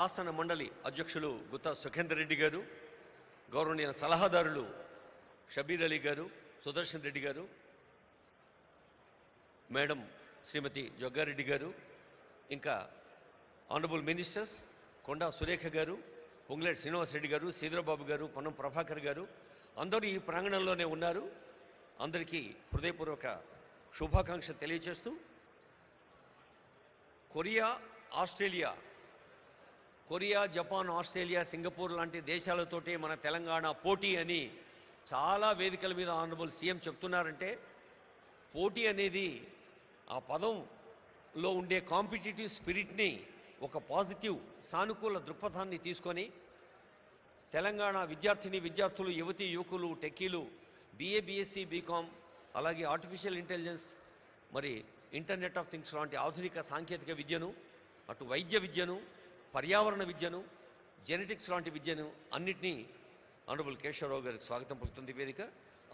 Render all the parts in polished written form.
శాసన మండలి అధ్యక్షులు గుత్తా సుఖేందర్ రెడ్డి గారు, గౌరవనీయ సలహాదారులు షబీర్ అలీ గారు, సుదర్శన్ రెడ్డి గారు, మేడం శ్రీమతి జగ్గారెడ్డి గారు, ఇంకా ఆనరబుల్ మినిస్టర్స్ కొండా సురేఖ గారు, పొంగులేటి శ్రీనివాస్ రెడ్డి గారు, సీదరబాబు గారు, పొన్నం ప్రభాకర్ గారు అందరూ ఈ ప్రాంగణంలోనే ఉన్నారు. అందరికీ హృదయపూర్వక శుభాకాంక్షలు తెలియజేస్తూ, కొరియా, జపాన్, ఆస్ట్రేలియా, సింగపూర్ లాంటి దేశాలతోటి మన తెలంగాణ పోటీ అని చాలా వేదికల మీద ఆనరబుల్ సీఎం చెప్తున్నారంటే, పోటీ అనేది ఆ పదంలో ఉండే కాంపిటేటివ్ స్పిరిట్ని, ఒక పాజిటివ్ సానుకూల దృక్పథాన్ని తీసుకొని తెలంగాణ విద్యార్థులు, యువతీ యువకులు, టెక్కీలు, BA, BSc, BCom, అలాగే ఆర్టిఫిషియల్ ఇంటెలిజెన్స్, మరి ఇంటర్నెట్ ఆఫ్ థింగ్స్ లాంటి ఆధునిక సాంకేతిక విద్యను, అటు వైద్య విద్యను, పర్యావరణ విద్యను, జెనెటిక్స్ లాంటి విద్యను అన్నిటినీ ఆనరబుల్ కేశవరావు గారికి స్వాగతం పలుకుతుంది వేదిక.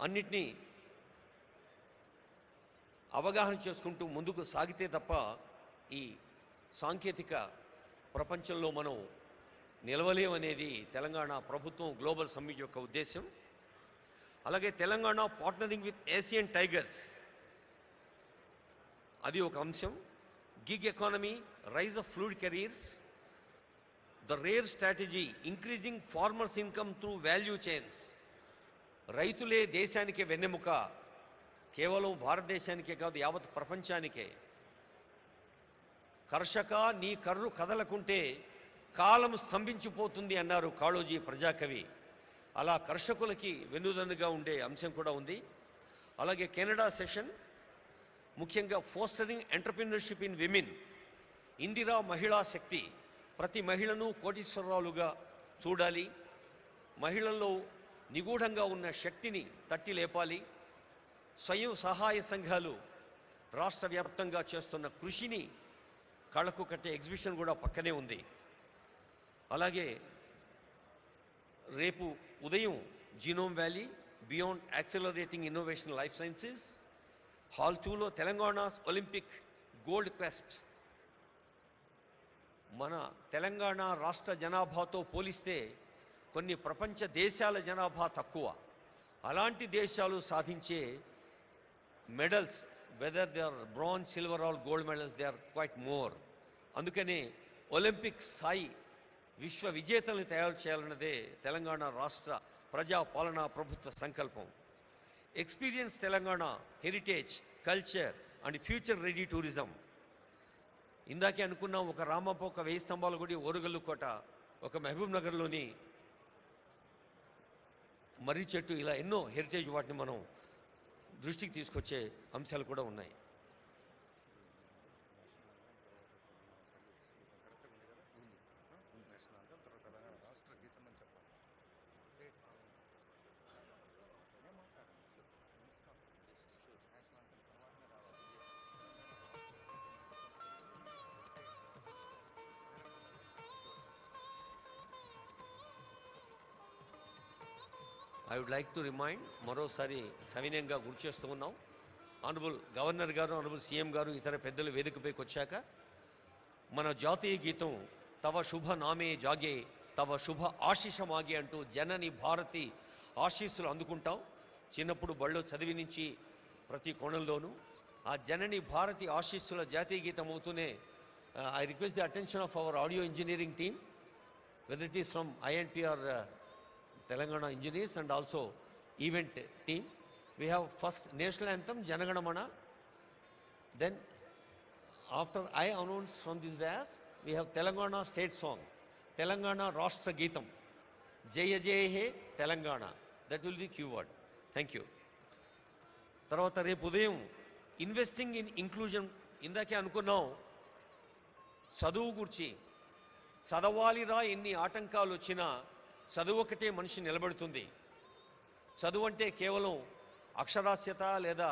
అన్నిటినీ అవగాహన చేసుకుంటూ ముందుకు సాగితే తప్ప ఈ సాంకేతిక ప్రపంచంలో మనం నిలవలేమనేది తెలంగాణ ప్రభుత్వం గ్లోబల్ సమ్మిట్ యొక్క ఉద్దేశం. అలాగే Telangana partnering with Asian tigers, అది ఒక అంశం. Gig economy, rise of fluid careers, the rare strategy increasing farmers income through value chains. రైతులే దేశానికే వెన్నెముక, కేవలం భారతదేశానికే కాదు యావత్ ప్రపంచానికే. కర్షక నీ కర్రు కదలకుంటే కాలం స్తంభించిపోతుంది అన్నారు కాళోజీ ప్రజాకవి. అలా కర్షకులకి వెన్నుదన్నుగా ఉండే అంశం కూడా ఉంది. అలాగే కెనడా సెషన్, ముఖ్యంగా fostering entrepreneurship in women, Indira మహిళా శక్తి, ప్రతి మహిళను కోటీశ్వరరాలుగా చూడాలి, మహిళల్లో నిగూఢంగా ఉన్న శక్తిని తట్టి లేపాలి, స్వయం సహాయ సంఘాలు రాష్ట్ర వ్యాప్తంగా చేస్తున్న కృషిని కళ్ళకు కట్టే ఎగ్జిబిషన్ కూడా పక్కనే ఉంది. అలాగే రేపు ఉదయం genome valley, beyond accelerating innovation life sciences, hall 2లో తెలంగాణ ఒలింపిక్ గోల్డ్ క్వెస్ట్. మన తెలంగాణ రాష్ట్ర జనాభాతో పోలిస్తే కొన్ని ప్రపంచ దేశాల జనాభా తక్కువ. అలాంటి దేశాలు సాధించే medals, whether they are bronze, silver or gold medals, they are quite more. అందుకనే ఒలింపిక్ స్థాయి విశ్వ విజేతల్ని తయారు చేయాలన్నదే తెలంగాణ రాష్ట్ర ప్రజా పాలనా ప్రభుత్వ సంకల్పం. Experience Telangana heritage, culture and future ready tourism. ఇందాకే అనుకున్నాం, ఒక రామప్ప, ఒక 1000 స్తంభాల గుడి, ఓరుగల్లు కోట, ఒక మహబూబ్ నగర్లోని మర్రి చెట్టు, ఇలా ఎన్నో హెరిటేజ్ వాటిని మనం దృష్టికి తీసుకొచ్చే అంశాలు కూడా ఉన్నాయి. I would like to remind, మరోసారి సవినయంగా గుర్తు చేస్తూ ఉన్నాం, ఆనరబుల్ గవర్నర్ గారు, ఆనరబుల్ సీఎం గారు, ఇతర పెద్దలు వేదికపైకి వచ్చాక మన జాతీయ గీతం తవ శుభ నామే జాగే తవ శుభ ఆశీష మాగే అంటూ జనని భారతి ఆశీస్సులు అందుకుంటాం. చిన్నప్పుడు బళ్ళో చదివి నుంచి ప్రతి కోణంలోనూ ఆ జనని భారతి ఆశీస్సుల జాతీయ గీతం అవుతూనే I request the attention of our audio engineering team, whether it is from INP or Telangana engineers and also event team. We have first national anthem Jana Mana, then after I announce from this dais we have Telangana state song, Telangana Rashtra Geetam, Jaya Jaya He Telangana. That will be keyword. Thank you. తర్వాత రేపు ఉదయం investing in inclusion. ఇందాకే అనుకున్నాం, చదువు గురించి, చదవాలిరా ఎన్ని ఆటంకాలు వచ్చినా చదువు ఒకటే మనిషి నిలబడుతుంది. చదువు అంటే కేవలం అక్షరాస్యత లేదా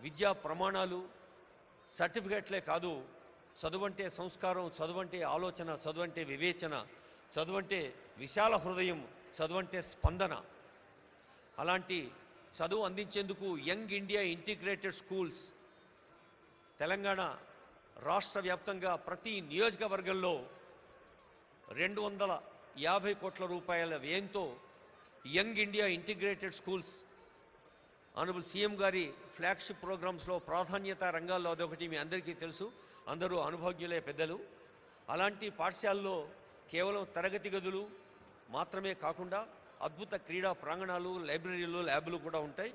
విద్యా ప్రమాణాలు, సర్టిఫికెట్లే కాదు. చదువు అంటే సంస్కారం, చదువు అంటే ఆలోచన, చదువు అంటే వివేచన, చదువు అంటే విశాల హృదయం, చదువు అంటే స్పందన. అలాంటి చదువు అందించేందుకు young India integrated schools Telangana రాష్ట్ర వ్యాప్తంగా ప్రతి నియోజకవర్గంలో 250 కోట్ల రూపాయల వ్యయంతో young India integrated schools honourable CM గారి ఫ్లాగ్షిప్ ప్రోగ్రామ్స్లో ప్రాధాన్యత రంగాల్లో అదొకటి మీ అందరికీ తెలుసు, అందరూ అనుభవజ్ఞులే పెద్దలు. అలాంటి పాఠశాలలో కేవలం తరగతి గదులు మాత్రమే కాకుండా అద్భుత క్రీడా ప్రాంగణాలు, లైబ్రరీలు, ల్యాబ్లు కూడా ఉంటాయి.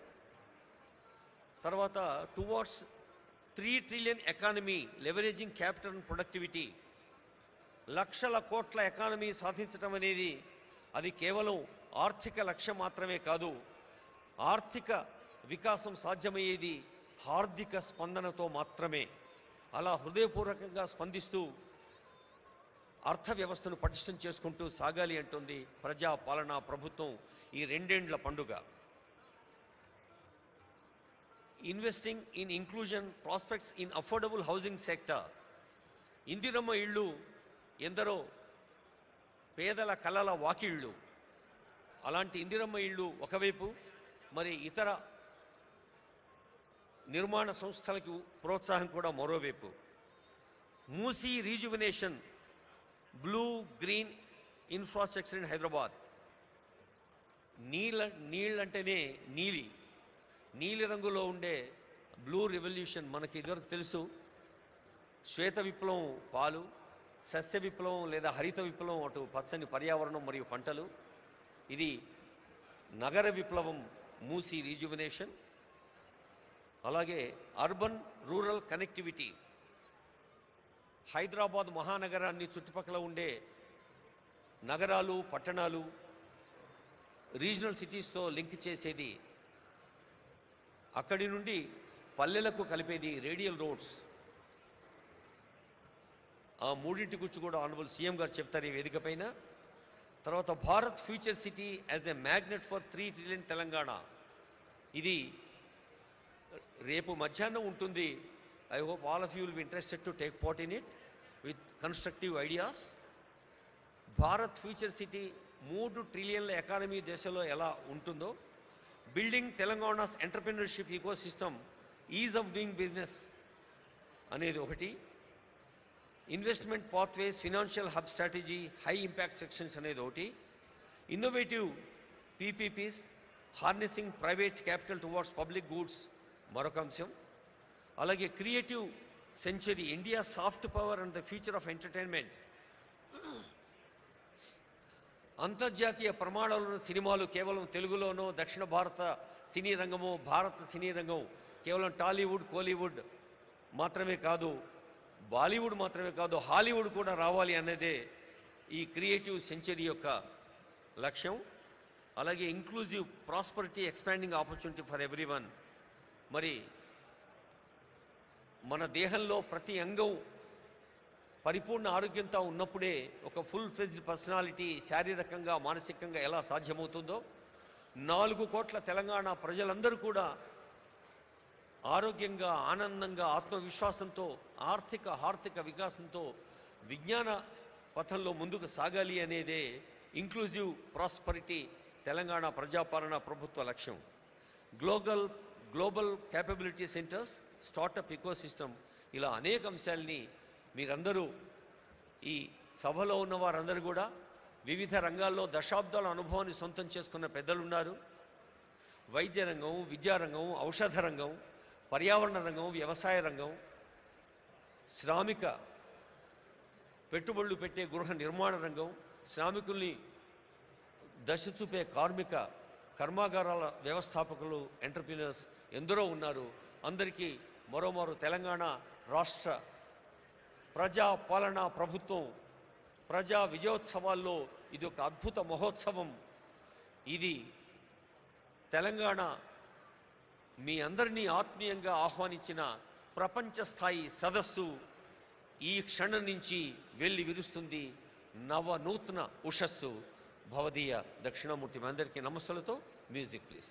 తర్వాత towards 3 trillion economy leveraging capital and productivity, లక్షల కోట్ల ఎకానమీ సాధించడం అనేది అది కేవలం ఆర్థిక లక్ష్యం మాత్రమే కాదు, ఆర్థిక వికాసం సాధ్యమయ్యేది హార్దిక స్పందనతో మాత్రమే. అలా హృదయపూర్వకంగా స్పందిస్తూ అర్థ వ్యవస్థను పటిష్టం చేసుకుంటూ సాగాలి అంటుంది ప్రజా పాలనా ప్రభుత్వం ఈ 2 ఏండ్ల పండుగ. Investing in inclusion prospects in affordable housing sector. Indiramma ఇళ్ళు ఎందరో పేదల కలల వాకిళ్ళు. అలాంటి ఇందిరమ్మ ఇళ్ళు ఒకవైపు, మరి ఇతర నిర్మాణ సంస్థలకు ప్రోత్సాహం కూడా మరోవైపు. Musi rejuvenation, blue green infrastructure in Hyderabad. నీళ్ళంటేనే నీలి రంగులో ఉండే బ్లూ రెవల్యూషన్ మనకి ఇదివరకు తెలుసు. శ్వేత విప్లవం పాలు, సస్య విప్లవం లేదా హరిత విప్లవం అటు పచ్చని పర్యావరణం మరియు పంటలు, ఇది నగర విప్లవం మూసీ రీజువినేషన్. అలాగే అర్బన్ రూరల్ కనెక్టివిటీ, హైదరాబాద్ మహానగరాన్ని చుట్టుపక్కల ఉండే నగరాలు, పట్టణాలు, రీజనల్ సిటీస్తో లింక్ చేసేది, అక్కడి నుండి పల్లెలకు కలిపేది రేడియల్ రోడ్స్. ఆ మూడింటి గురించి కూడా ఆనరబుల్ సీఎం గారు చెప్తారు ఈ వేదిక పైన. తర్వాత Bharat future city as a magnet for 3 trillion Telangana. ఇది రేపు మధ్యాహ్నం ఉంటుంది. I hope all of you will be interested to take part in it with constructive ideas. Bharat future city 3 ట్రిలియన్ల ఎకానమీ దేశంలో ఎలా ఉంటుందో, building Telangana's entrepreneurship ecosystem, ease of doing business అనేది ఒకటి, investment pathways, financial hub strategy, high impact sections అనేది ఒకటి, innovative PPPs, harnessing private capital towards public goods మరొక అంశం. అలాగే creative century, India soft power and the future of entertainment. అంతర్జాతీయ ప్రమాణాలను సినిమాలు కేవలం తెలుగులోనో, దక్షిణ భారత సినీ రంగము, భారత సినీ రంగం కేవలం టాలీవుడ్, కోలీవుడ్ మాత్రమే కాదు, బాలీవుడ్ మాత్రమే కాదు, హాలీవుడ్ కూడా రావాలి అన్నదే ఈ క్రియేటివ్ సెంచరీ యొక్క లక్ష్యం. అలాగే inclusive prosperity, expanding opportunity for everyone. మరి మన దేహంలో ప్రతి అంగం పరిపూర్ణ ఆరోగ్యంతో ఉన్నప్పుడే ఒక ఫుల్ ఫ్లెడ్జ్డ్ పర్సనాలిటీ శారీరకంగా, మానసికంగా ఎలా సాధ్యమవుతుందో, 4 కోట్ల తెలంగాణ ప్రజలందరూ కూడా ఆరోగ్యంగా, ఆనందంగా, ఆత్మవిశ్వాసంతో, ఆర్థిక వికాసంతో, విజ్ఞాన పథంలో ముందుకు సాగాలి అనేదే ఇంక్లూజివ్ ప్రాస్పరిటీ తెలంగాణ ప్రజాపాలన ప్రభుత్వ లక్ష్యం. Global capability centres, startup ecosystem, ఇలా అనేక అంశాలని మీరందరూ, ఈ సభలో ఉన్న వారందరూ కూడా వివిధ రంగాల్లో దశాబ్దాల అనుభవాన్ని సొంతం చేసుకున్న పెద్దలున్నారు. వైద్య రంగం, విద్యారంగం, ఔషధ రంగం, పర్యావరణ రంగం, వ్యవసాయ రంగం, శ్రామిక పెట్టుబడులు పెట్టే గృహ నిర్మాణ రంగం, శ్రామికుల్ని దశ చూపే కార్మిక కర్మాగారాల వ్యవస్థాపకులు, ఎంటర్‌ప్రెన్యూర్స్ ఎందరో ఉన్నారు. అందరికీ మరోమారు తెలంగాణ రాష్ట్ర ప్రజా పాలనా ప్రభుత్వం ప్రజా విజయోత్సవాల్లో ఇది ఒక అద్భుత మహోత్సవం. ఇది తెలంగాణ మీ అందరినీ ఆత్మీయంగా ఆహ్వానించిన ప్రపంచ స్థాయి సదస్సు ఈ క్షణం నుంచి వెళ్ళి విరుస్తుంది నవనూతన ఉషస్సు. భవదీయ దక్షిణామూర్తి మీ అందరికీ నమస్సులతో. Music please.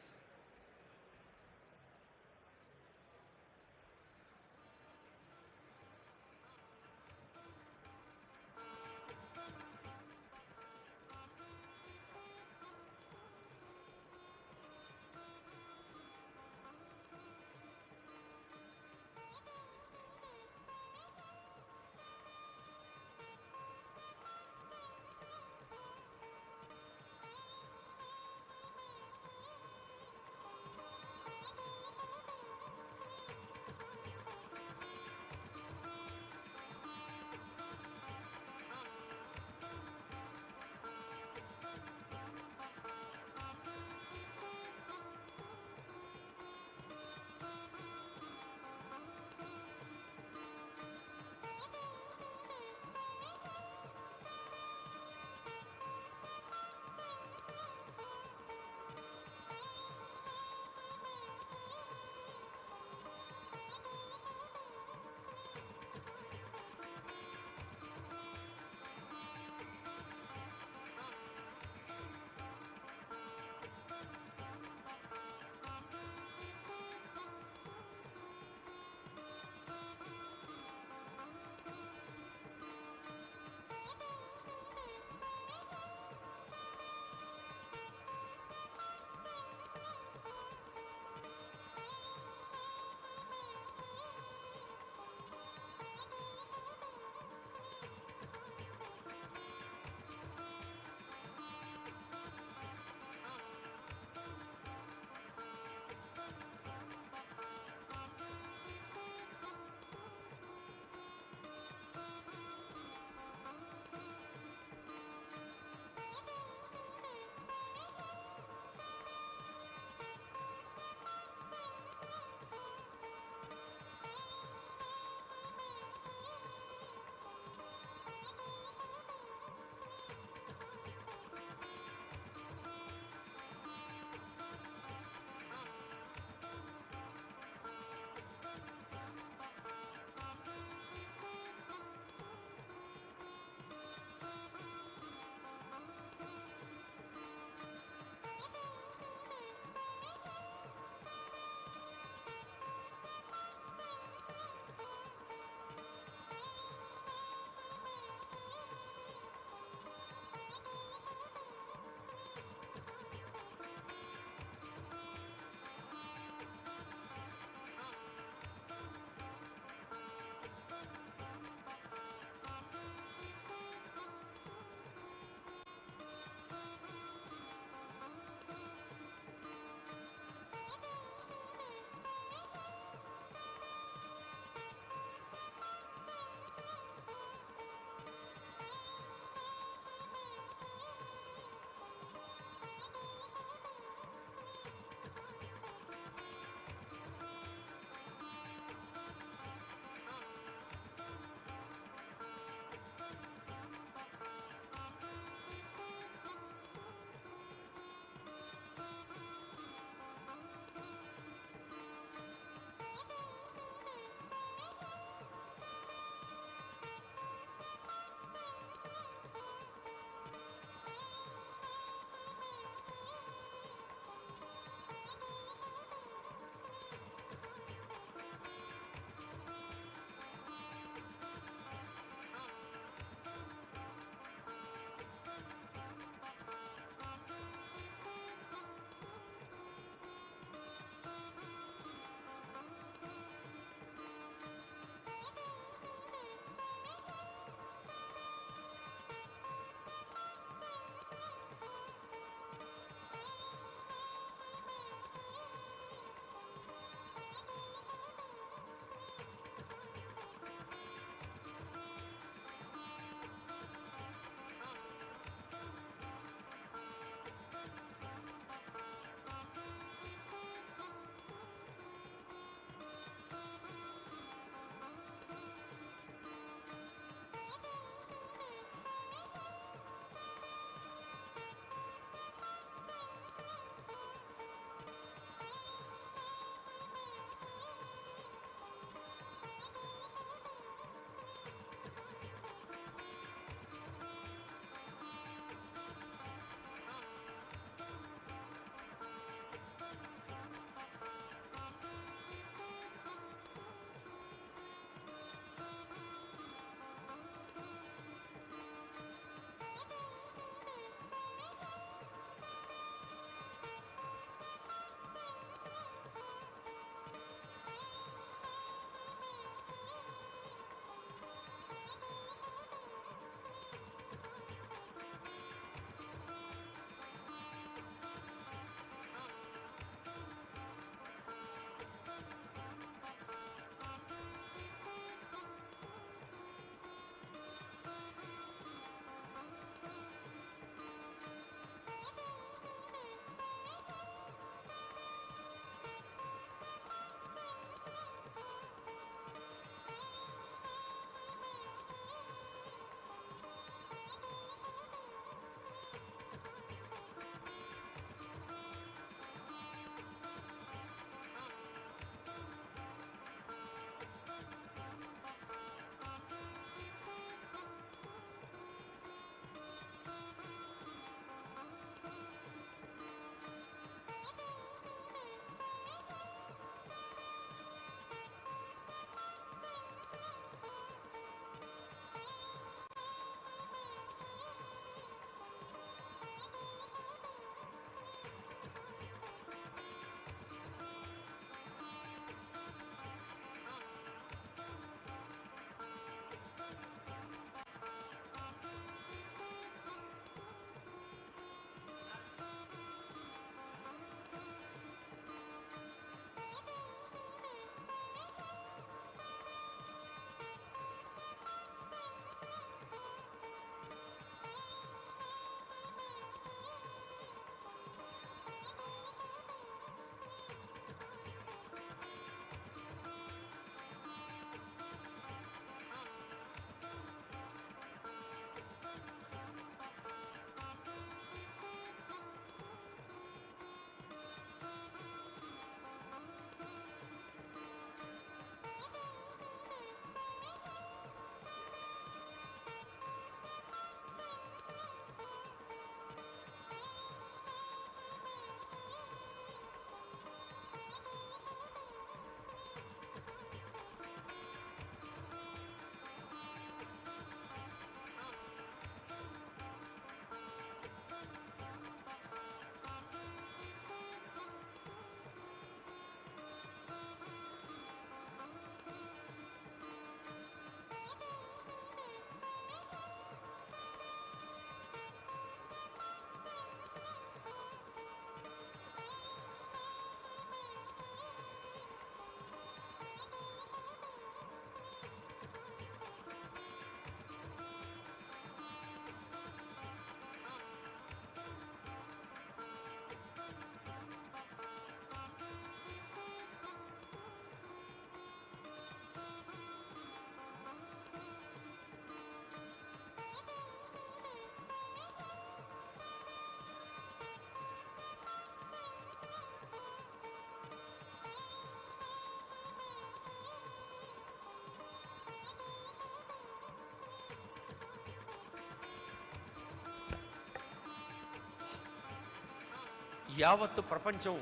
యావత్ ప్రపంచం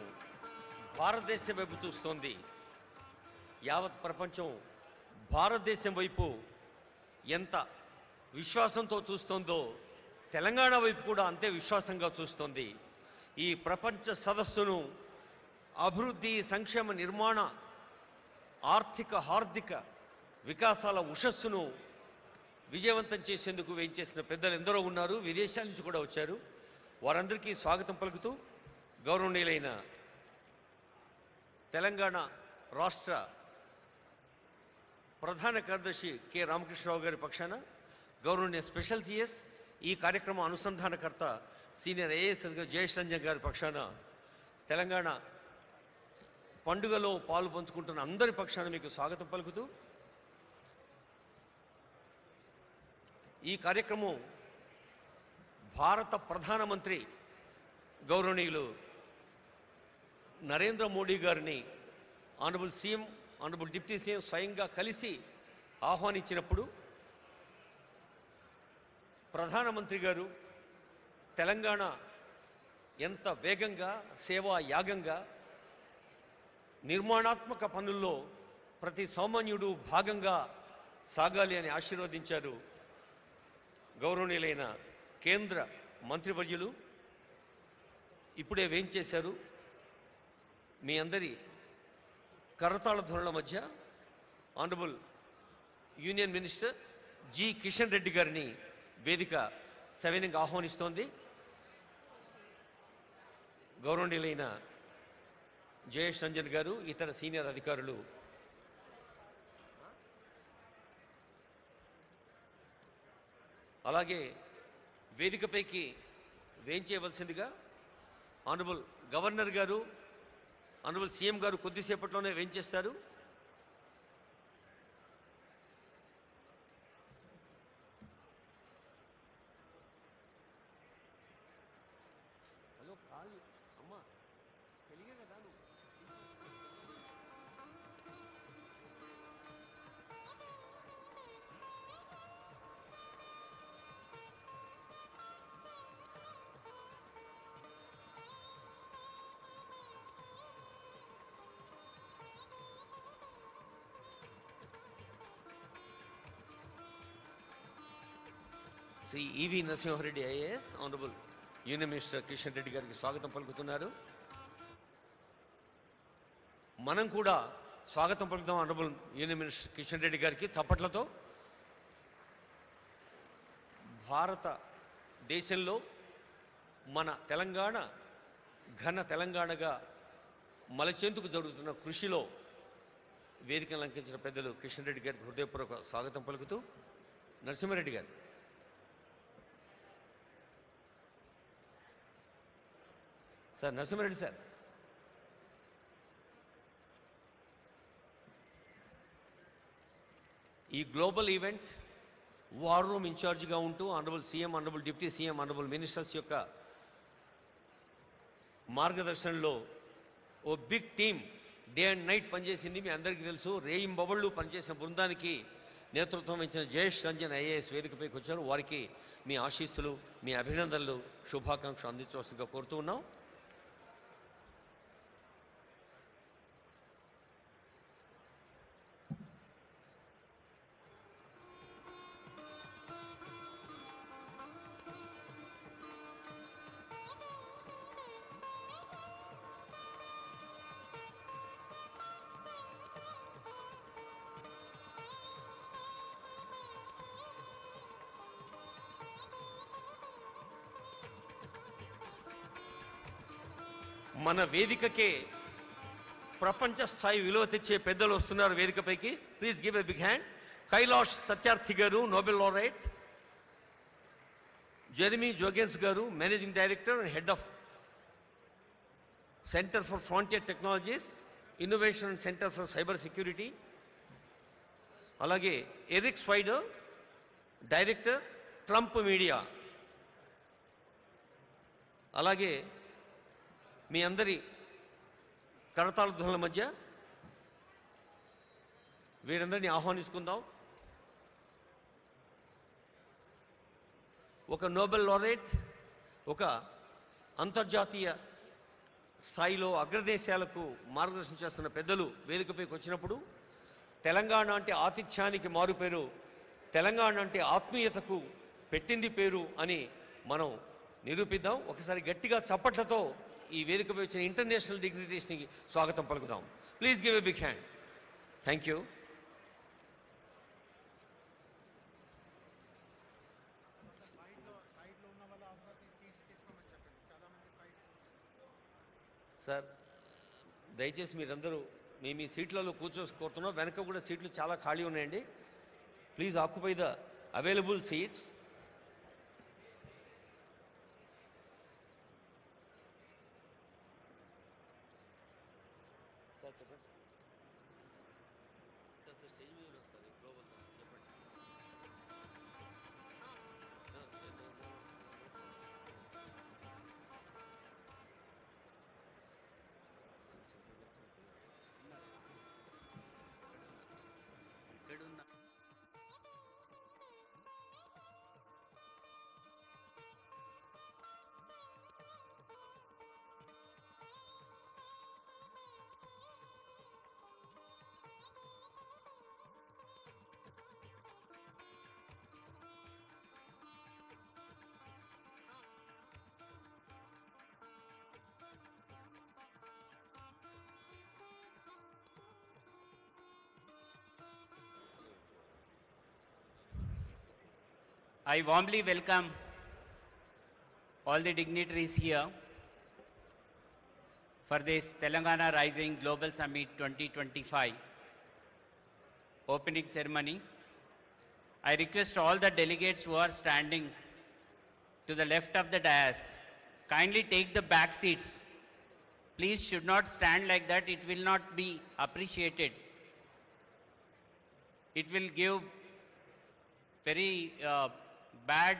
భారతదేశం వైపు చూస్తోంది. యావత్ ప్రపంచం భారతదేశం వైపు ఎంత విశ్వాసంతో చూస్తోందో తెలంగాణ వైపు కూడా అంతే విశ్వాసంగా చూస్తోంది. ఈ ప్రపంచ సదస్సును అభివృద్ధి, సంక్షేమ, నిర్మాణ, ఆర్థిక, హార్దిక వికాసాల ఉషస్సును విజయవంతం చేసేందుకు వేయించేసిన పెద్దలు ఎందరో ఉన్నారు. విదేశాల నుంచి కూడా వచ్చారు. వారందరికీ స్వాగతం పలుకుతూ గౌరవనీయులైన తెలంగాణ రాష్ట్ర ప్రధాన కార్యదర్శి కె రామకృష్ణరావు గారి పక్షాన, గౌరవనీయ స్పెషల్ సిఎస్, ఈ కార్యక్రమ అనుసంధానకర్త సీనియర్ ఐఏఎస్ అధికారి జయేష్ రంజన్ గారి పక్షాన, తెలంగాణ పండుగలో పాలు పంచుకుంటున్న అందరి పక్షాన మీకు స్వాగతం పలుకుతూ, ఈ కార్యక్రమం భారత ప్రధానమంత్రి గౌరవనీయులు నరేంద్ర మోడీ గారిని honourable CM, honourable deputy CM స్వయంగా కలిసి ఆహ్వానించినప్పుడు ప్రధానమంత్రి గారు తెలంగాణ ఎంత వేగంగా, సేవా యాగంగా, నిర్మాణాత్మక పనుల్లో ప్రతి సామాన్యుడు భాగంగా సాగాలి అని ఆశీర్వదించారు. గౌరవనీయులైన కేంద్ర మంత్రివర్యులు ఇప్పుడే వేయించేశారు. మీ అందరి కరతాళ ధ్వనుల మధ్య honourable union minister G Kishan Reddy గారిని వేదిక సవినయంగా ఆహ్వానిస్తోంది. గౌరవనీయులైన జయేష్ రంజన్ గారు, ఇతర సీనియర్ అధికారులు అలాగే వేదికపైకి వేయించేయవలసిందిగా ఆనరబుల్ గవర్నర్ గారు, ఆనరబుల్ సీఎం గారు కొద్దిసేపట్లోనే వేయించేస్తారు. Shri EV Narasimha Reddy IAS, honourable union minister Kishan Reddy గారికి స్వాగతం పలుకుతున్నారు. మనం కూడా స్వాగతం పలుకుతాం honourable union minister Kishan Reddy గారికి చప్పట్లతో. భారత దేశంలో మన తెలంగాణ ఘన తెలంగాణగా మలచేందుకు జరుగుతున్న కృషిలో వేదికను లంకించిన పెద్దలు కిషన్ రెడ్డి గారికి హృదయపూర్వక స్వాగతం పలుకుతూ, నరసింహారెడ్డి గారు సార్, నరసింహారెడ్డి సార్. ఈ గ్లోబల్ ఈవెంట్ వార్ రూమ్ ఇన్ఛార్జిగా ఉంటూ honourable CM, honourable deputy CM, honourable ministers యొక్క మార్గదర్శనంలో ఓ big team day and night పనిచేసింది. మీ అందరికీ తెలుసు. రేయింబవళ్ళు పనిచేసిన బృందానికి నేతృత్వం వహించిన జయేష్ రంజన్ ఐఏఎస్ వేదికపైకి వచ్చారు. వారికి మీ ఆశీస్సులు, మీ అభినందనలు, శుభాకాంక్షలు అందించవలసిందిగా కోరుతూ ఉన్నాం. మన వేదికకే ప్రపంచ స్థాయి విలువ తెచ్చే పెద్దలు వస్తున్నారు వేదికపైకి. Please give a big hand. Kailash Satyarthi గారు, నోబెల్ లారెట్. జెరెమీ జోగెన్స్ గారు, managing director and head of centre for frontier technologies, innovation centre for cyber security. అలాగే Eric Swider, director, Trump Media. అలాగే మీ అందరి కరతాళ ధ్వనుల మధ్య వీరందరినీ ఆహ్వానించుకుందాం. ఒక నోబెల్ లారెట్, ఒక అంతర్జాతీయ స్థాయిలో అగ్రదేశాలకు మార్గదర్శనం చేస్తున్న పెద్దలు వేదికపైకి వచ్చినప్పుడు తెలంగాణ అంటే ఆతిథ్యానికి మారుపేరు, తెలంగాణ అంటే ఆత్మీయతకు పెట్టింది పేరు అని మనం నిరూపిద్దాం. ఒకసారి గట్టిగా చప్పట్లతో ఈ వేదికపై వచ్చిన ఇంటర్నేషనల్ డిగ్నిటీస్ని స్వాగతం పలుకుదాం. Please give a big hand. Thank you. Sir దయచేసి మీరందరూ మీ సీట్లలో కూర్చోకోరుతున్నాం. వెనక కూడా సీట్లు చాలా ఖాళీ ఉన్నాయండి. Please occupy the available seats. Sir చెప్పండి. సార్ స్టేజ్ మీద వస్తుంది గ్లోబల్ చెప్పండి. ఎక్కడున్నా I warmly welcome all the dignitaries here for this Telangana Rising Global Summit 2025 opening ceremony. I request all the delegates who are standing to the left of the dais, kindly take the back seats. Please should not stand like that, it will not be appreciated. It will give very bad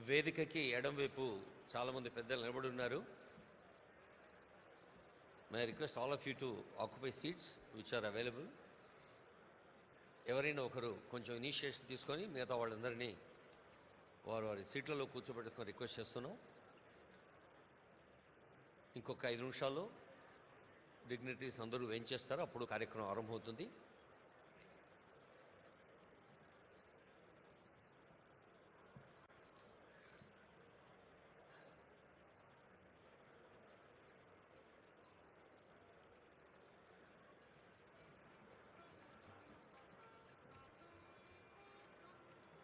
వేదికకి ఎడంవైపు చాలామంది పెద్దలు నిలబడి ఉన్నారు. May I request all of you to occupy seats which are available. ఎవరైనా ఒకరు కొంచెం initiation తీసుకొని మిగతా వాళ్ళందరినీ వారి సీట్లలో కూర్చోబెట్టుకొని రిక్వెస్ట్ చేస్తున్నాం. ఇంకొక 5 నిమిషాల్లో డిగ్నిటరీస్ అందరూ వేయించేస్తారు, అప్పుడు కార్యక్రమం ఆరంభమవుతుంది.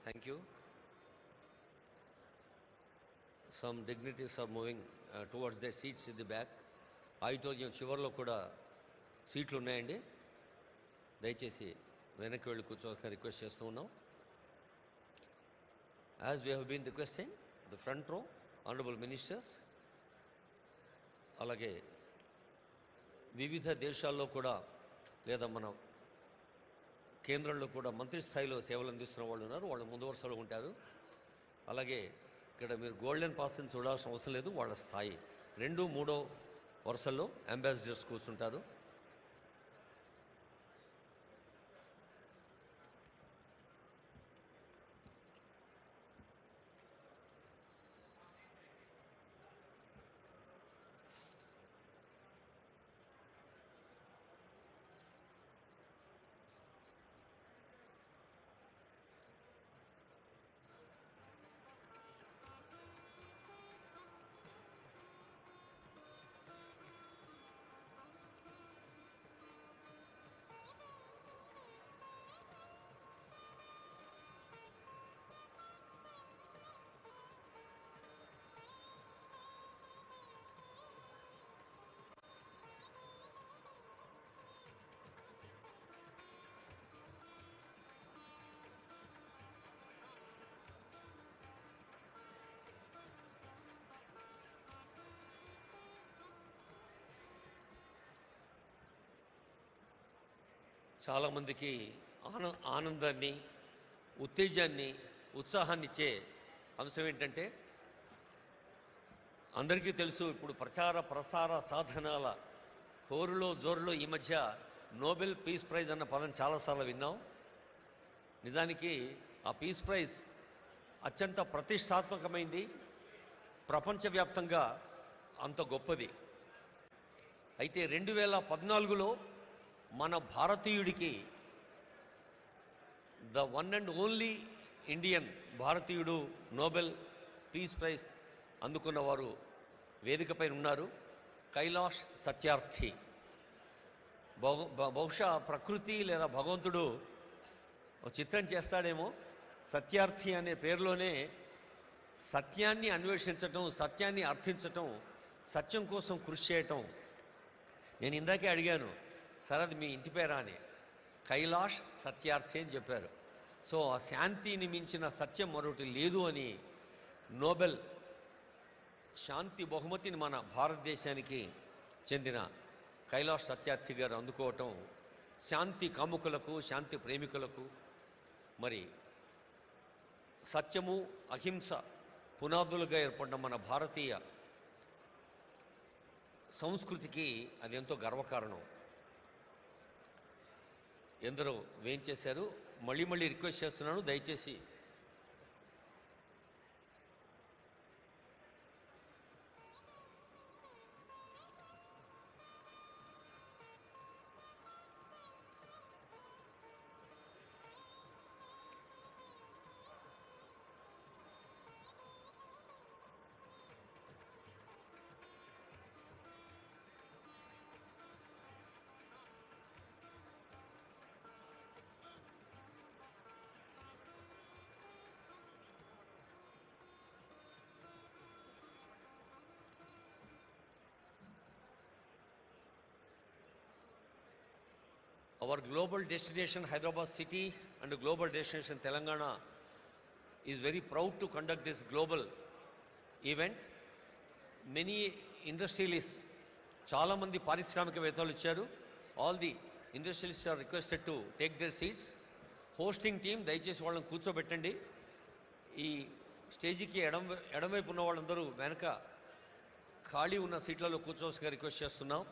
Thank you. Some dignitaries are moving towards their seats in the back. Auditorium చివరిలో కూడా సీట్లు ఉన్నాయండి. దయచేసి వెనక్కి వెళ్ళి కూర్చోవాల్సిన రిక్వెస్ట్ చేస్తూ ఉన్నాం. As we have been requesting, the front row, honorable ministers, అలాగే వివిధ దేశాల్లో కూడా లేదా మన కేంద్రంలో కూడా మంత్రి స్థాయిలో సేవలు అందిస్తున్న వాళ్ళు ఉన్నారు. వాళ్ళు ముందు వరుసలో ఉంటారు. అలాగే ఇక్కడ మీరు గోల్డెన్ పాస్ని చూడాల్సిన అవసరం లేదు. వాళ్ళ స్థాయి 2, 3 వరుసల్లో అంబాసిడర్స్ కూర్చుంటారు. చాలామందికి ఆనందాన్ని, ఉత్తేజాన్ని, ఉత్సాహాన్ని ఇచ్చే అంశం ఏంటంటే, అందరికీ తెలుసు ఇప్పుడు ప్రచార ప్రసార సాధనాల హోరులో జోరులో ఈ మధ్య నోబెల్ పీస్ ప్రైజ్ అన్న పదం చాలాసార్లు విన్నాం. నిజానికి ఆ పీస్ ప్రైజ్ అత్యంత ప్రతిష్టాత్మకమైంది, ప్రపంచవ్యాప్తంగా అంత గొప్పది. అయితే 2014లో మన భారతీయుడికి, the one and only Indian భారతీయుడు నోబెల్ పీస్ ప్రైజ్ అందుకున్నవారు వేదికపై ఉన్నారు. కైలాష్ సత్యార్థి. బహుశా ప్రకృతి లేదా భగవంతుడు చిత్రం చేస్తాడేమో, సత్యార్థి అనే పేరులోనే సత్యాన్ని అన్వేషించటం, సత్యాన్ని అర్థించటం, సత్యం కోసం కృషి చేయటం. నేను ఇందాకే అడిగాను, సార్ అది మీ ఇంటి పేరా అని. కైలాష్ సత్యార్థి అని చెప్పారు. సో ఆ శాంతిని మించిన సత్యం మరొకటి లేదు అని నోబెల్ శాంతి బహుమతిని మన భారతదేశానికి చెందిన కైలాష్ సత్యార్థి గారు అందుకోవటం శాంతి కాముకులకు, శాంతి ప్రేమికులకు, మరి సత్యము అహింస పునాదులుగా ఏర్పడిన మన భారతీయ సంస్కృతికి అది ఎంతో గర్వకారణం. ఎందరో వేయించేశారు. మళ్ళీ మళ్ళీ రిక్వెస్ట్ చేస్తున్నాను, దయచేసి our global destination Hyderabad city and global destination Telangana is very proud to conduct this global event. Many industrialists, చాలా మంది పారిశ్రామికవేత్తలు ఇచ్చారు. All the industrialists are requested to take their seats. Hosting team దయచేసి వాళ్ళని కూర్చోబెట్టండి. ఈ స్టేజీకి ఎడమవైపు ఉన్న వాళ్ళందరూ వెనక ఖాళీ ఉన్న సీట్లలో కూర్చోవలసిగా రిక్వెస్ట్ చేస్తున్నాం.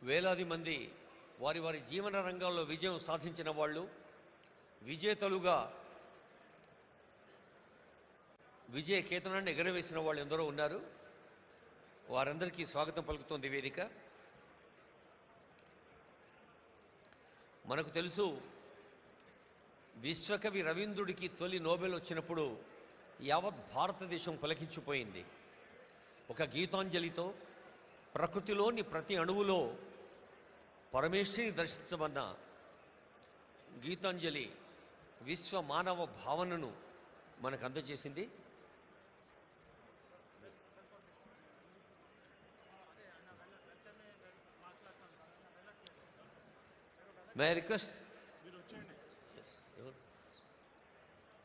వేలాది మంది వారి వారి జీవన రంగాల్లో విజయం సాధించిన వాళ్ళు, విజేతలుగా విజయ కేతనాన్ని ఎగరవేసిన వాళ్ళు ఎందరో ఉన్నారు. వారందరికీ స్వాగతం పలుకుతోంది వేదిక. మనకు తెలుసు, విశ్వకవి రవీంద్రుడికి తొలి నోబెల్ వచ్చినప్పుడు యావత్ భారతదేశం పులకించిపోయింది. ఒక గీతాంజలితో ప్రకృతిలోని ప్రతి అణువులో పరమేశ్వరిని దర్శించమన్న గీతాంజలి విశ్వ మానవ భావనను మనకు అందజేసింది. మే రిక్వెస్ట్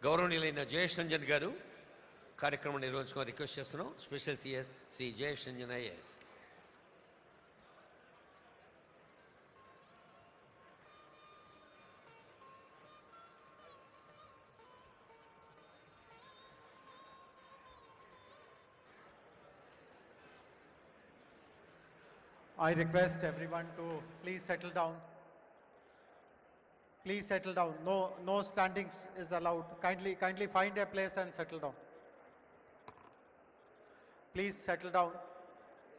గౌరవనీయులైన జయేష్ రంజన్ గారు కార్యక్రమం నిర్వహించుకోవాలని రిక్వెస్ట్ చేస్తున్నాం. Special CS Shri Jayesh Ranjan IAS. I request everyone to please settle down. Please settle down. No standing is allowed. Kindly find a place and settle down. Please settle down.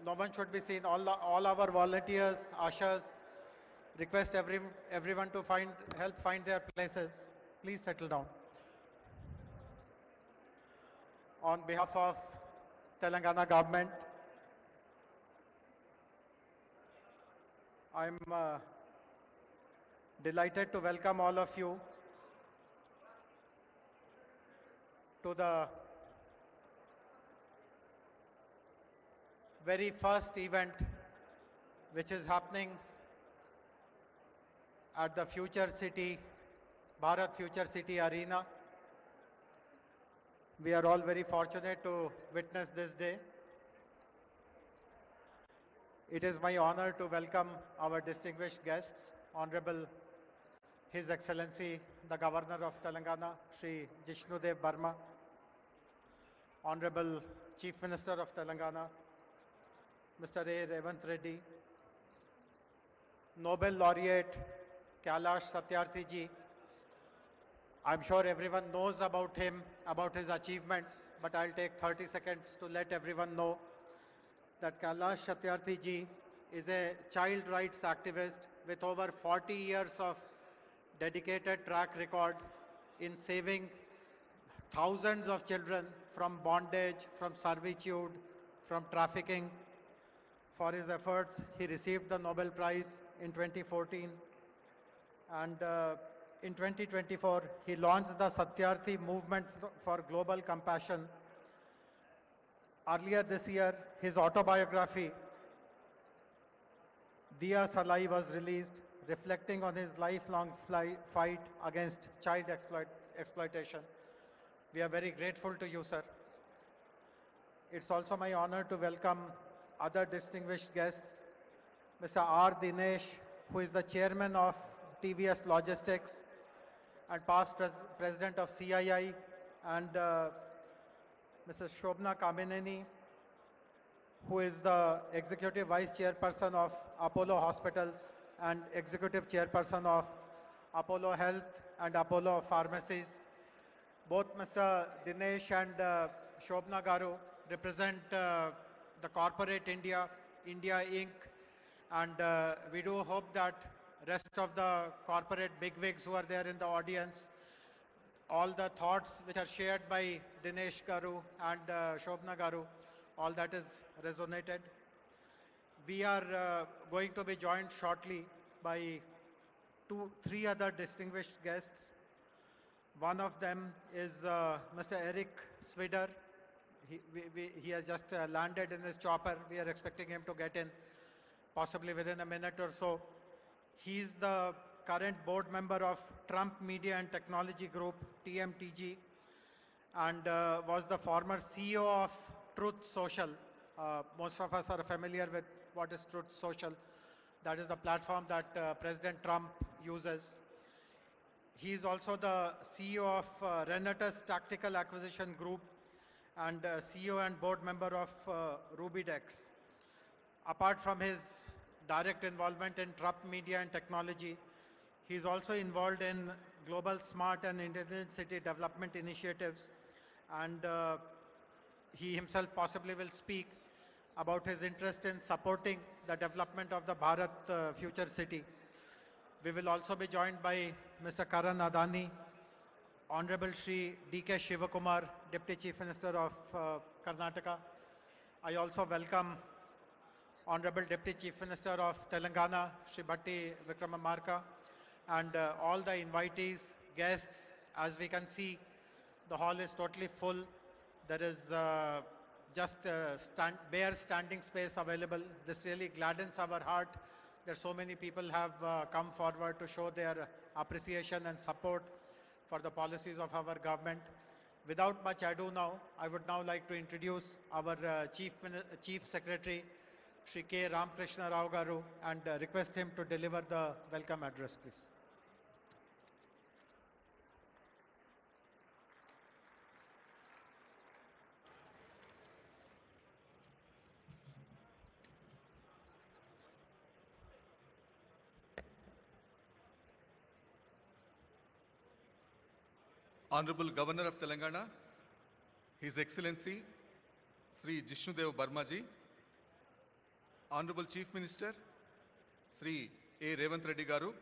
No one should be seen. All our volunteers, ushers, request everyone to help find their places. Please settle down. On behalf of Telangana government, I'm delighted to welcome all of you to the very first event which is happening at the Future City, Bharat Future City Arena. We are all very fortunate to witness this day. It is my honor to welcome our distinguished guests, Honorable His Excellency, the Governor of Telangana, Shri Jishnudev Barma, Honorable Chief Minister of Telangana, Mr. A. Revanth Reddy, Nobel Laureate Kailash Satyarthi ji. I'm sure everyone knows about him, about his achievements, but I'll take 30 seconds to let everyone know that Kailash Satyarthi ji is a child rights activist with over 40 years of dedicated track record in saving thousands of children from bondage, from servitude, from trafficking. For his efforts, he received the Nobel Prize in 2014, and in 2024, he launched the Satyarthi Movement for Global Compassion. Earlier this year, his autobiography, Diya Salai, was released, reflecting on his lifelong fight against child exploitation. We are very grateful to you, sir. It's also my honor to welcome other distinguished guests, Mr. R. Dinesh, who is the chairman of TVS Logistics and past president of CII, and Mrs. Shobna Kamineni, who is the executive vice chairperson of Apollo Hospitals and executive chairperson of Apollo Health and Apollo Pharmacies. Both Mr. Dinesh and Shobna Garu represent the corporate India Inc. And we do hope that rest of the corporate bigwigs who are there in the audience, all the thoughts which are shared by Dinesh Garu and Shobna Garu, all that is resonated. We are going to be joined shortly by three other distinguished guests. One of them is Mr. Eric Swider. He has just landed in his chopper. We are expecting him to get in possibly within a minute or so. He is the current board member of Trump Media and Technology Group, TMTG, and was the former CEO of Truth Social. Most of us are familiar with what is Truth Social. That is the platform that President Trump uses. He is also the CEO of Renatus Tactical Acquisition Group and CEO and board member of Rubydex. Apart from his direct involvement in Trupp Media and Technology, he is also involved in global smart and intelligent city development initiatives, and he himself possibly will speak about his interest in supporting the development of the Bharat future city. We will also be joined by Mr. Karan Adani, Honorable Shri D.K. Shivakumar, Deputy Chief Minister of Karnataka. I also welcome Honorable Deputy Chief Minister of Telangana, Shri Bhatti Vikramamarka, and all the invitees, guests. As we can see, the hall is totally full. There is just bare standing space available. This really gladdens our heart that so many people have come forward to show their appreciation and support for the policies of our government. Without much ado now, I would now like to introduce our Chief Secretary, Shri K. Ramakrishna Rao Garu, and request him to deliver the welcome address, please. Honorable Governor of Telangana, His Excellency Sri Jishnudev Barmaji, Honorable Chief Minister Sri A. Revanth Reddy Garu,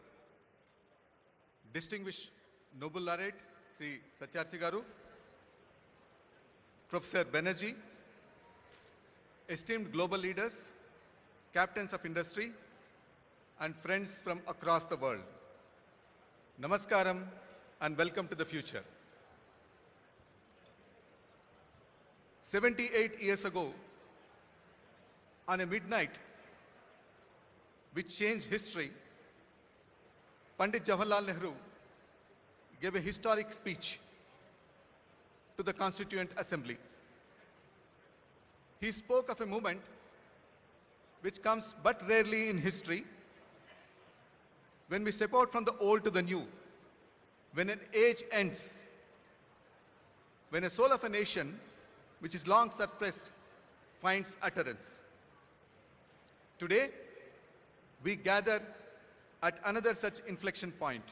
Distinguished Noble Laureate Sri Satyarthi Garu, Professor Banerjee, esteemed global leaders, captains of industry, and friends from across the world. Namaskaram and welcome to the future. 78 years ago, on a midnight which changed history, Pandit Jawaharlal Nehru gave a historic speech to the Constituent Assembly. He spoke of a moment which comes but rarely in history, when we step out from the old to the new, when an age ends, when a soul of a nation which is long suppressed finds utterance. Today, we gather at another such inflection point.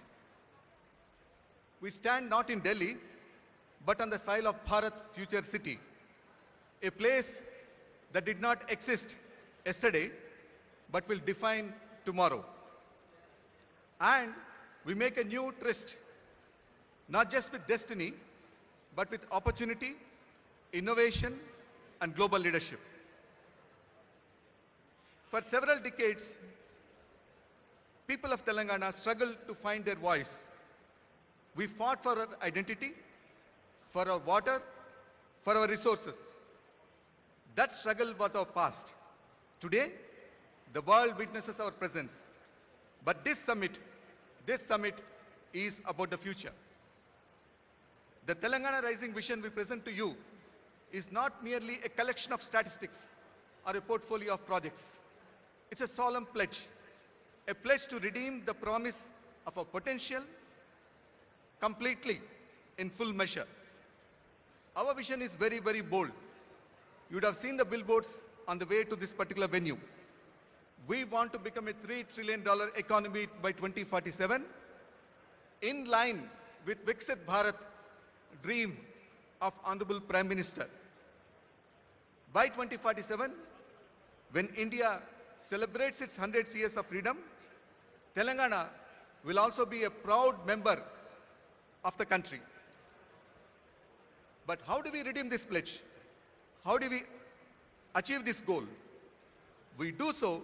We stand not in Delhi, but on the soil of Bharat future city, a place that did not exist yesterday, but will define tomorrow. And we make a new tryst, not just with destiny, but with opportunity, innovation, and global leadership. For several decades, people of Telangana struggled to find their voice. We fought for our identity, for our water, for our resources. That struggle was our past. Today, the world witnesses our presence. But this summit is about the future. The Telangana Rising Vision we present to you is not merely a collection of statistics or a portfolio of projects. It's a solemn pledge, a pledge to redeem the promise of our potential completely in full measure. Our vision is very, very bold. You would have seen the billboards on the way to this particular venue. We want to become a $3 trillion economy by 2047, in line with Viksit Bharat dream of Honorable Prime Minister. By 2047, when India celebrates its 100 years of freedom, Telangana will also be a proud member of the country. But how do we redeem this pledge? How do we achieve this goal? We do so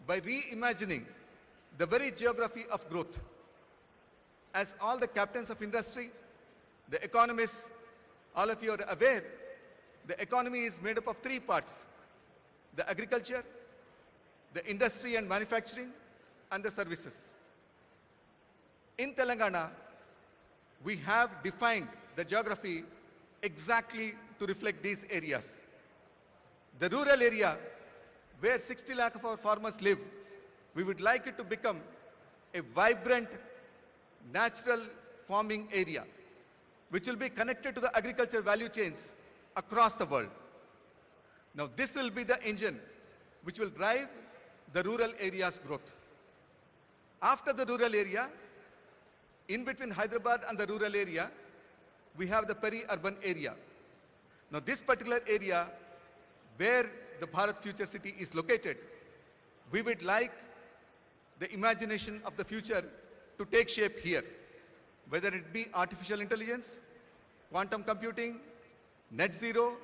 by reimagining the very geography of growth. As all the captains of industry, the economists, all of you are aware, the economy is made up of three parts: the agriculture, the industry and manufacturing, and the services. In Telangana, we have defined the geography exactly to reflect these areas. The rural area, where 60 lakh of our farmers live, we would like it to become a vibrant natural farming area which will be connected to the agriculture value chains across the world. Now this will be the engine which will drive the rural area's growth. After the rural area, in between Hyderabad and the rural area, we have the peri-urban area. Now this particular area where the Bharat Future City is located, we would like the imagination of the future to take shape here, whether it be artificial intelligence, quantum computing, net zero,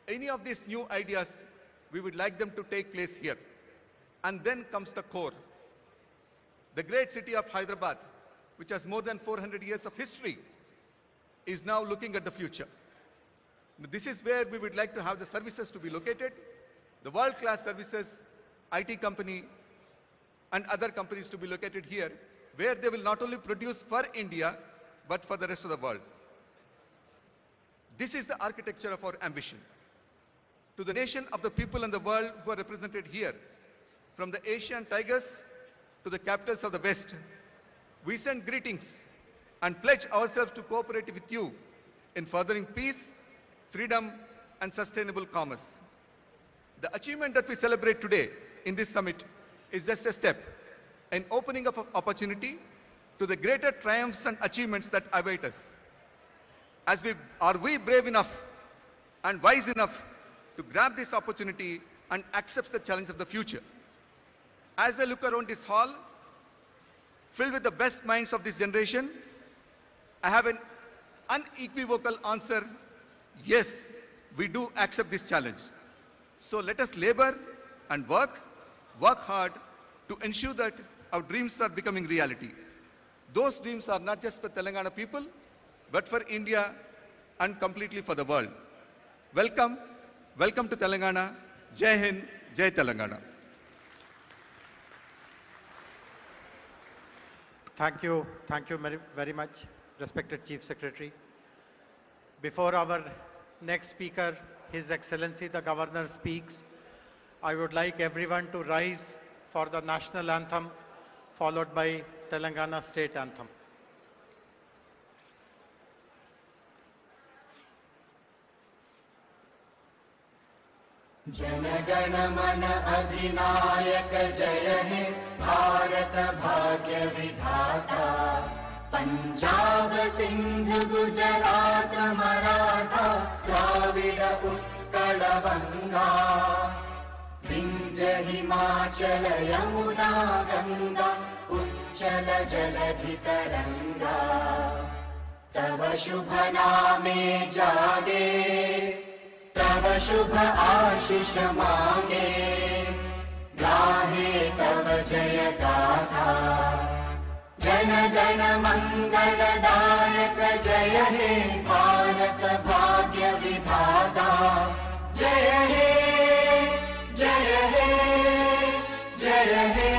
any of these new ideas, we would like them to take place here. And then comes the core. The great city of Hyderabad, which has more than 400 years of history, is now looking at the future. This is where we would like to have the services to be located, the world-class services, IT company, and other companies to be located here, where they will not only produce for India, but for the rest of the world. This is the architecture of our ambition. To the nation of the people in the world who are represented here, from the Asian tigers to the capitals of the West, we send greetings and pledge ourselves to cooperate with you in furthering peace, freedom, and sustainable commerce. The achievement that we celebrate today in this summit is just a step, an opening up of opportunity to the greater triumphs and achievements that await us. Are we brave enough and wise enough to grab this opportunity and accept the challenge of the future? As I look around this hall, filled with the best minds of this generation, I have an unequivocal answer: yes, we do accept this challenge. So let us labor and work hard to ensure that our dreams are becoming reality. Those dreams are not just for Telangana people, but for India and completely for the world. Welcome, welcome to Telangana. Jai Hind, Jai Telangana. Thank you very much, respected Chief Secretary. Before our next speaker, His Excellency the Governor, speaks, I would like everyone to rise for the national anthem, followed by Telangana state anthem. जनगण मन अधिनायक जय हे भारत भाग्य विधाता पंजाब सिंध गुजरात मराठा द्राविड उत्कल गंगा विंध्य हिमाचल यमुना गंगा उच्चल जलधि तरंगा तव शुभ नामे जागे तव शुभ आशीष मांगे गाहे तव जय गाथा जन गण मंगलदायक जय हे भारत भाग्य विधाता जय हे जय हे जय हे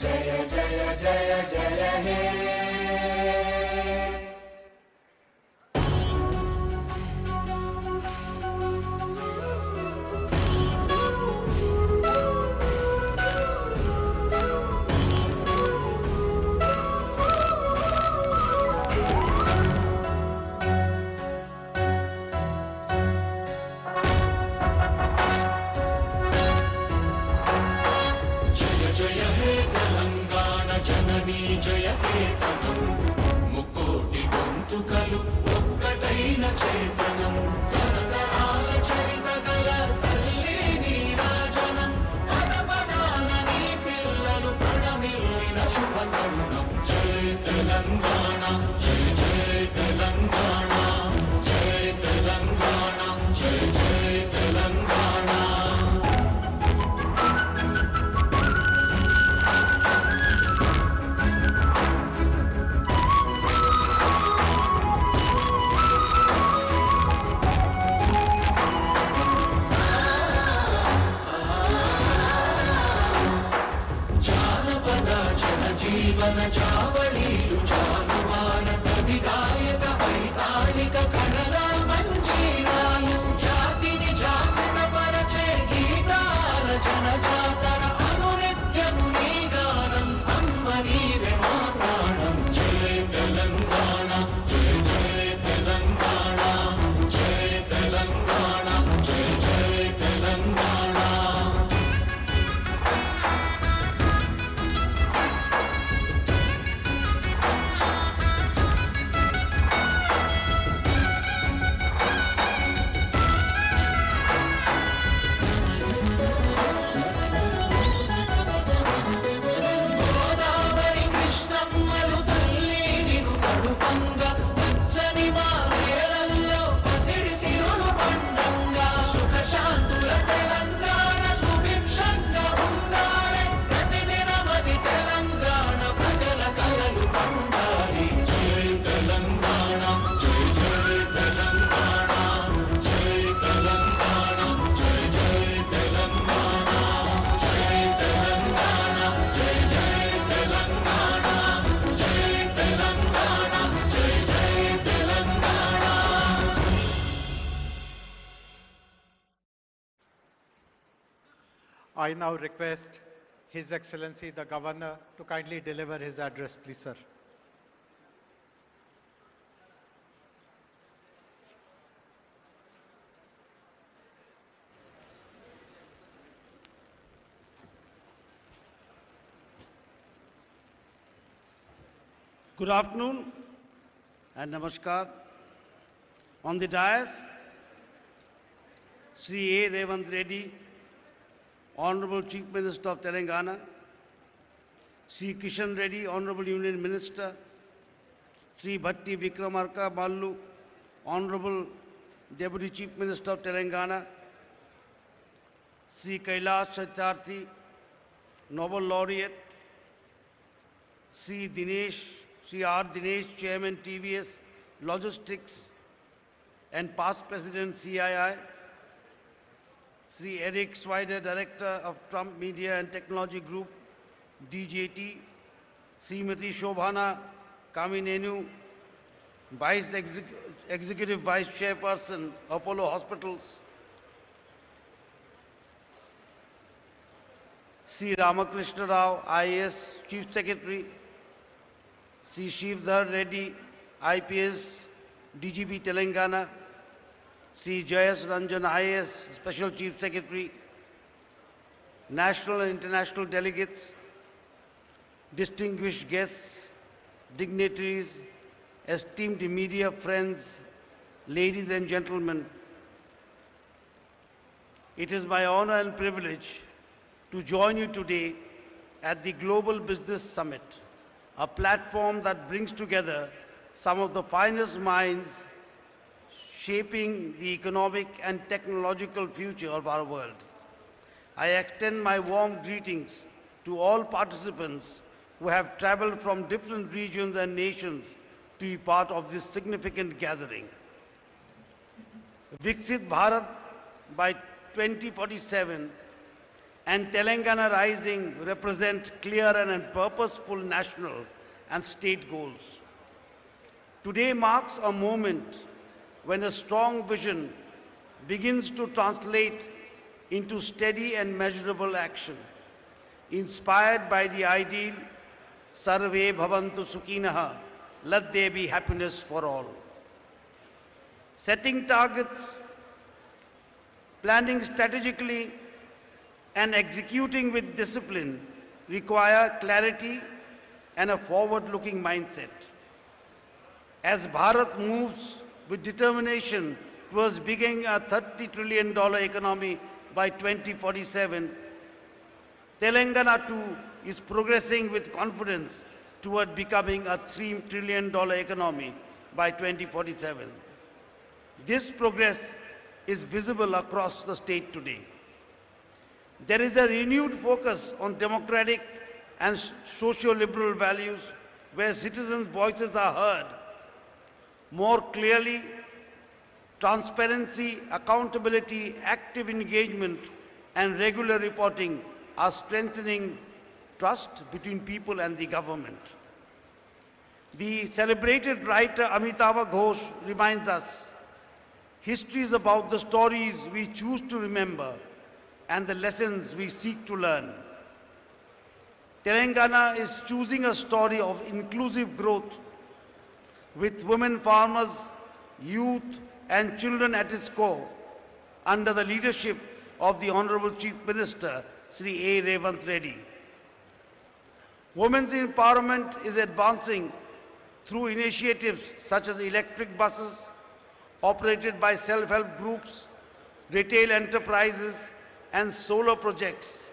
जय जय जय जय हे I now request His Excellency the Governor to kindly deliver his address, please, sir. Good afternoon and namaskar. On the dais, Sri A. Revanth Reddy, Honorable Chief Minister of Telangana, Sri Kishan Reddy, Honorable Union Minister, Sri Bhatti Vikramarka Mallu, Honorable Deputy Chief Minister of Telangana, Sri Kailash Satyarthi, Nobel Laureate, Sri R. Dinesh, Chairman TVS Logistics and past President CII, Sri Eric Swider, Director of Trump Media and Technology Group, DJT, Srimati Shobhana Kaminenu, Executive Vice Chairperson, Apollo Hospitals, Sri Ramakrishna Rao, IAS Chief Secretary, Sri Shivdhar Reddy, IPS, DGP Telangana, Sri Jayas Ranjan, IAS Special Chief Secretary, national and international delegates, distinguished guests, dignitaries, esteemed media friends, ladies and gentlemen, it is my honor and privilege to join you today at the Global Business Summit, a platform that brings together some of the finest minds shaping the economic and technological future of our world. I extend my warm greetings to all participants who have traveled from different regions and nations to be part of this significant gathering. Viksit Bharat by 2047 and Telangana Rising represent clear and purposeful national and state goals. Today marks a moment when a strong vision begins to translate into steady and measurable action, inspired by the ideal Sarve Bhavantu Sukhinaha, let there be happiness for all. Setting targets, planning strategically, and executing with discipline require clarity and a forward-looking mindset. As Bharat moves with determination towards becoming a $30 trillion economy by 2047, Telangana too is progressing with confidence toward becoming a $3 trillion economy by 2047. This progress is visible across the state today. There is a renewed focus on democratic and socio-liberal values where citizens' voices are heard more clearly. Transparency, accountability, active engagement, and regular reporting are strengthening trust between people and the government. The celebrated writer Amitabh Ghosh reminds us, history is about the stories we choose to remember and the lessons we seek to learn. Telangana is choosing a story of inclusive growth with women farmers, youth and children at its core under the leadership of the Honorable Chief Minister, Sri A. Revanth Reddy. Women's empowerment is advancing through initiatives such as electric buses operated by self-help groups, retail enterprises and solar projects,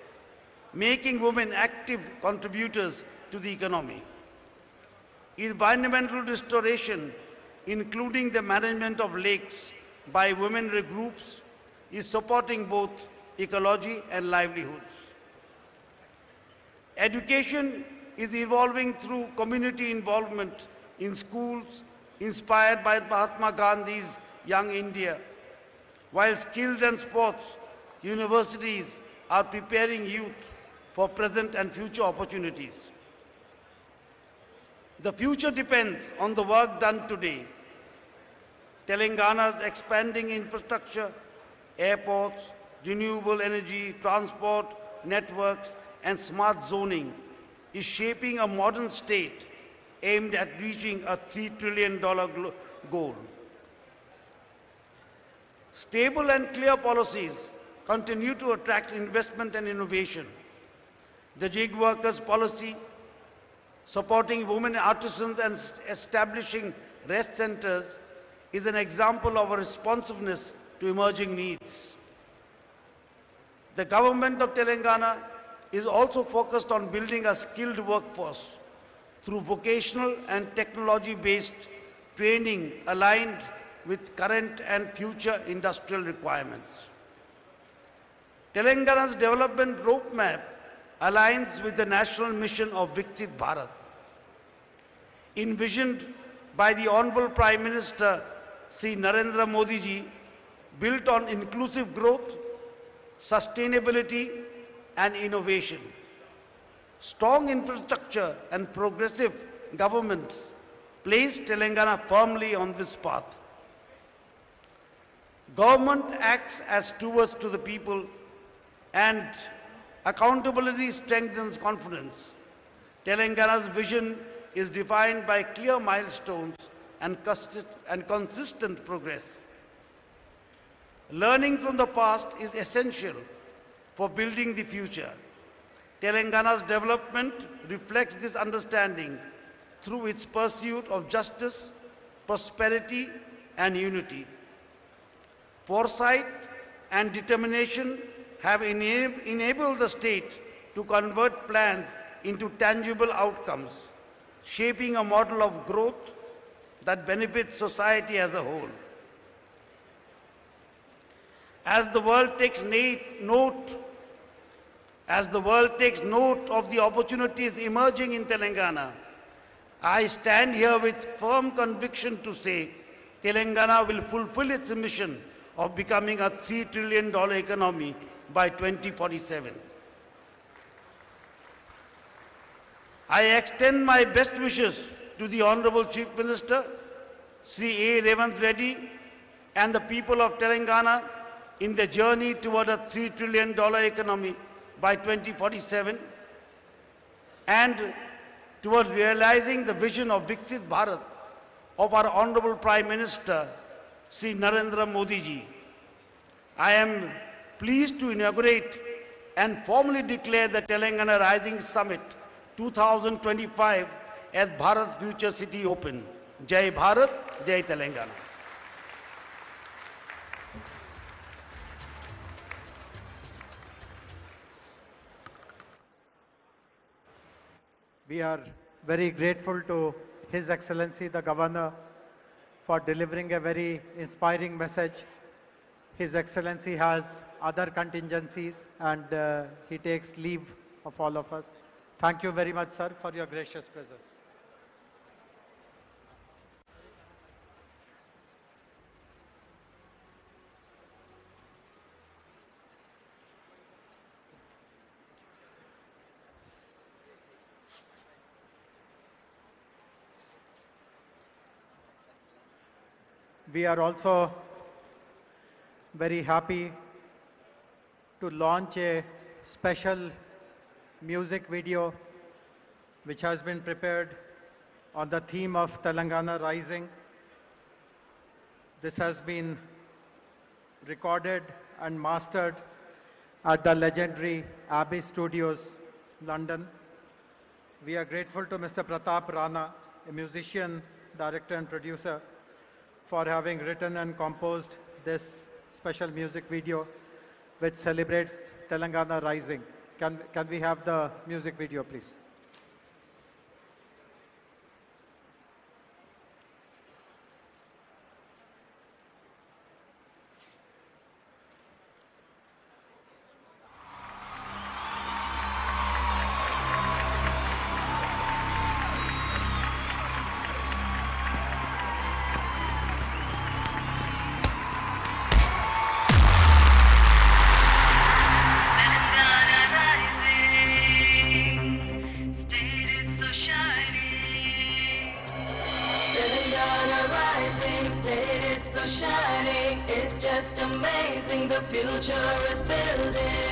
making women active contributors to the economy. Environmental restoration, including the management of lakes by women groups, is supporting both ecology and livelihoods. Education is evolving through community involvement in schools inspired by Mahatma Gandhi's Young India, while skills and sports universities are preparing youth for present and future opportunities. The future depends on the work done today. Telangana's expanding infrastructure, airports, renewable energy, transport, networks, and smart zoning is shaping a modern state aimed at reaching a $3 trillion goal. Stable and clear policies continue to attract investment and innovation. The gig workers policy, supporting women artisans and establishing rest centers, is an example of a responsiveness to emerging needs. The government of Telangana is also focused on building a skilled workforce through vocational and technology-based training aligned with current and future industrial requirements. Telangana's development roadmap aligns with the national mission of Viksit Bharat, envisioned by the Honorable Prime Minister Sri Narendra Modi ji, built on inclusive growth, sustainability and innovation. Strong infrastructure and progressive governments place Telangana firmly on this path. Government acts as stewards to the people and accountability strengthens confidence. Telangana's vision is defined by clear milestones and consistent progress. Learning from the past is essential for building the future. Telangana's development reflects this understanding through its pursuit of justice, prosperity and unity. Foresight and determination have enabled the state to convert plans into tangible outcomes, shaping a model of growth that benefits society as a whole. As the world takes note of the opportunities emerging in Telangana, I stand here with firm conviction to say Telangana will fulfill its mission of becoming a $3 trillion economy by 2047. I extend my best wishes to the Honorable Chief Minister, Sri A. Revanth Reddy, and the people of Telangana in the journey toward a $3 trillion economy by 2047 and toward realizing the vision of Viksit Bharat of our Honorable Prime Minister, Sri Narendra Modi ji. I am pleased to inaugurate and formally declare the Telangana Rising Summit 2025 as Bharat Future City Open. Jai Bharat, Jai Telangana. We are very grateful to His Excellency the Governor for delivering a very inspiring message. His Excellency has other contingencies and he takes leave of all of us. Thank you very much, sir, for your gracious presence. We are also very happy to launch a special music video which has been prepared on the theme of Telangana Rising. This has been recorded and mastered at the legendary Abbey Studios, London. We are grateful to Mr. Pratap Rana, a musician, director and producer, for having written and composed this special music video which celebrates Telangana Rising. Can we have the music video, please? The future is building.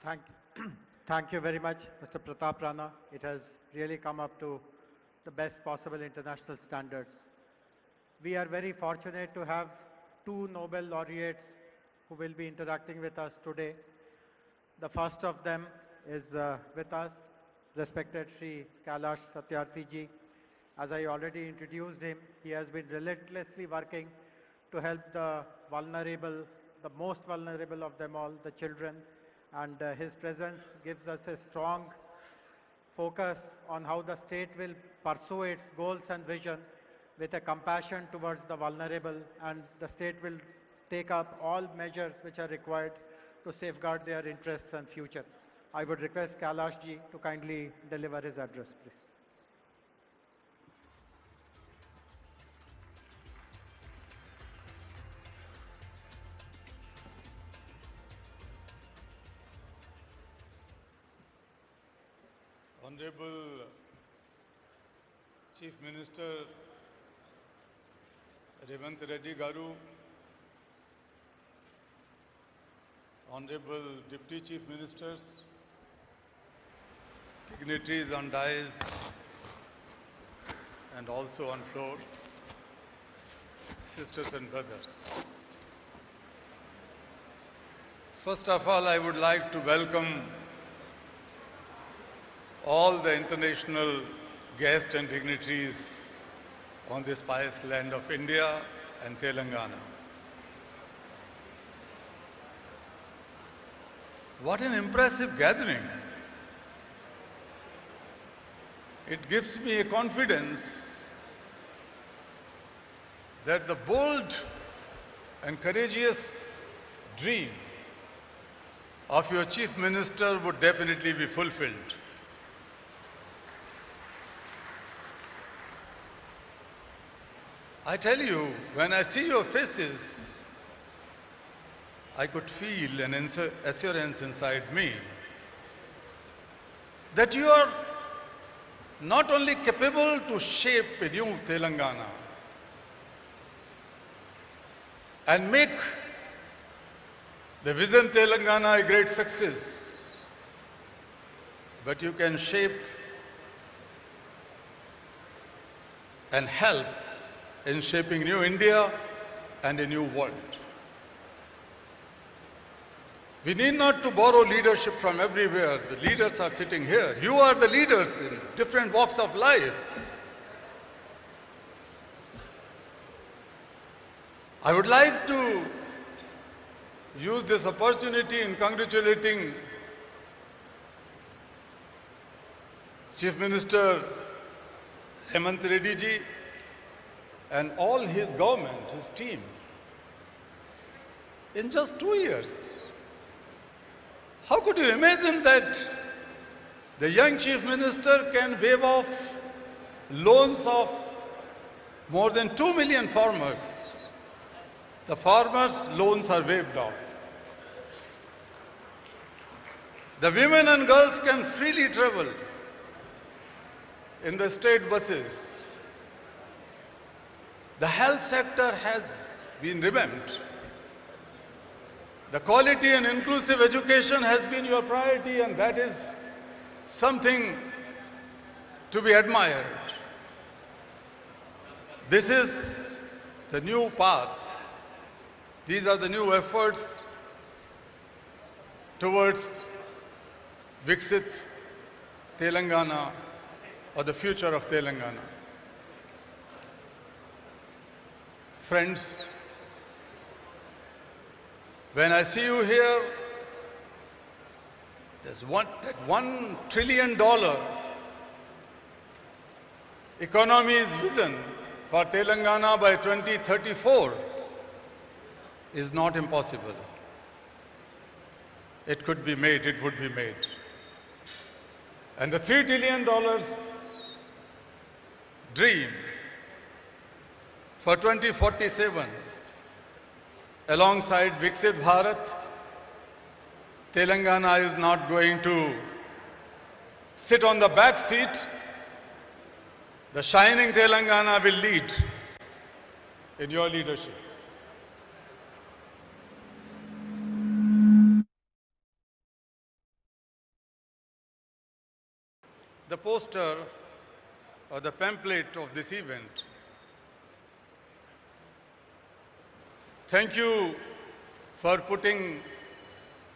Thank, thank you very much, Mr. Pratap Rana. It has really come up to the best possible international standards. We are very fortunate to have two Nobel laureates who will be interacting with us today. The first of them is with us, respected Sri Kailash Satyarthi ji. As I already introduced him, he has been relentlessly working to help the vulnerable, the most vulnerable of them all, the children. And his presence gives us a strong focus on how the state will pursue its goals and vision with a compassion towards the vulnerable, and the state will take up all measures which are required to safeguard their interests and future. I would request Kailash ji to kindly deliver his address, please. Honorable Chief Minister Revanth Reddy Garu, Honorable Deputy Chief Ministers, dignitaries on dais and also on floor, sisters and brothers. First of all, I would like to welcome all the international guests and dignitaries on this pious land of India and Telangana. What an impressive gathering. It gives me a confidence that the bold and courageous dream of your Chief Minister would definitely be fulfilled. I tell you, when I see your faces, I could feel an assurance inside me that you are not only capable to shape a new Telangana and make the Vision Telangana a great success, but you can shape and help in shaping new India and a new world. We need not to borrow leadership from everywhere. The leaders are sitting here. You are the leaders in different walks of life. I would like to use this opportunity in congratulating Chief Minister Revanth Reddy ji and all his government, his team. In just 2 years, how could you imagine that the young Chief Minister can waive off loans of more than 2 million farmers? The farmers' loans are waived off. The women and girls can freely travel in the state buses. The health sector has been revamped. The quality and inclusive education has been your priority, and that is something to be admired. This is the new path. These are the new efforts towards Viksit Telangana, or the future of Telangana. Friends, when I see you here, there's that $1 trillion economy's vision for Telangana by 2034 is not impossible. It could be made, it would be made. And the $3 trillion dream for 2047, alongside Viksit Bharat, Telangana is not going to sit on the back seat. The shining Telangana will lead in your leadership. poster or the pamphlet of this event. Thank you for putting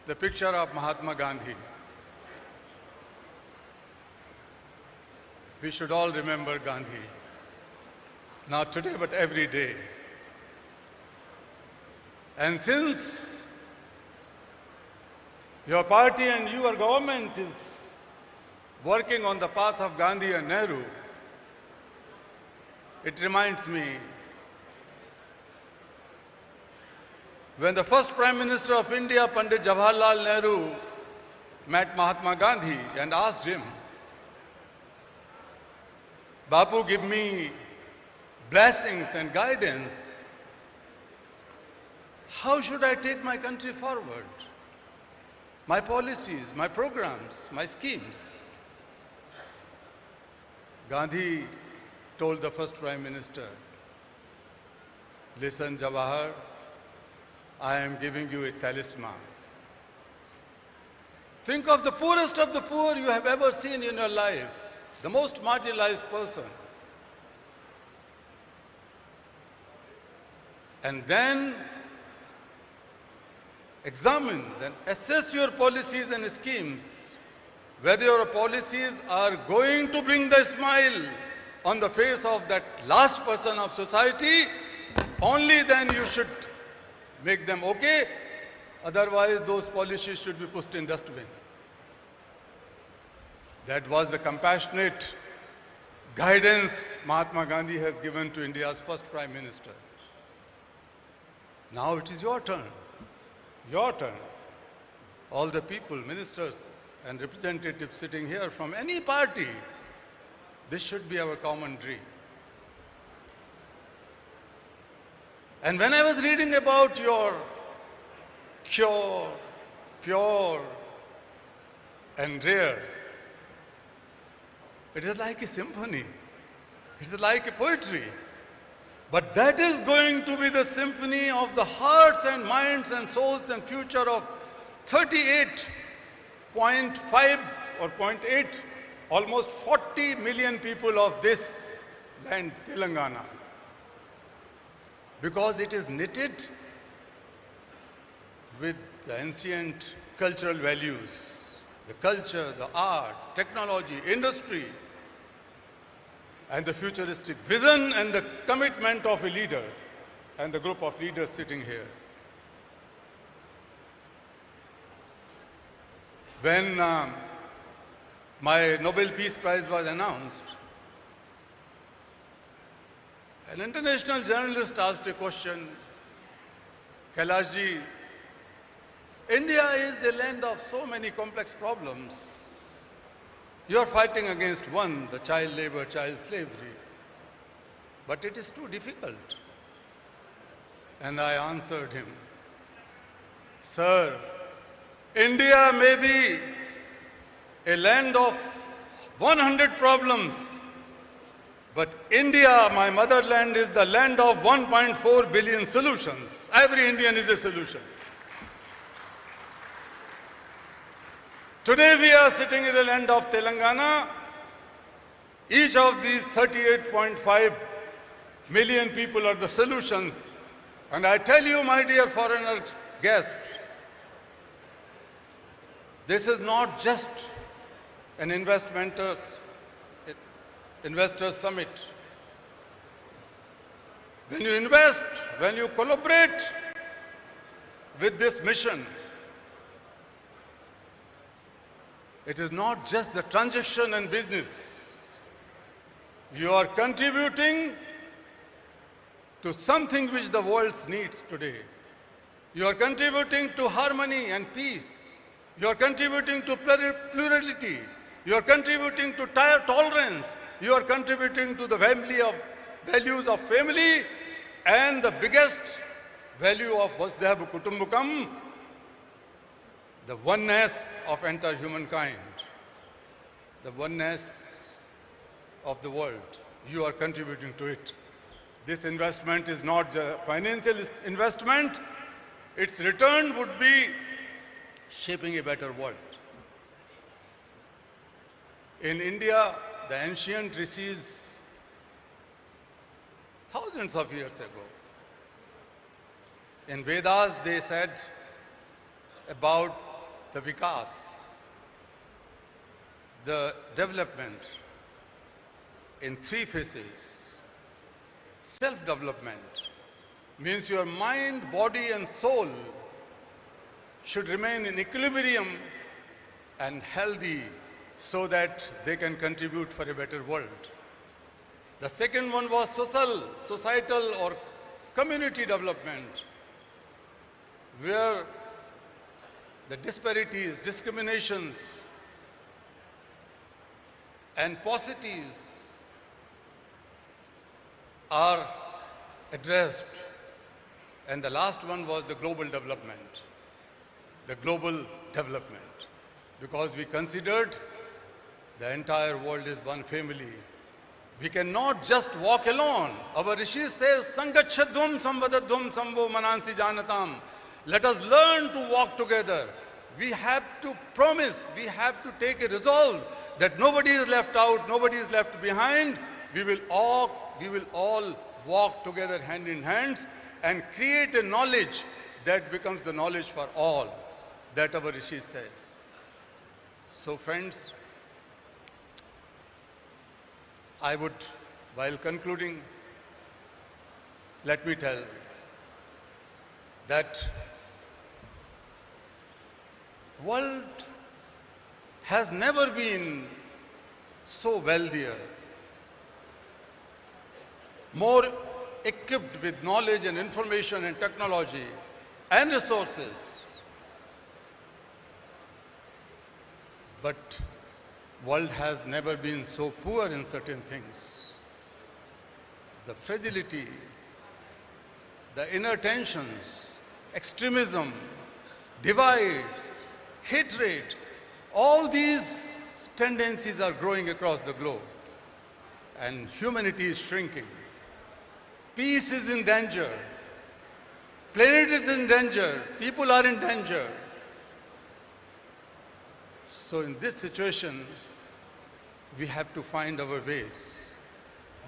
the picture of Mahatma Gandhi. We should all remember Gandhi, not today but every day. And since your party and your government is working on the path of Gandhi and Nehru, it reminds me when the first Prime Minister of India, Pandit Jawaharlal Nehru, met Mahatma Gandhi and asked him, Bapu, give me blessings and guidance. How should I take my country forward? My policies, my programs, my schemes. Gandhi told the first Prime Minister, listen, Jawahar, I am giving you a talisman. Think of the poorest of the poor you have ever seen in your life, the most marginalized person. And then examine, then assess your policies and schemes, whether your policies are going to bring the smile on the face of that last person of society. Only then you should make them okay, otherwise those policies should be pushed in dustbin. That was the compassionate guidance Mahatma Gandhi has given to India's first Prime Minister. Now it is your turn. Your turn. All the people, ministers and representatives sitting here from any party, this should be our common dream. And when I was reading about your pure and rare, it is like a symphony. It is like a poetry. But that is going to be the symphony of the hearts and minds and souls and future of 38.5 or 0.8, almost 40 million people of this land, Telangana. Because it is knitted with the ancient cultural values, the culture, the art, technology, industry, and the futuristic vision and the commitment of a leader and the group of leaders sitting here. When my Nobel Peace Prize was announced, an international journalist asked a question, Kailashji, India is the land of so many complex problems. You are fighting against one, the child labor, child slavery. But it is too difficult. And I answered him, Sir, India may be a land of 100 problems, but India, my motherland, is the land of 1.4 billion solutions. Every Indian is a solution. Today we are sitting in the land of Telangana. Each of these 38.5 million people are the solutions. And I tell you, my dear foreigner guests, this is not just an investors summit. When you invest, when you collaborate with this mission, it is not just the transaction and business. You are contributing to something which the world needs today. You are contributing to harmony and peace. You are contributing to plurality. You are contributing to tolerance. You are contributing to the values of family and the biggest value of Vasudhaiva Kutumbakam, the oneness of entire humankind, the oneness of the world. You are contributing to it. This investment is not a financial investment. Its return would be shaping a better world. In India, the ancient rishis, thousands of years ago. In Vedas, they said about the vikas, the development in three phases. Self-development means your mind, body and soul should remain in equilibrium and healthy so that they can contribute for a better world. The second one was societal or community development, where the disparities, discriminations and paucities are addressed. And the last one was the global development. The global development. Because we considered the entire world is one family. We cannot just walk alone. Our Rishi says, Sangachadhum samvadadhum samvo manansi janatam. Let us learn to walk together. We have to promise, we have to take a resolve that nobody is left out, nobody is left behind. We will all walk together hand in hand and create a knowledge that becomes the knowledge for all, that our Rishi says. So friends, I would, while concluding, let me tell that world has never been so wealthier, more equipped with knowledge and information and technology and resources. But world has never been so poor in certain things. The fragility, the inner tensions, extremism, divides, hatred, all these tendencies are growing across the globe. And humanity is shrinking. Peace is in danger. Planet is in danger. People are in danger. So in this situation, we have to find our ways,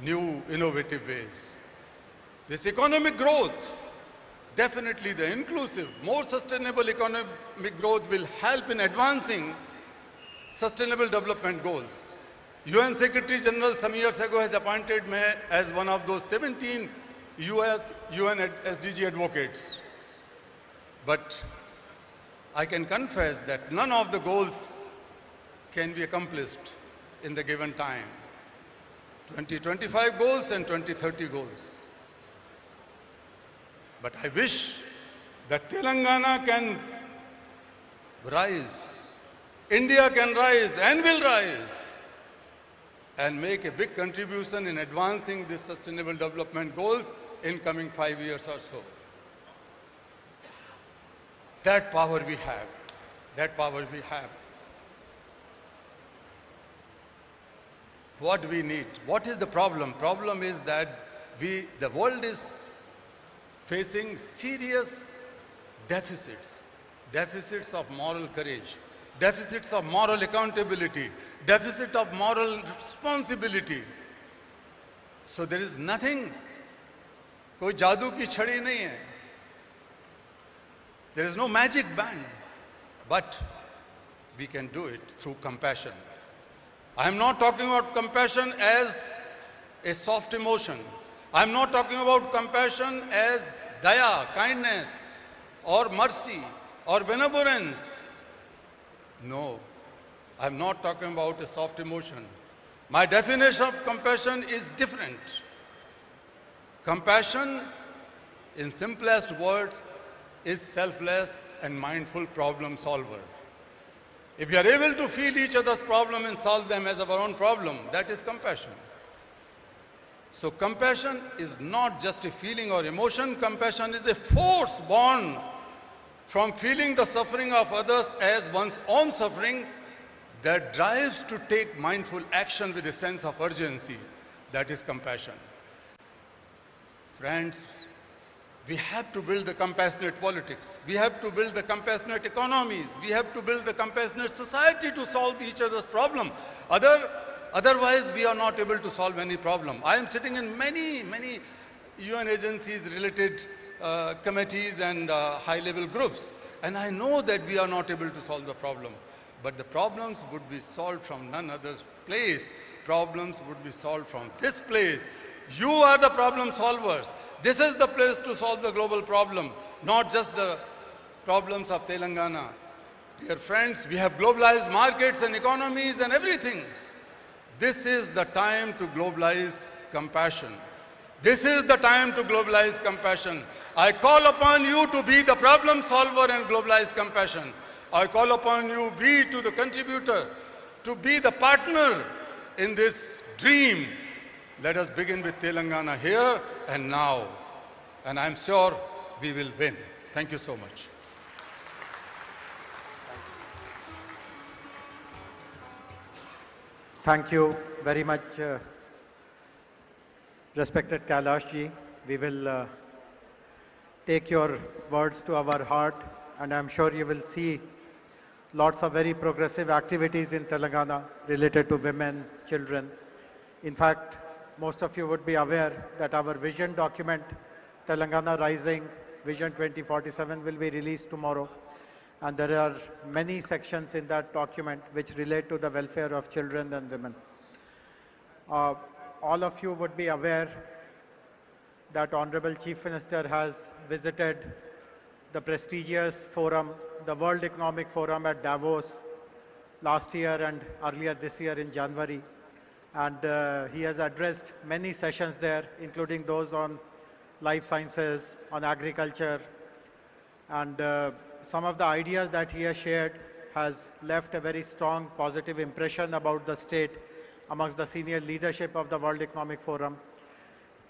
new innovative ways. This economic growth, definitely the inclusive, more sustainable economic growth will help in advancing sustainable development goals. UN Secretary General some years ago has appointed me as one of those 17 UN SDG advocates. But I can confess that none of the goals can be accomplished in the given time. 2025 goals and 2030 goals. But I wish that Telangana can rise, India can rise and will rise, and make a big contribution in advancing these sustainable development goals in coming 5 years or so. That power we have. That power we have. What we need? What is the problem? Problem is that the world is facing serious deficits. Deficits of moral courage. Deficits of moral accountability. Deficit of moral responsibility. So there is nothing, कोई जादू की छड़ी नहीं है. There is no magic band, but we can do it through compassion. I am not talking about compassion as a soft emotion. I am not talking about compassion as daya, kindness, or mercy, or benevolence. No, I am not talking about a soft emotion. My definition of compassion is different. Compassion, in simplest words, is selfless and mindful problem solver. If we are able to feel each other's problem and solve them as our own problem, that is compassion. So compassion is not just a feeling or emotion. Compassion is a force born from feeling the suffering of others as one's own suffering that drives to take mindful action with a sense of urgency. That is compassion. Friends, we have to build the compassionate politics. We have to build the compassionate economies. We have to build the compassionate society to solve each other's problem. Other Otherwise, we are not able to solve any problem. I am sitting in many UN agencies related committees and high-level groups, and I know that we are not able to solve the problem. But the problems would be solved from none other place. Problems would be solved from this place. You are the problem solvers. This is the place to solve the global problem, not just the problems of Telangana. Dear friends, we have globalized markets and economies and everything. This is the time to globalize compassion. This is the time to globalize compassion. I call upon you to be the problem solver and globalize compassion. I call upon you, be to the contributor, to be the partner in this dream. Let us begin with Telangana here and now. And I'm sure we will win. Thank you so much. Thank you very much, respected Kailash ji. We will take your words to our heart, and I'm sure you will see lots of very progressive activities in Telangana related to women, children. In fact, most of you would be aware that our vision document, Telangana Rising Vision 2047, will be released tomorrow. And there are many sections in that document which relate to the welfare of children and women. All of you would be aware that Honorable Chief Minister has visited the prestigious forum, the World Economic Forum at Davos last year and earlier this year in January. And he has addressed many sessions there, including those on life sciences, on agriculture, and some of the ideas that he has shared has left a very strong positive impression about the state amongst the senior leadership of the World Economic Forum.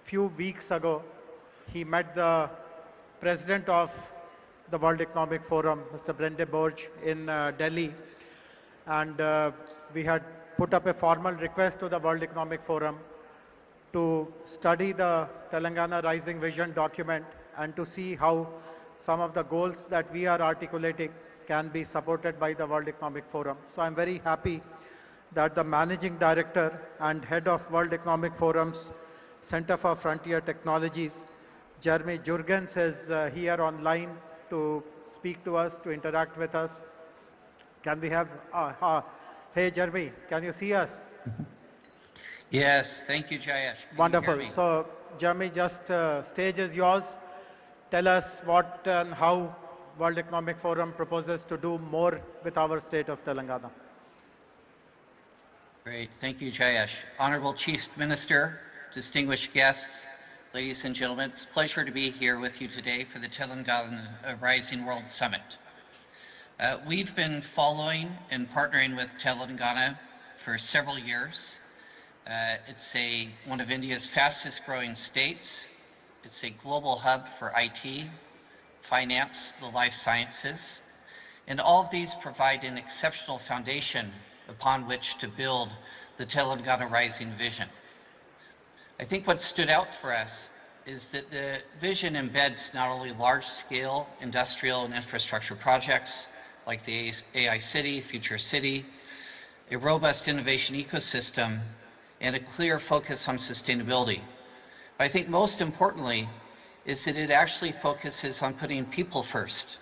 Few weeks ago, he met the president of the World Economic Forum, Mr. Brende Borge, in Delhi, and we had put up a formal request to the World Economic Forum to study the Telangana Rising Vision document and to see how some of the goals that we are articulating can be supported by the World Economic Forum. So I'm very happy that the Managing Director and Head of World Economic Forum's Center for Frontier Technologies, Jeremy Jurgens, is here online to speak to us, to interact with us. Can we have, hey Jeremy, can you see us? Yes, thank you, Jayesh. Can you Wonderful. hear me? So Jeremy, just stage is yours. Tell us what and how World Economic Forum proposes to do more with our state of Telangana. Great, thank you, Jayesh. Honorable Chief Minister, distinguished guests, ladies and gentlemen, it's a pleasure to be here with you today for the Telangana Rising World Summit. We've been following and partnering with Telangana for several years. It's one of India's fastest growing states. It's a global hub for IT, finance, the life sciences, and all of these provide an exceptional foundation upon which to build the Telangana Rising Vision. I think what stood out for us is that the vision embeds not only large-scale industrial and infrastructure projects like the AI City, Future City, a robust innovation ecosystem, and a clear focus on sustainability. But I think most importantly is that it actually focuses on putting people first.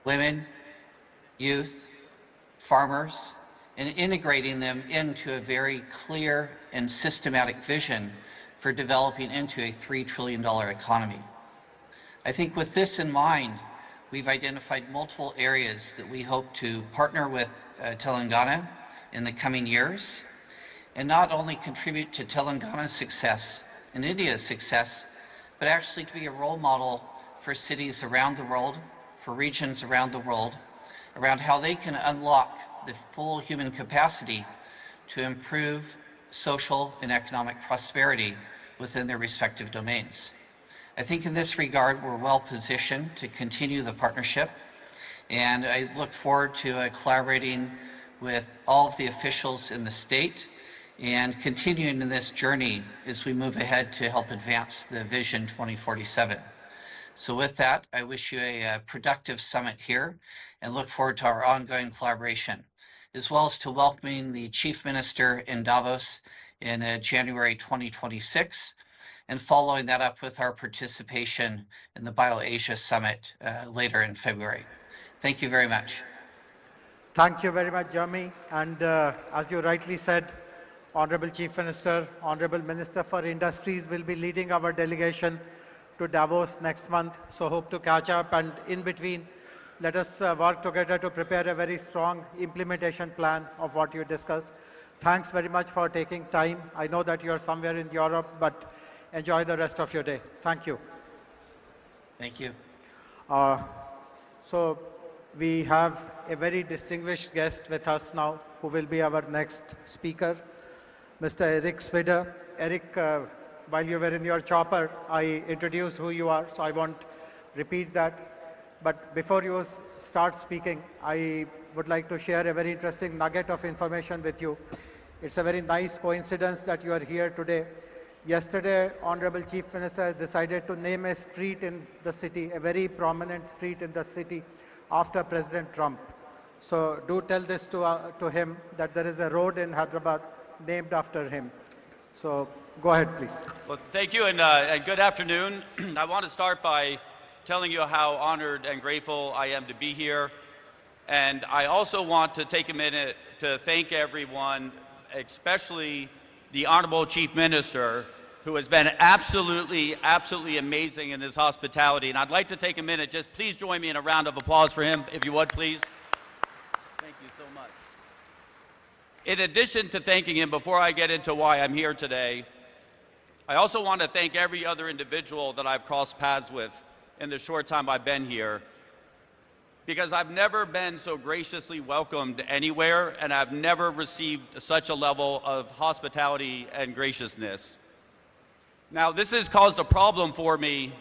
Women, youth, farmers, and integrating them into a very clear and systematic vision for developing into a $3 trillion economy. I think with this in mind, we've identified multiple areas that we hope to partner with Telangana in the coming years, and not only contribute to Telangana's success and India's success, but actually to be a role model for cities around the world, for regions around the world, around how they can unlock the full human capacity to improve social and economic prosperity within their respective domains. I think in this regard, we're well positioned to continue the partnership, and I look forward to collaborating with all of the officials in the state and continuing in this journey as we move ahead to help advance the Vision 2047. So with that, I wish you a productive summit here and look forward to our ongoing collaboration. as well as to welcoming the Chief Minister in Davos in January 2026, and following that up with our participation in the BioAsia Summit later in February. Thank you very much. Thank you very much, Jeremy. And as you rightly said, Honorable Chief Minister, Honorable Minister for Industries will be leading our delegation to Davos next month. So hope to catch up, and in between, let us work together to prepare a very strong implementation plan of what you discussed. Thanks very much for taking time. I know that you are somewhere in Europe, but enjoy the rest of your day. Thank you. Thank you. So we have a very distinguished guest with us now, who will be our next speaker, Mr. Eric Swider. Eric, while you were in your chopper, I introduced who you are, so I won't repeat that. But before you start speaking, I would like to share a very interesting nugget of information with you. It's a very nice coincidence that you are here today. Yesterday, Honorable Chief Minister has decided to name a street in the city, a very prominent street in the city, after President Trump. So do tell this to him, that there is a road in Hyderabad named after him. So go ahead, please. Well, thank you, and good afternoon. I want to start by telling you how honored and grateful I am to be here. And I also want to take a minute to thank everyone, especially the Honorable Chief Minister, who has been absolutely amazing in his hospitality. And I'd like to take a minute, just please join me in a round of applause for him, if you would, please. Thank you so much. In addition to thanking him, before I get into why I'm here today, I also want to thank every other individual that I've crossed paths with in the short time I've been here, because I've never been so graciously welcomed anywhere, and I've never received such a level of hospitality and graciousness. Now, this has caused a problem for me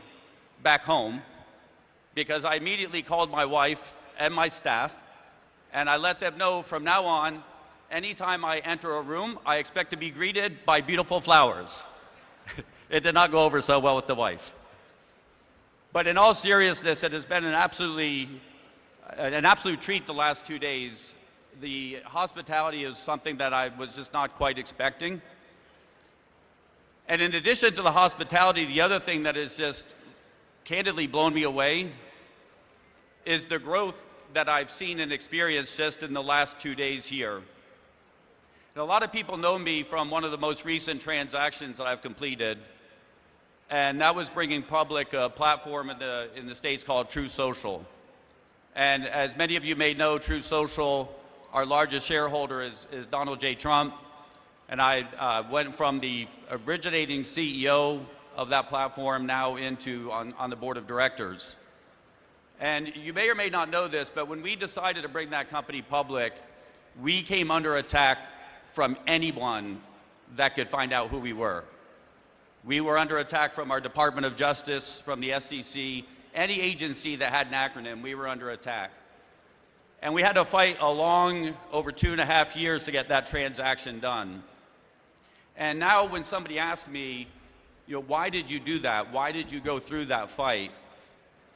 back home, because I immediately called my wife and my staff, and I let them know from now on, anytime I enter a room, I expect to be greeted by beautiful flowers. It did not go over so well with the wife. But in all seriousness, it has been an absolute treat the last 2 days. The hospitality is something that I was just not quite expecting. And in addition to the hospitality, the other thing that has just candidly blown me away is the growth that I've seen and experienced just in the last 2 days here. And a lot of people know me from one of the most recent transactions that I've completed, and that was bringing public a platform in the States called True Social. And as many of you may know, True Social, our largest shareholder is Donald J. Trump, and I went from the originating CEO of that platform now into on the board of directors. And you may or may not know this, but when we decided to bring that company public, we came under attack from anyone that could find out who we were. We were under attack from our Department of Justice, from the SEC, any agency that had an acronym, we were under attack. And we had to fight over 2.5 years to get that transaction done. And now when somebody asks me, why did you do that? Why did you go through that fight?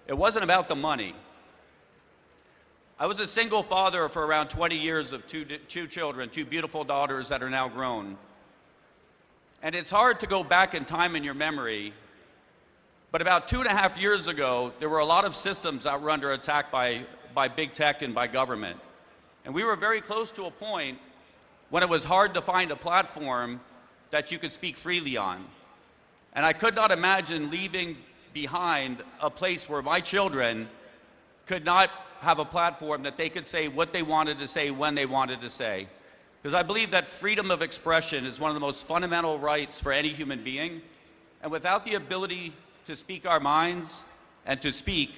It wasn't about the money. I was a single father for around 20 years of two children, 2 beautiful daughters that are now grown. And it's hard to go back in time in your memory, but about 2.5 years ago, there were a lot of systems that were under attack by big tech and by government. And we were very close to a point when it was hard to find a platform that you could speak freely on. And I could not imagine leaving behind a place where my children could not have a platform that they could say what they wanted to say when they wanted to say. Because I believe that freedom of expression is one of the most fundamental rights for any human being. And without the ability to speak our minds and to speak,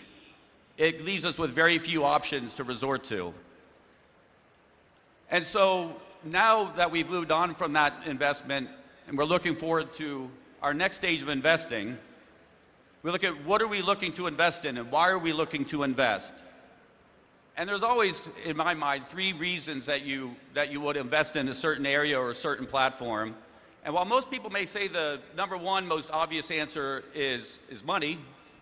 it leaves us with very few options to resort to. And so now that we've moved on from that investment and we're looking forward to our next stage of investing, we look at what are we looking to invest in and why are we looking to invest? And there's always, in my mind, 3 reasons that you would invest in a certain area or a certain platform. And while most people may say the number 1 most obvious answer is money,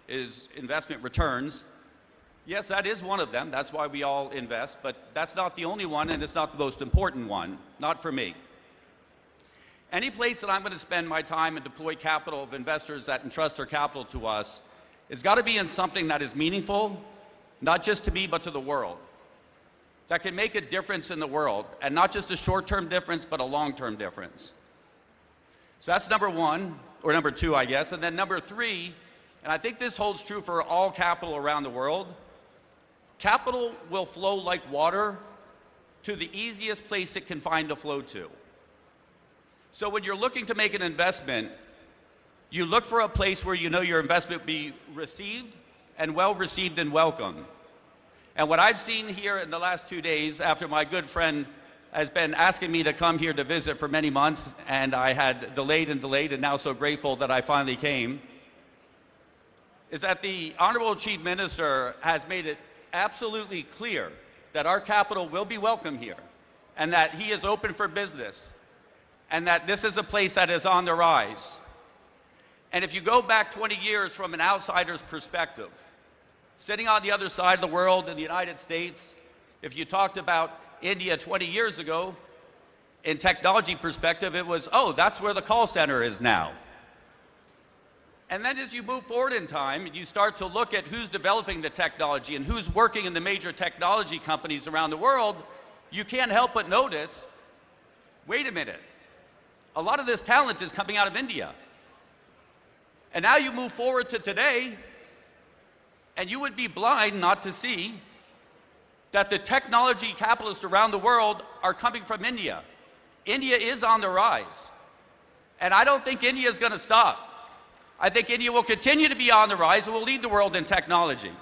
is investment returns, Yes, that is one of them. That's why we all invest, but that's not the only one, and it's not the most important one, not for me. Any place that I'm going to spend my time and deploy capital of investors that entrust their capital to us, it's got to be in something that is meaningful, not just to me, but to the world, that can make a difference in the world, and not just a short-term difference, but a long-term difference. So that's number one, or number two, I guess. And then number three, and I think this holds true for all capital around the world, capital will flow like water to the easiest place it can find to flow to. So when you're looking to make an investment, you look for a place where you know your investment will be received and well received and welcome. And what I've seen here in the last 2 days, after my good friend has been asking me to come here to visit for many months, and I had delayed and delayed, and now so grateful that I finally came, is that the Honorable Chief Minister has made it absolutely clear that our capital will be welcome here, and that he is open for business, and that this is a place that is on the rise. And if you go back 20 years from an outsider's perspective, sitting on the other side of the world in the United States, if you talked about India 20 years ago, in technology perspective, it was, oh, that's where the call center is now. And then as you move forward in time, you start to look at who's developing the technology and who's working in the major technology companies around the world, you can't help but notice, wait a minute, a lot of this talent is coming out of India. And now you move forward to today, and you would be blind not to see that the technology capitalists around the world are coming from India. India is on the rise. And I don't think India is going to stop. I think India will continue to be on the rise and will lead the world in technology.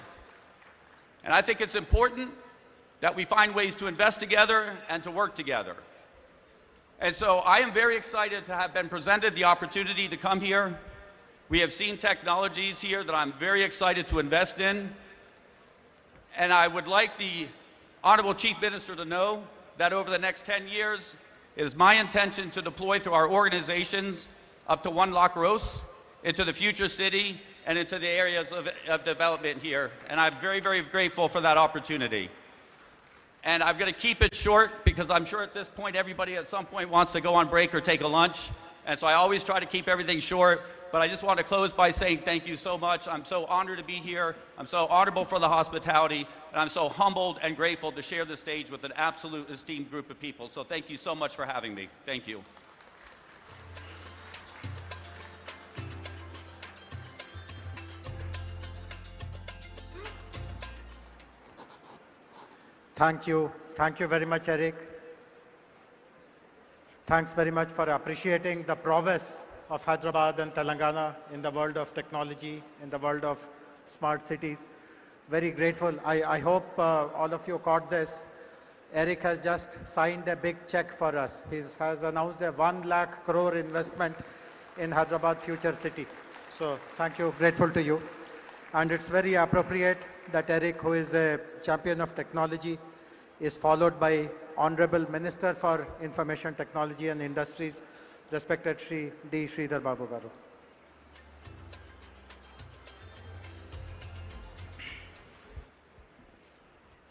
And I think it's important that we find ways to invest together and to work together. And so I am very excited to have been presented the opportunity to come here. We have seen technologies here that I'm very excited to invest in. And I would like the Honorable Chief Minister to know that over the next 10 years, it is my intention to deploy through our organizations up to 1 lakh crores into the future city and into the areas of development here. And I'm very, very grateful for that opportunity. And I'm going to keep it short because I'm sure at this point everybody at some point wants to go on break or take a lunch. And so I always try to keep everything short. But I just want to close by saying thank you so much. I'm so honored to be here. I'm so honorable for the hospitality. And I'm so humbled and grateful to share the stage with an absolute esteemed group of people. So thank you so much for having me. Thank you. Thank you. Thank you very much, Eric. Thanks very much for appreciating the prowess of Hyderabad and Telangana in the world of technology, in the world of smart cities. Very grateful. I hope all of you caught this. Eric has just signed a big check for us. He has announced a 1 lakh crore investment in Hyderabad Future City. So thank you, grateful to you. And it's very appropriate that Eric, who is a champion of technology, is followed by Honorable Minister for Information Technology and Industries, respected Shri D. Sridhar Babu Garu.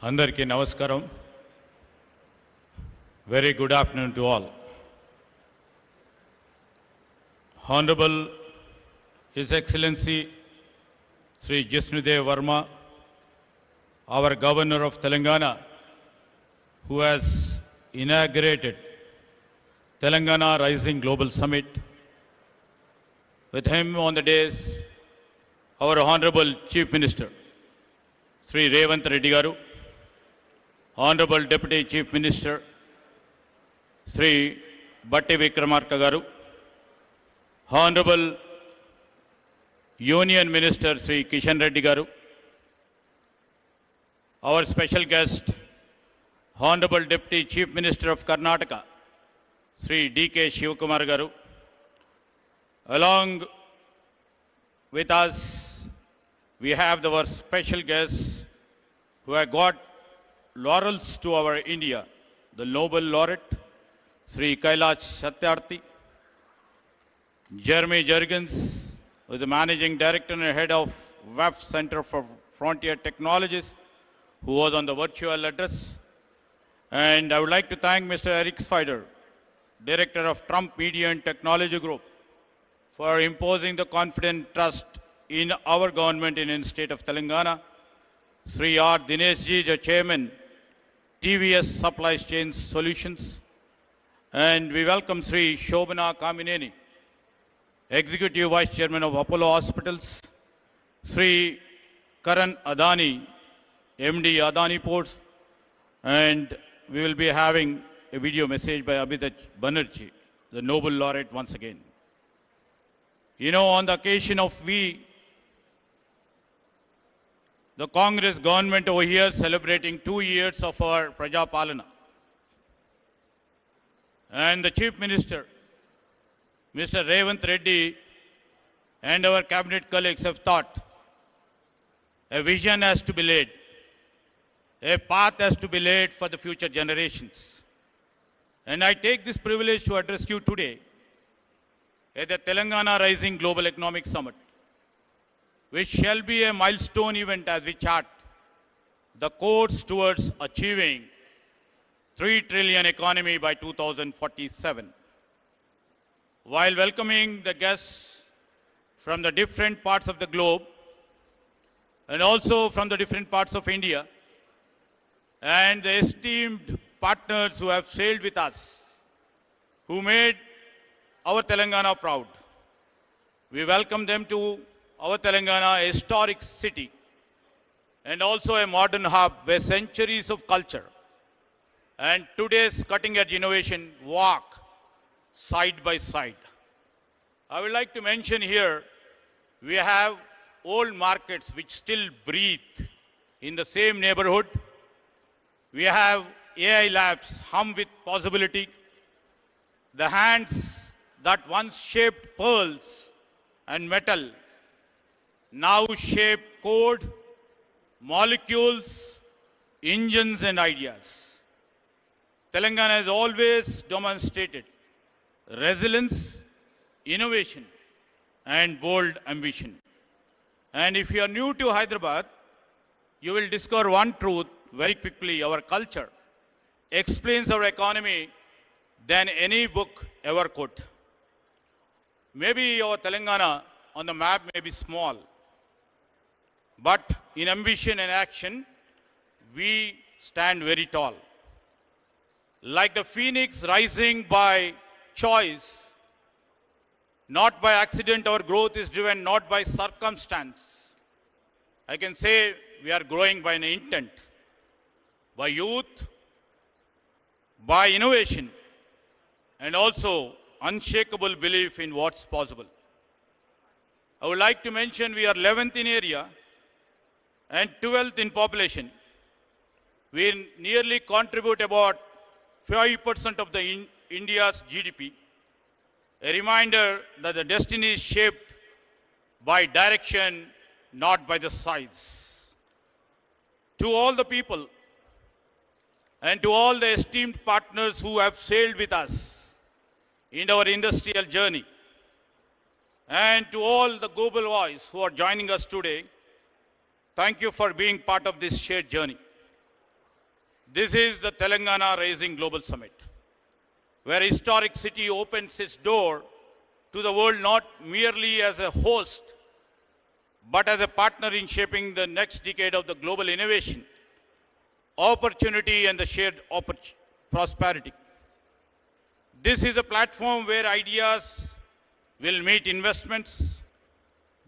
Andarki Namaskaram. Very good afternoon to all. Honorable His Excellency Sri Jishnudev Verma, our Governor of Telangana, who has inaugurated Telangana Rising Global Summit. With him on the dais, our Honorable Chief Minister, Sri Revanth Reddy Garu, Honorable Deputy Chief Minister, Sri Batti Vikramarka Garu, Honorable Union Minister Sri Kishan Reddy Garu, our special guest, Honorable Deputy Chief Minister of Karnataka, Sri D.K. Shivakumar Garu. Along with us, we have our special guests who have got laurels to our India, the Nobel laureate, Sri Kailash Satyarthi, Jeremy Jurgens, who is the Managing Director and Head of WEF Center for Frontier Technologies, who was on the virtual address. And I would like to thank Mr. Eric Spider, Director of Trump Media and Technology Group, for imposing the confident trust in our government in the state of Telangana. Sri R. Dineshji, the Chairman, TVS Supply Chain Solutions. And we welcome Sri Shobana Kamineni, Executive Vice Chairman of Apollo Hospitals. Sri Karan Adani, MD Adani Ports. And we will be having a video message by Abhijit Banerjee, the Nobel Laureate once again. You know, on the occasion of the Congress government over here celebrating 2 years of our Praja Palana. And the Chief Minister, Mr. Revanth Reddy, and our cabinet colleagues have thought a vision has to be laid, a path has to be laid for the future generations. And I take this privilege to address you today at the Telangana Rising Global Economic Summit, which shall be a milestone event as we chart the course towards achieving 3 trillion economy by 2047. While welcoming the guests from the different parts of the globe and also from the different parts of India and the esteemed partners who have sailed with us, who made our Telangana proud, we welcome them to our Telangana, a historic city and also a modern hub where centuries of culture and today's cutting-edge innovation walk side by side. I would like to mention here, we have old markets which still breathe in the same neighborhood. We have AI labs hum with possibility. The hands that once shaped pearls and metal now shape code, molecules, engines and ideas. Telangana has always demonstrated resilience, innovation and bold ambition. And if you are new to Hyderabad, you will discover one truth very quickly. Our culture explains our economy than any book ever could. Maybe our Telangana on the map may be small, but in ambition and action, we stand very tall. Like the phoenix rising by choice, not by accident, our growth is driven not by circumstance. I can say we are growing by an intent, by youth, by innovation, and also unshakable belief in what's possible. I would like to mention we are 11th in area and 12th in population. We nearly contribute about 5% of India's GDP. A reminder that the destiny is shaped by direction, not by the size. To all the people and to all the esteemed partners who have sailed with us in our industrial journey, and to all the global voice who are joining us today, thank you for being part of this shared journey. This is the Telangana Rising Global Summit, where a historic city opens its door to the world not merely as a host, but as a partner in shaping the next decade of the global innovation, opportunity and the shared prosperity. This is a platform where ideas will meet investments.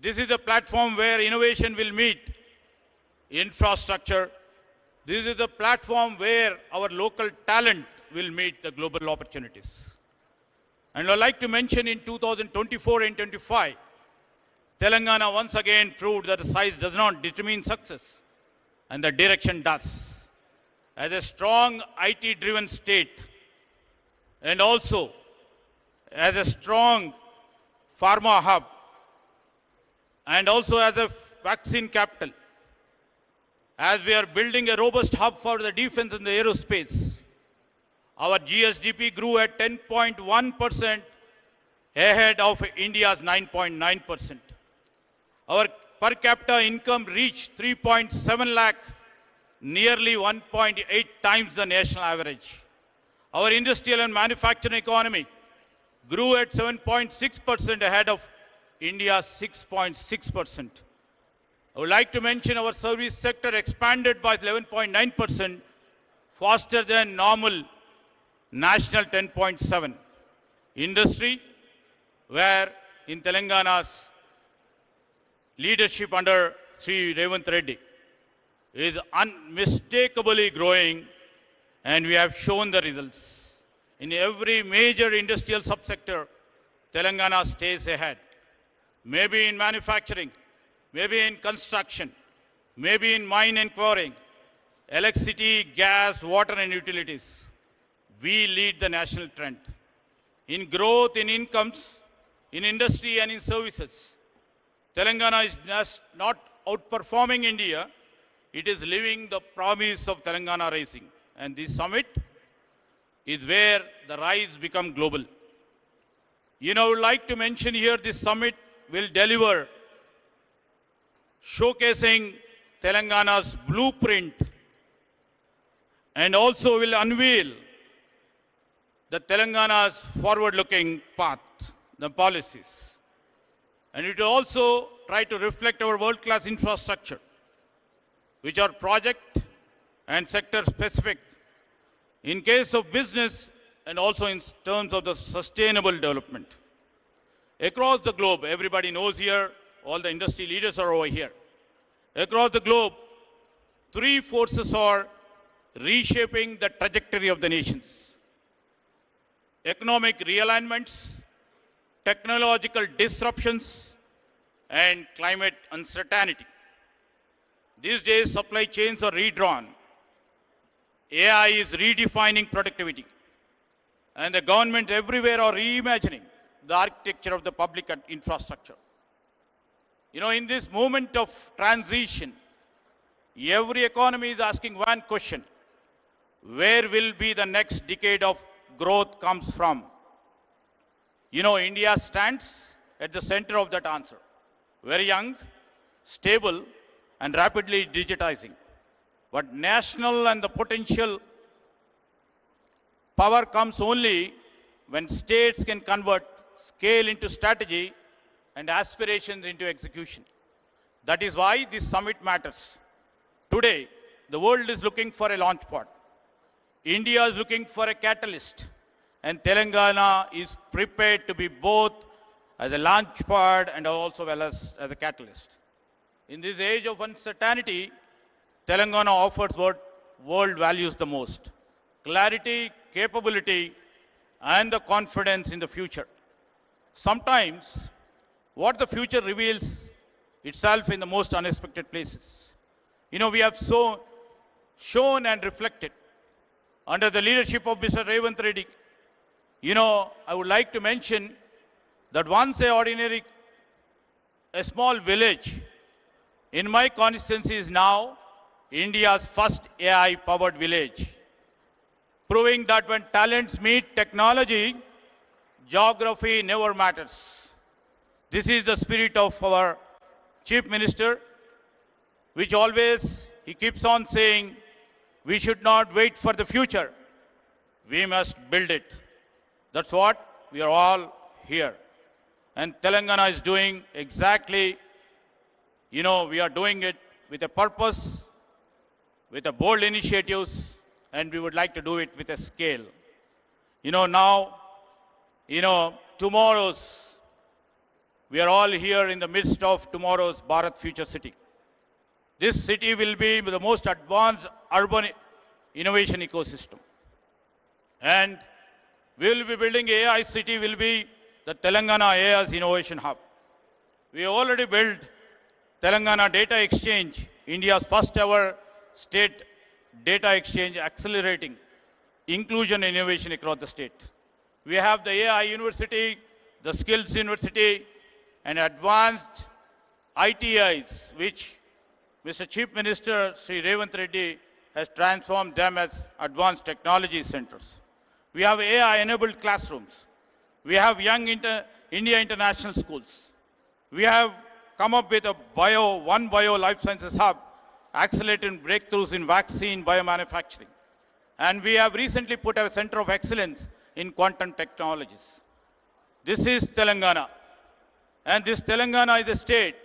This is a platform where innovation will meet infrastructure. This is a platform where our local talent will meet the global opportunities. And I'd like to mention in 2024 and 25, Telangana once again proved that the size does not determine success, and the direction does. As a strong IT-driven state, and also as a strong pharma hub, and also as a vaccine capital, as we are building a robust hub for the defense and the aerospace, our GSDP grew at 10.1% ahead of India's 9.9%. Our per capita income reached 3.7 lakh nearly 1.8 times the national average. Our industrial and manufacturing economy grew at 7.6% ahead of India's 6.6%. I would like to mention our service sector expanded by 11.9%, faster than normal national 10.7. Industry, where in Telangana's leadership under Sri Revanth Reddy, is unmistakably growing, and we have shown the results. In every major industrial subsector, Telangana stays ahead. Maybe in manufacturing, maybe in construction, maybe in mine and quarrying, electricity, gas, water and utilities. We lead the national trend. In growth, in incomes, in industry and in services, Telangana is just not outperforming India, it is living the promise of Telangana Rising. And this summit is where the rise become global. I would like to mention here this summit will deliver, showcasing Telangana's blueprint, and also will unveil the Telangana's forward-looking path, the policies. And it will also try to reflect our world-class infrastructure, which are project and sector specific in case of business and also in terms of the sustainable development. Across the globe, everybody knows here, all the industry leaders are over here. Across the globe, three forces are reshaping the trajectory of the nations: economic realignments, technological disruptions, and climate uncertainty. These days, supply chains are redrawn. AI is redefining productivity. And the government everywhere are reimagining the architecture of the public infrastructure. In this moment of transition, every economy is asking one question: where will be the next decade of growth comes from? India stands at the center of that answer. Very young, stable, and rapidly digitizing. But national and the potential power comes only when states can convert scale into strategy and aspirations into execution. That is why this summit matters. Today, the world is looking for a launch pad. India is looking for a catalyst. And Telangana is prepared to be both as a launch pad and also well as a catalyst. In this age of uncertainty, Telangana offers what world values the most: clarity, capability, and the confidence in the future. Sometimes, what the future reveals itself in the most unexpected places. We have shown and reflected under the leadership of Mr. Revanth Reddy. I would like to mention that once a small village in my constituency is now India's first AI-powered village, proving that when talents meet technology, geography never matters. This is the spirit of our Chief Minister, which always he keeps on saying, we should not wait for the future, we must build it. That's what we are all here. And Telangana is doing exactly, we are doing it with a purpose, with a bold initiatives, and we would like to do it with a scale. Tomorrow's, we are all here in the midst of tomorrow's Bharat Future City. This city will be the most advanced urban innovation ecosystem. And we will be building AI city, will be the Telangana AI's Innovation Hub. We already built Telangana Data Exchange, India's first ever state data exchange, accelerating inclusion and innovation across the state. We have the AI University, the Skills University, and advanced ITIs, which Mr. Chief Minister Sri Revanth Reddy has transformed them as advanced technology centers. We have AI-enabled classrooms. We have Young India International Schools. We have come up with one bio life sciences hub, accelerating breakthroughs in vaccine biomanufacturing. And we have recently put a center of excellence in quantum technologies. This is Telangana. And this Telangana is a state,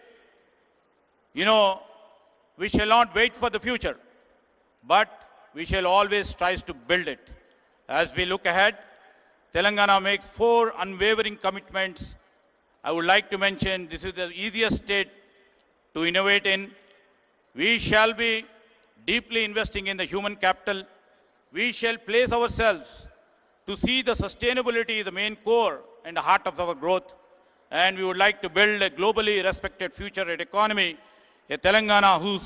you know, we shall not wait for the future, but we shall always try to build it. As we look ahead, Telangana makes 4 unwavering commitments. I would like to mention this is the easiest state to innovate in. We shall be deeply investing in the human capital. We shall place ourselves to see the sustainability, the main core and the heart of our growth. And we would like to build a globally respected future economy, a Telangana who's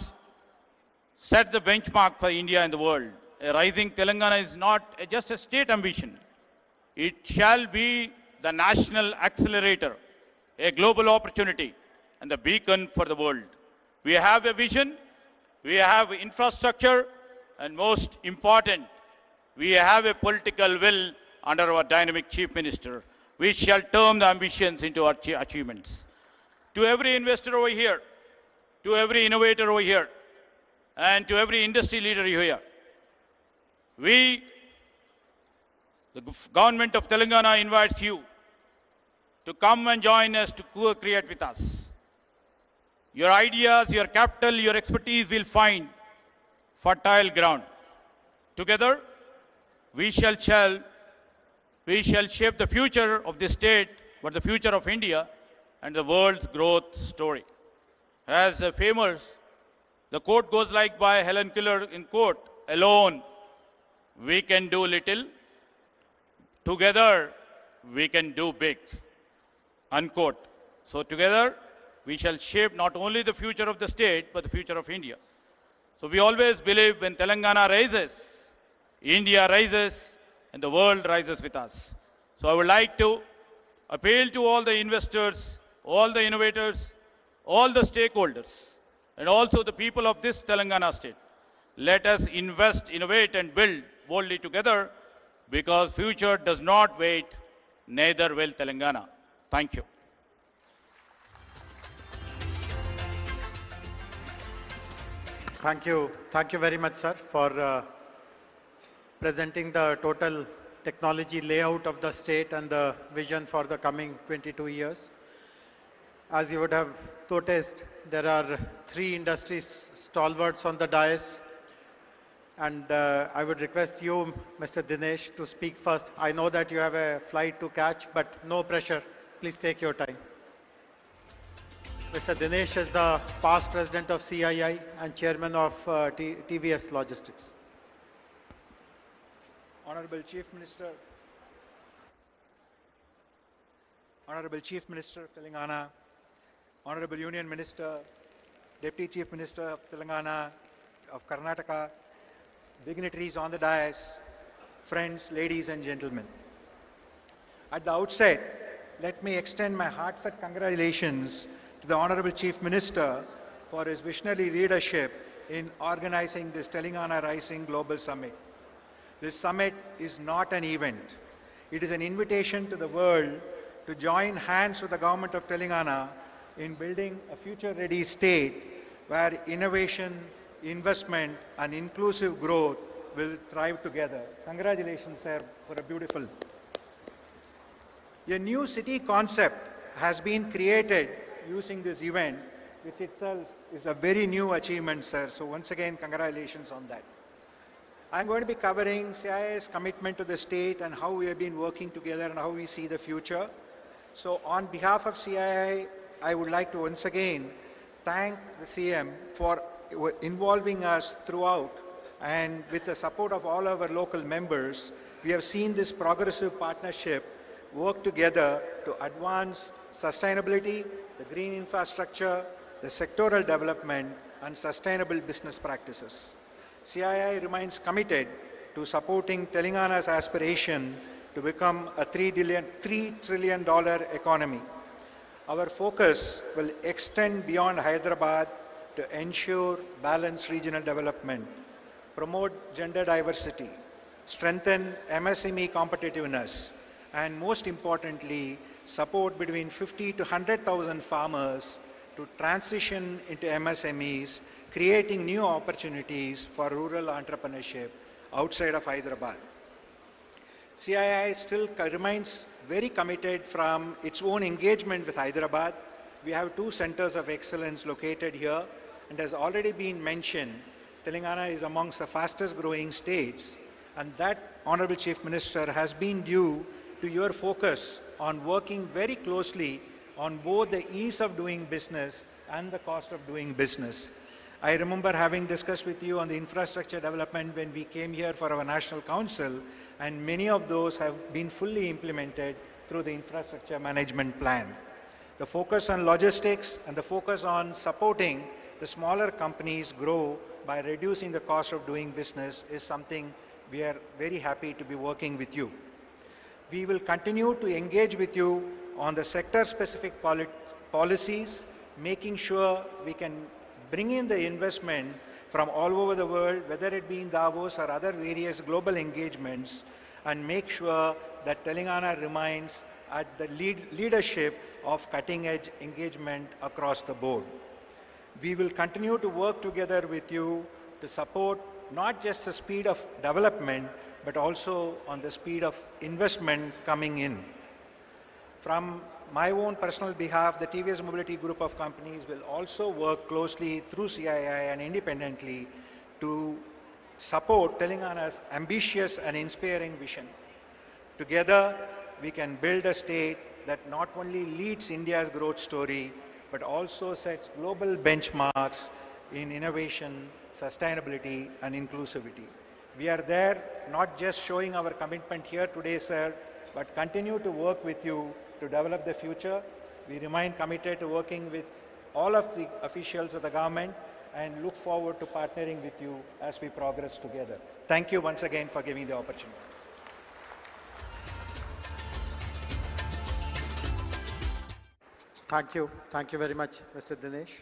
set the benchmark for India and the world. A rising Telangana is not just a state ambition. It shall be the national accelerator, a global opportunity, and the beacon for the world. We have a vision, we have infrastructure, and most important, we have a political will under our dynamic Chief Minister. We shall turn the ambitions into our achievements. To every investor over here, to every innovator over here, and to every industry leader here, we, the government of Telangana, invites you to come and join us to co-create with us. Your ideas, your capital, your expertise will find fertile ground. Together, we shall shape the future of this state, but the future of India and the world's growth story. As famous, the quote goes like by Helen Keller in quote, alone we can do little, together we can do big, unquote. So together we shall shape not only the future of the state, but the future of India. So we always believe when Telangana rises, India rises, and the world rises with us. So I would like to appeal to all the investors, all the innovators, all the stakeholders, and also the people of this Telangana state. Let us invest, innovate, and build boldly together, because future does not wait, neither will Telangana. Thank you. Thank you. Thank you very much, sir, for presenting the total technology layout of the state and the vision for the coming 22 years. As you would have noticed, there are 3 industry stalwarts on the dais. And I would request you, Mr. Dinesh, to speak first. I know that you have a flight to catch, but no pressure. Please take your time. Mr. Dinesh is the past president of CII and chairman of TVS Logistics. Honorable Chief Minister of Telangana, Honorable Union Minister, Deputy Chief Minister of Telangana, of Karnataka, dignitaries on the dais, friends, ladies and gentlemen. At the outset, let me extend my heartfelt congratulations to the Honorable Chief Minister for his visionary leadership in organizing this Telangana Rising Global Summit. This summit is not an event. It is an invitation to the world to join hands with the government of Telangana in building a future-ready state where innovation, investment and inclusive growth will thrive together. Congratulations, sir, for a beautiful. A new city concept has been created using this event, which itself is a very new achievement, sir. So once again, congratulations on that. I'm going to be covering CII's commitment to the state and how we have been working together and how we see the future. So on behalf of CII, I would like to once again thank the CM for involving us throughout, and with the support of all our local members, we have seen this progressive partnership work together to advance sustainability, the green infrastructure, the sectoral development and sustainable business practices. CII remains committed to supporting Telangana's aspiration to become a $3 trillion economy. Our focus will extend beyond Hyderabad to ensure balanced regional development, promote gender diversity, strengthen MSME competitiveness, and most importantly, support between 50 to 100,000 farmers to transition into MSMEs, creating new opportunities for rural entrepreneurship outside of Hyderabad. CII still remains very committed from its own engagement with Hyderabad. We have two centers of excellence located here, and as already been mentioned, Telangana is amongst the fastest growing states, and that, Honorable Chief Minister, has been due to your focus on working very closely on both the ease of doing business and the cost of doing business. I remember having discussed with you on the infrastructure development when we came here for our National Council, and many of those have been fully implemented through the infrastructure management plan. The focus on logistics and the focus on supporting the smaller companies grow by reducing the cost of doing business is something we are very happy to be working with you. We will continue to engage with you on the sector-specific policies, making sure we can bring in the investment from all over the world, whether it be in Davos or other various global engagements, and make sure that Telangana remains at the leadership of cutting-edge engagement across the board. We will continue to work together with you to support not just the speed of development, but also on the speed of investment coming in. From my own personal behalf, the TVS Mobility Group of companies will also work closely through CII and independently to support Telangana's ambitious and inspiring vision. Together, we can build a state that not only leads India's growth story, but also sets global benchmarks in innovation, sustainability, and inclusivity. We are there not just showing our commitment here today, sir, but continue to work with you to develop the future. We remain committed to working with all of the officials of the government and look forward to partnering with you as we progress together. Thank you once again for giving the opportunity. Thank you. Thank you very much, Mr. Dinesh.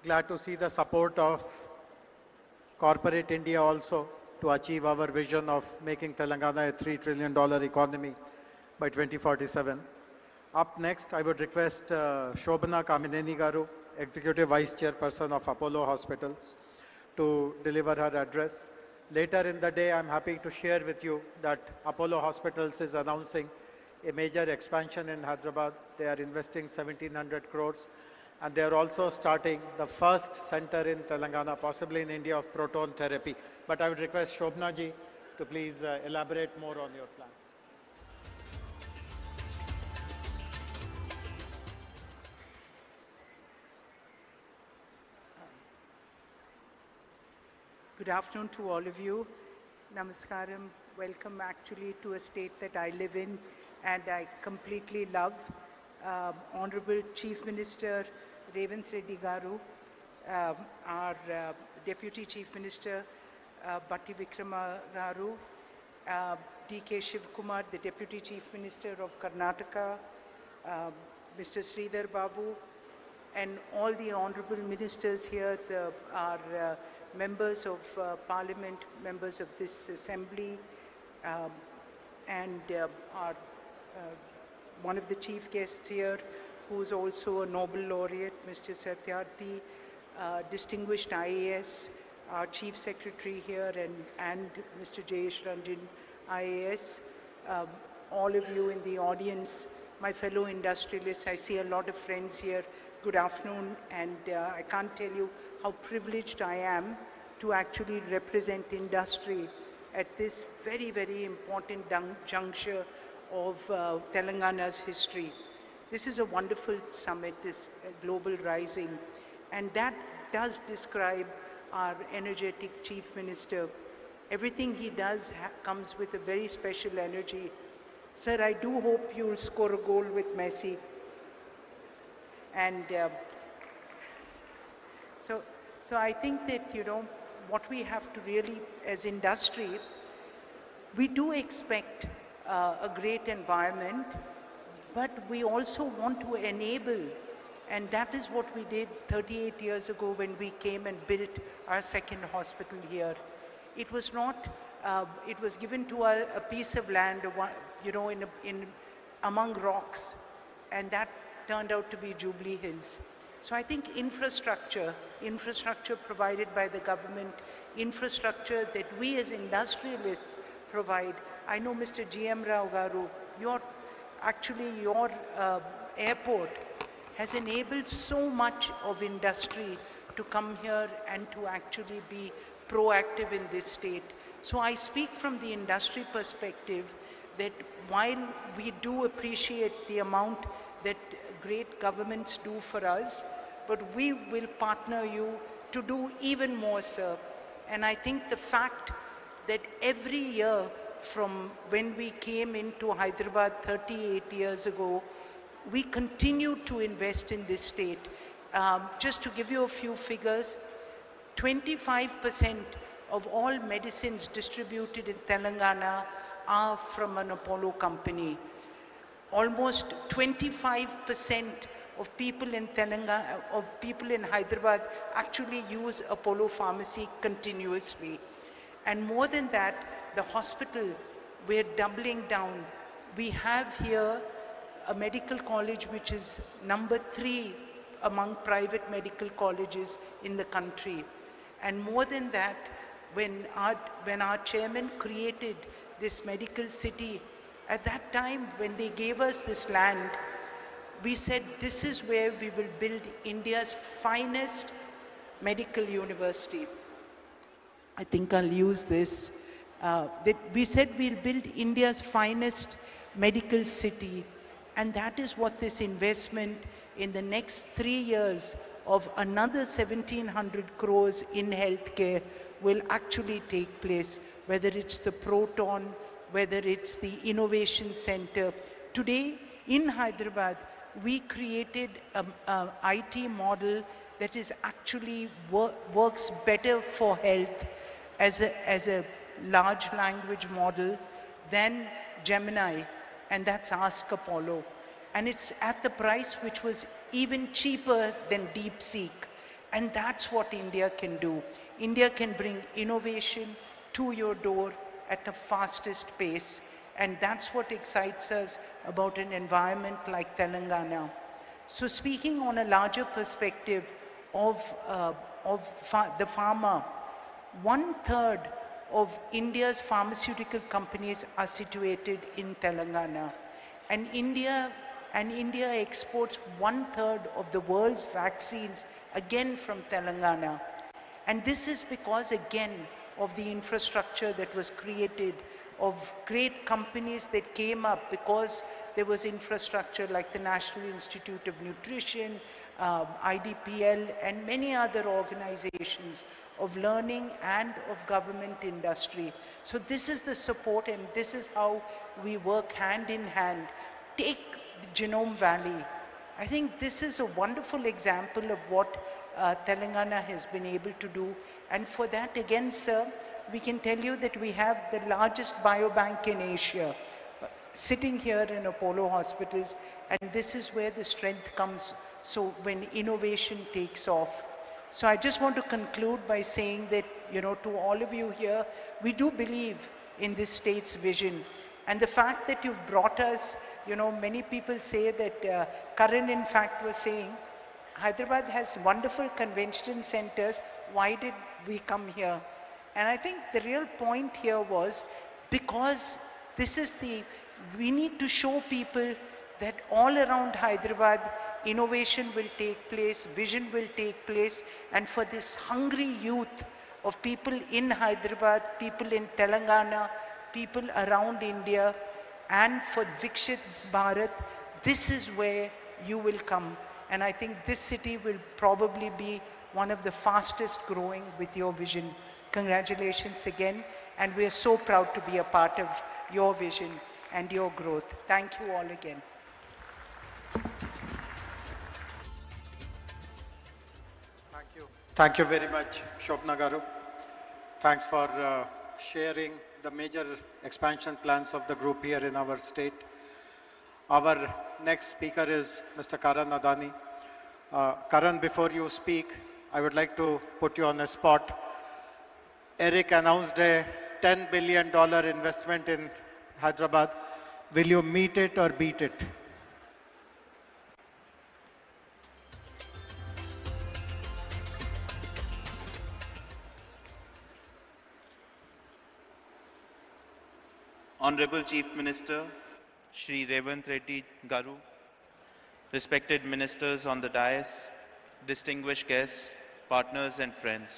Glad to see the support of corporate India also to achieve our vision of making Telangana a $3 trillion economy by 2047. Up next, I would request Shobhana Kamineni Garu, Executive Vice Chairperson of Apollo Hospitals, to deliver her address. Later in the day, I'm happy to share with you that Apollo Hospitals is announcing a major expansion in Hyderabad. They are investing 1,700 crores, and they are also starting the first center in Telangana, possibly in India, of proton therapy. But I would request Shobhana ji to please elaborate more on your plans. Good afternoon to all of you. Namaskaram. Welcome actually to a state that I live in and I completely love. Honorable Chief Minister Revanth Reddy Garu, our Deputy Chief Minister Batti Vikrama Garu, D.K. Shivkumar, the Deputy Chief Minister of Karnataka, Mr. Sridhar Babu, and all the honorable ministers here, our members of Parliament, members of this Assembly, and our one of the chief guests here, who is also a Nobel laureate, Mr. Satyarthi, distinguished IAS, our Chief Secretary here, and Mr. Jayesh Ranjan, IAS, all of you in the audience, my fellow industrialists. I see a lot of friends here. Good afternoon, and I can't tell you how privileged I am to actually represent industry at this very, very important juncture of Telangana's history. This is a wonderful summit, this Global Rising, and that does describe our energetic Chief Minister. Everything he does comes with a very special energy. Sir, I do hope you'll score a goal with Messi. And so I think that, you know, what we have to really, as industry, we do expect a great environment, but we also want to enable, and that is what we did 38 years ago when we came and built our second hospital here. It was not, it was given to a piece of land, you know, among rocks, and that turned out to be Jubilee Hills. So I think infrastructure provided by the government, infrastructure that we as industrialists provide. I know Mr. G.M. Rao Garu, your airport has enabled so much of industry to come here and to actually be proactive in this state. So I speak from the industry perspective that while we do appreciate the amount that great governments do for us, but we will partner you to do even more, sir. And I think the fact that every year from when we came into Hyderabad 38 years ago, we continue to invest in this state. Just to give you a few figures, 25% of all medicines distributed in Telangana are from an Apollo company. Almost 25% of people in Telangana, of people in Hyderabad actually use Apollo Pharmacy continuously. And more than that, the hospital, we're doubling down. We have here a medical college which is number 3 among private medical colleges in the country. And more than that, when our chairman created this medical city, at that time when they gave us this land, we said this is where we will build India's finest medical university. I think I'll use this. That we said we'll build India's finest medical city, and that is what this investment in the next 3 years of another 1700 crores in healthcare will actually take place, whether it's the Proton, whether it's the Innovation Center. Today in Hyderabad, we created an IT model that is actually works better for health as a large language model than Gemini, and that's Ask Apollo. And it's at the price which was even cheaper than DeepSeek. And that's what India can do. India can bring innovation to your door at the fastest pace. And that's what excites us about an environment like Telangana. So speaking on a larger perspective of the pharma, 1/3 of India's pharmaceutical companies are situated in Telangana. And India exports 1/3 of the world's vaccines again from Telangana. And this is because again of the infrastructure that was created, of great companies that came up because there was infrastructure like the National Institute of Nutrition, IDPL, and many other organizations of learning and of government industry. So this is the support, and this is how we work hand in hand. Take the Genome Valley. I think this is a wonderful example of what Telangana has been able to do. And for that, again, sir, we can tell you that we have the largest biobank in Asia sitting here in Apollo hospitals, and this is where the strength comes. So when innovation takes off. So I just want to conclude by saying that, to all of you here, we do believe in this state's vision. And the fact that you've brought us, many people say that, Karan in fact was saying, Hyderabad has wonderful convention centers, why did we come here? And I think the real point here was because we need to show people that all around Hyderabad, innovation will take place, vision will take place, and for this hungry youth of people in Hyderabad, people in Telangana, people around India, and for Vikshit Bharat, this is where you will come. And I think this city will probably be one of the fastest growing with your vision. Congratulations again, and we are so proud to be a part of your vision and your growth. Thank you all again. Thank you very much, Shobna Garu. Thanks for sharing the major expansion plans of the group here in our state. Our next speaker is Mr. Karan Adani. Karan, before you speak, I would like to put you on the spot. Eric announced a $10 billion investment in Hyderabad. Will you meet it or beat it? Honorable Chief Minister, Shri Revanth Reddy Garu, respected ministers on the dais, distinguished guests, partners and friends.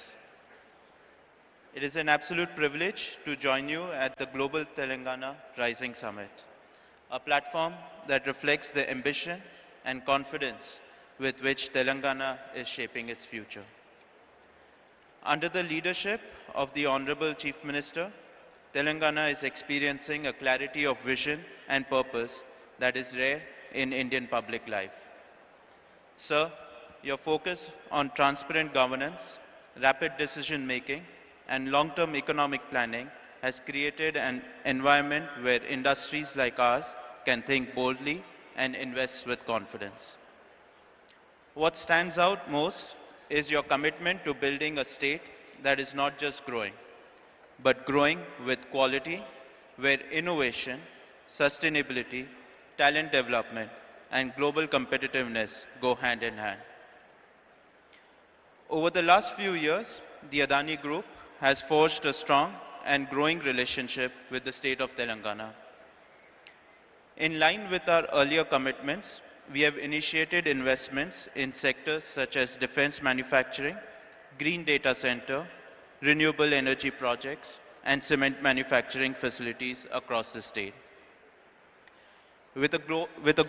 It is an absolute privilege to join you at the Global Telangana Rising Summit, a platform that reflects the ambition and confidence with which Telangana is shaping its future. Under the leadership of the Honorable Chief Minister, Telangana is experiencing a clarity of vision and purpose that is rare in Indian public life. Sir, your focus on transparent governance, rapid decision-making, and long-term economic planning has created an environment where industries like ours can think boldly and invest with confidence. What stands out most is your commitment to building a state that is not just growing, but growing with quality, where innovation, sustainability, talent development, and global competitiveness go hand in hand. Over the last few years, the Adani Group has forged a strong and growing relationship with the state of Telangana. In line with our earlier commitments, we have initiated investments in sectors such as defense manufacturing, green data center, renewable energy projects, and cement manufacturing facilities across the state. With a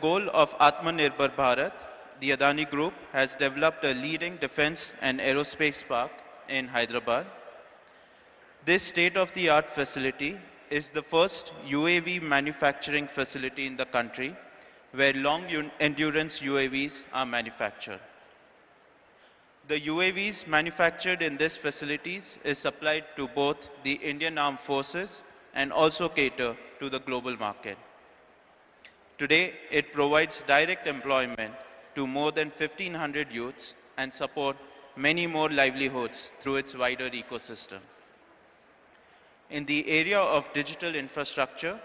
goal of Atmanirbhar Bharat, the Adani Group has developed a leading defense and aerospace park in Hyderabad. This state-of-the-art facility is the first UAV manufacturing facility in the country where long-endurance UAVs are manufactured. The UAVs manufactured in these facilities is supplied to both the Indian Armed Forces and also cater to the global market. Today, it provides direct employment to more than 1,500 youths and support many more livelihoods through its wider ecosystem. In the area of digital infrastructure,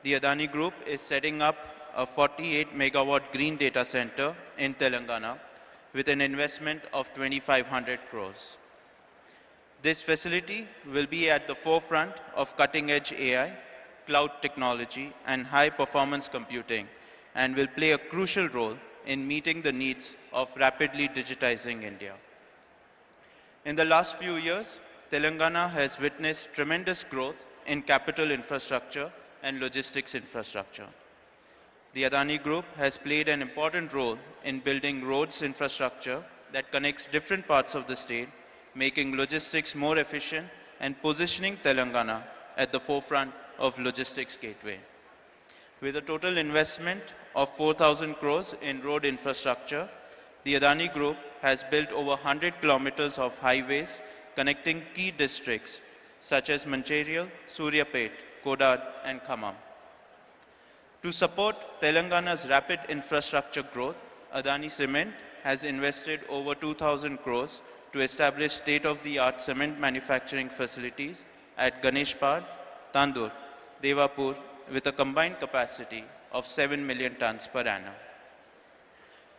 the Adani Group is setting up a 48 megawatt green data center in Telangana with an investment of 2,500 crores. This facility will be at the forefront of cutting-edge AI, cloud technology, and high-performance computing, and will play a crucial role in meeting the needs of rapidly digitizing India. In the last few years, Telangana has witnessed tremendous growth in capital infrastructure and logistics infrastructure. The Adani Group has played an important role in building roads infrastructure that connects different parts of the state, making logistics more efficient and positioning Telangana at the forefront of logistics gateway. With a total investment of 4,000 crores in road infrastructure, the Adani Group has built over 100 kilometers of highways connecting key districts such as Mancherial, Suryapet, Kodad, and Khammam. To support Telangana's rapid infrastructure growth, Adani Cement has invested over 2,000 crores to establish state-of-the-art cement manufacturing facilities at Ganeshpad, Tandur, Devapur, with a combined capacity of 7 million tons per annum.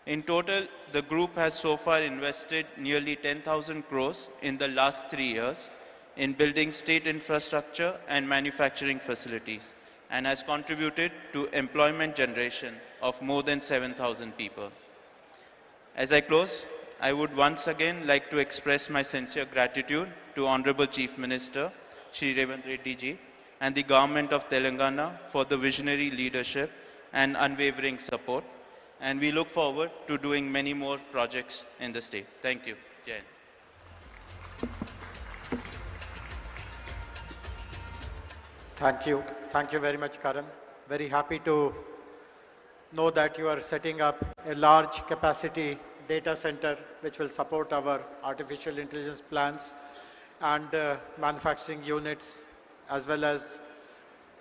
In total, the group has so far invested nearly 10,000 crores in the last 3 years in building state infrastructure and manufacturing facilities, and has contributed to employment generation of more than 7,000 people. As I close, I would once again like to express my sincere gratitude to Honorable Chief Minister, Shri Revanth Reddy ji, and the Government of Telangana for the visionary leadership and unwavering support. And we look forward to doing many more projects in the state. Thank you. Jai Hind. Thank you. Thank you very much, Karan. Very happy to know that you are setting up a large capacity data center which will support our artificial intelligence plans and manufacturing units, as well as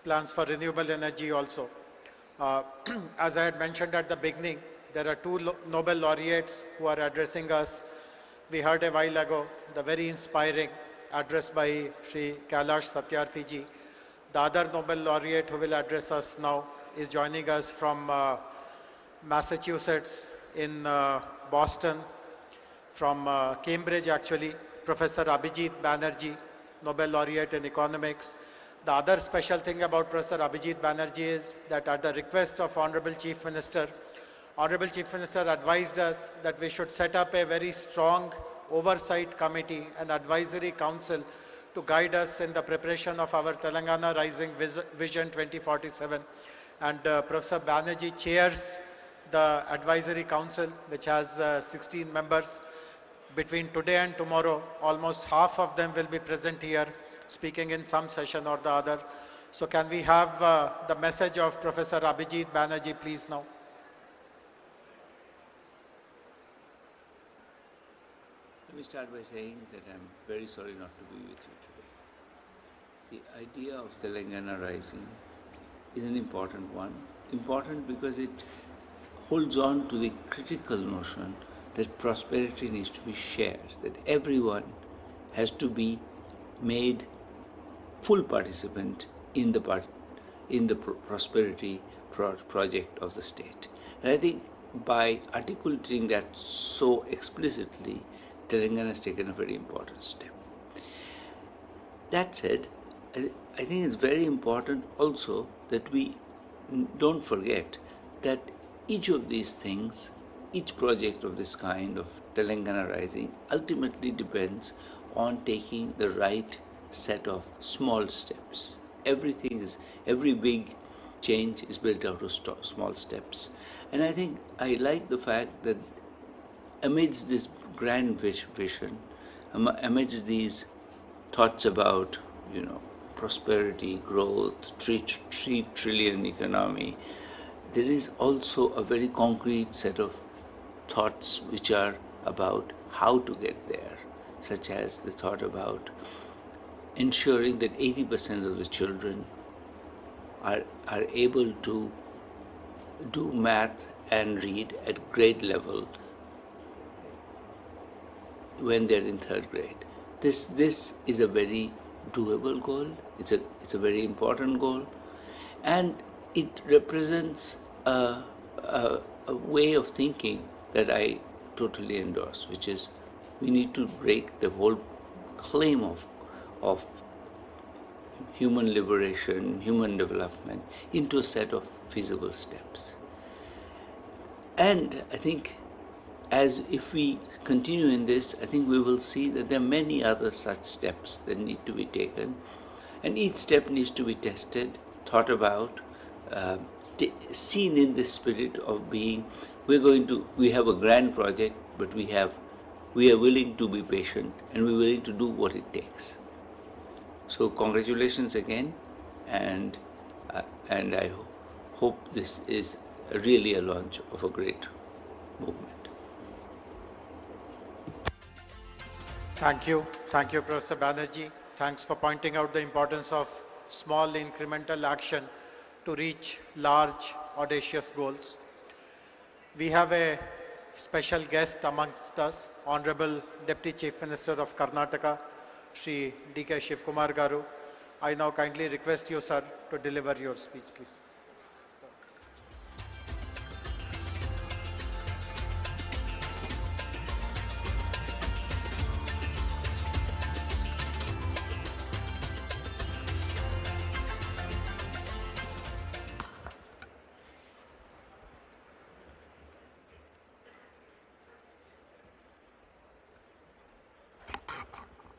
plans for renewable energy also. As I had mentioned at the beginning, there are two Nobel laureates who are addressing us. We heard a while ago the very inspiring address by Sri Kailash Satyarthi ji. The other Nobel laureate who will address us now is joining us from Massachusetts in Boston, from Cambridge actually, Professor Abhijit Banerjee, Nobel laureate in economics. The other special thing about Professor Abhijit Banerjee is that at the request of Honorable Chief Minister advised us that we should set up a very strong oversight committee and advisory council to guide us in the preparation of our Telangana Rising Vision 2047. And Professor Banerjee chairs the advisory council, which has 16 members. Between today and tomorrow, almost half of them will be present here, speaking in some session or the other. So can we have the message of Professor Abhijit Banerjee, please, now? Let me start by saying that I'm very sorry not to be with you today. The idea of Telangana Rising is an important one. Important because it holds on to the critical notion that prosperity needs to be shared, that everyone has to be made full participant in the prosperity project of the state. And I think by articulating that so explicitly, Telangana has taken a very important step. That said, I think it's very important also that we don't forget that each of these things, each project of this kind of Telangana Rising ultimately depends on taking the right set of small steps. Every big change is built out of small steps. And I think I like the fact that amidst this grand vision, amidst these thoughts about, prosperity, growth, 3 trillion economy, there is also a very concrete set of thoughts which are about how to get there, such as the thought about ensuring that 80% of the children are able to do math and read at grade level when they're in 3rd grade. This is a very doable goal. It's a very important goal, and it represents a way of thinking that I totally endorse, which is we need to break the whole claim of human liberation, human development into a set of feasible steps. And I think if we continue in this, I think we will see that there are many other such steps that need to be taken, and each step needs to be tested, thought about, seen in the spirit of being, we have a grand project, but we are willing to be patient and we're willing to do what it takes. So congratulations again, and I hope this is really a launch of a great movement. Thank you, Professor Banerjee. Thanks for pointing out the importance of small incremental action to reach large, audacious goals. We have a special guest amongst us, Honorable Deputy Chief Minister of Karnataka, Shri D.K. Shivkumar Garu. I now kindly request you, sir, to deliver your speech, please.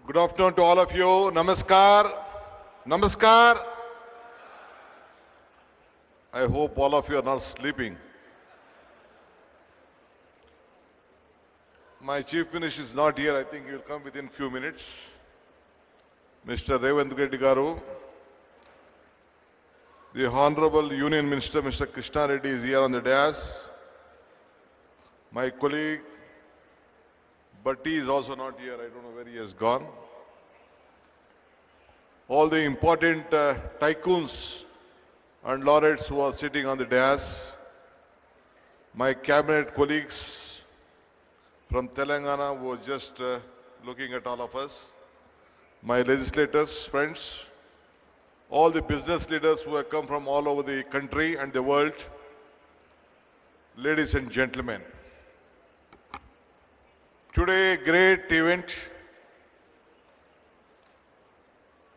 Good afternoon to all of you. Namaskar. Namaskar. I hope all of you are not sleeping. My Chief Minister is not here. I think he will come within few minutes. Mr. Revanth Garu. The Honorable Union Minister, Mr. Krishna Reddy, is here on the dais. My colleague, but he is also not here. I don't know where he has gone. All the important tycoons and laureates who are sitting on the dais. My cabinet colleagues from Telangana who are just looking at all of us. My legislators, friends. All the business leaders who have come from all over the country and the world. Ladies and gentlemen. Today, a great event.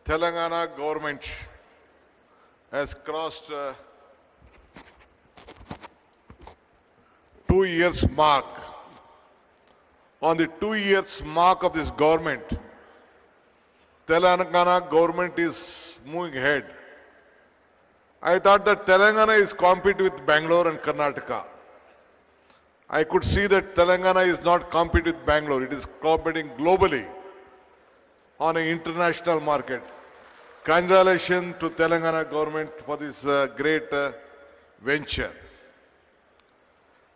Telangana government has crossed 2 years mark. On the 2 years mark of this government, Telangana government is moving ahead. I thought that Telangana is competing with Bangalore and Karnataka. I could see that Telangana is not competing with Bangalore. It is competing globally on an international market. Congratulations to Telangana government for this great venture.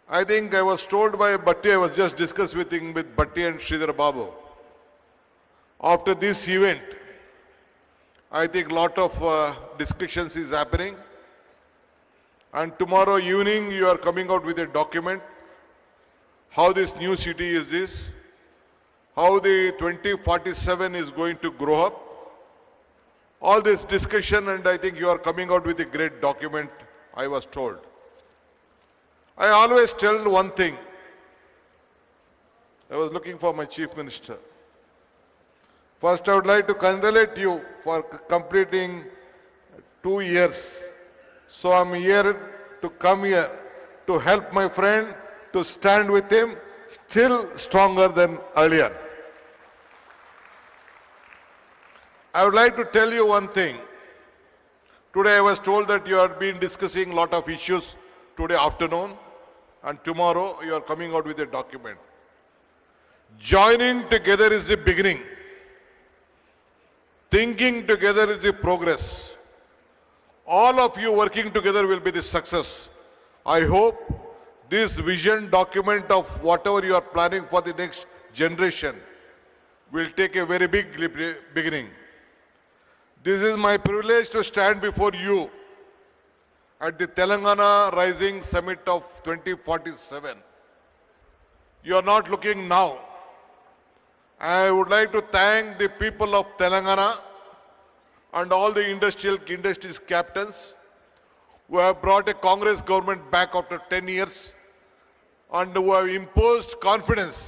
I think I was told by Bhatti, I was just discussing with Bhatti and Sridhar Babu. After this event, I think lot of discussions is happening. And tomorrow evening you are coming out with a document. How this new city is this, how the 2047 is going to grow up. All this discussion, and I think you are coming out with a great document, I was told. I always tell one thing. I was looking for my Chief Minister. First, I would like to congratulate you for completing 2 years. So I'm here to come here to help my friend, to stand with him, still stronger than earlier. I would like to tell you one thing. Today I was told that you have been discussing a lot of issues today afternoon, and tomorrow you are coming out with a document. Joining together is the beginning. Thinking together is the progress. All of you working together will be the success. I hope this vision document of whatever you are planning for the next generation will take a very big beginning. This is my privilege to stand before you at the Telangana Rising Summit of 2047. You are not looking now. I would like to thank the people of Telangana and all the industries captains who have brought a Congress government back after 10 years and who have imposed confidence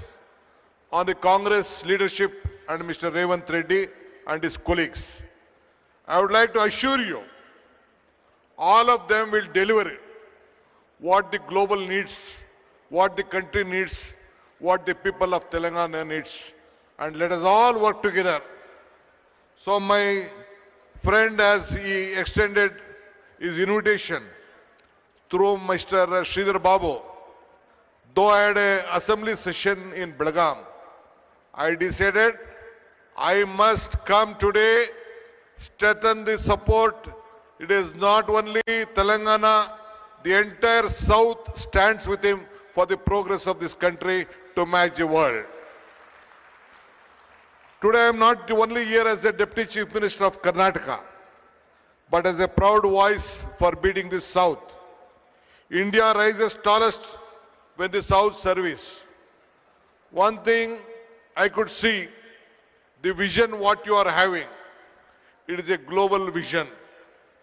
on the Congress leadership and Mr. Revanth Reddy and his colleagues. I would like to assure you, all of them will deliver what the global needs, what the country needs, what the people of Telangana needs. And let us all work together. So my friend, as he extended his invitation through Mr. Sridhar Babu, though I had an assembly session in Belgaum, I decided I must come today, strengthen the support. It is not only Telangana, the entire South stands with him for the progress of this country to match the world. Today I am not only here as a Deputy Chief Minister of Karnataka, but as a proud voice for beating the South. India rises tallest when the South serves. One thing I could see, the vision what you are having, it is a global vision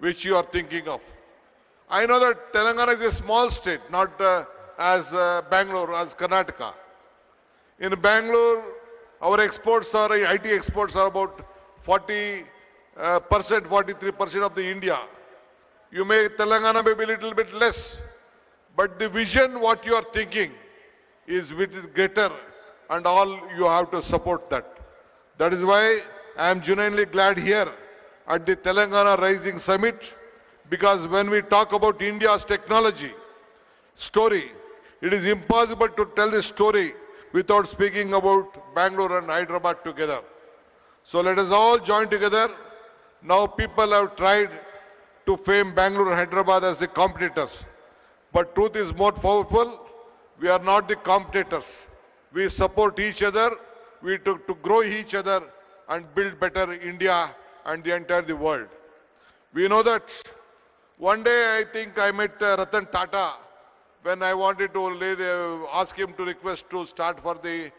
which you are thinking of. I know that Telangana is a small state, not as Bangalore, as Karnataka. In Bangalore, our exports are, IT exports are about 40%, 43% of the India. You may, Telangana may be a little bit less, but the vision what you are thinking is greater, and all you have to support that. That is why I am genuinely glad here at the Telangana Rising Summit, because when we talk about India's technology story, it is impossible to tell the story without speaking about Bangalore and Hyderabad together. So let us all join together. Now people have tried to frame Bangalore and Hyderabad as the competitors. But truth is more powerful. We are not the competitors. We support each other. We to grow each other and build better India and the entire world. We know that one day I think I met Ratan Tata when I wanted to ask him to request to start for the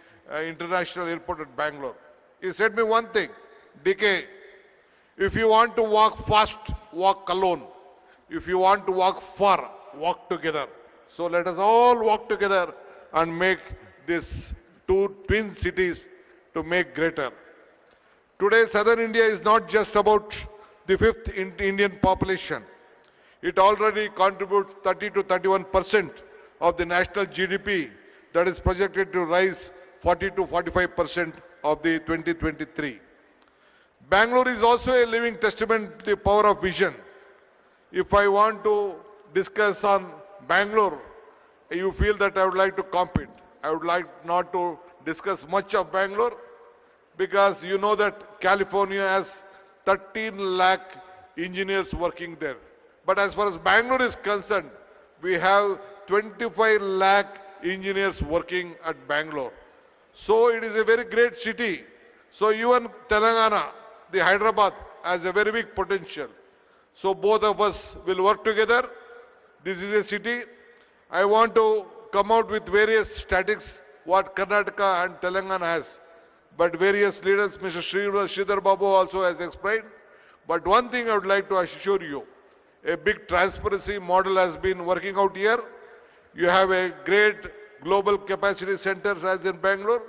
international airport at Bangalore. He said me one thing, DK, if you want to walk fast, walk alone. If you want to walk far, walk together. So let us all walk together and make these two twin cities to make greater. Today, Southern India is not just about the fifth Indian population. It already contributes 30 to 31% of the national GDP that is projected to rise 40 to 45% of the 2023. Bangalore is also a living testament to the power of vision. If I want to discuss on Bangalore, you feel that I would like to compete. I would like not to discuss much of Bangalore because you know that California has 13 lakh engineers working there. But as far as Bangalore is concerned, we have 25 lakh engineers working at Bangalore. So it is a very great city. So even Telangana, the Hyderabad, has a very big potential. So both of us will work together. This is a city. I want to come out with various statistics what Karnataka and Telangana has. But various leaders, Mr. Sridhar Babu also has explained. But one thing I would like to assure you, a big transparency model has been working out here. You have a great global capacity center as in Bangalore.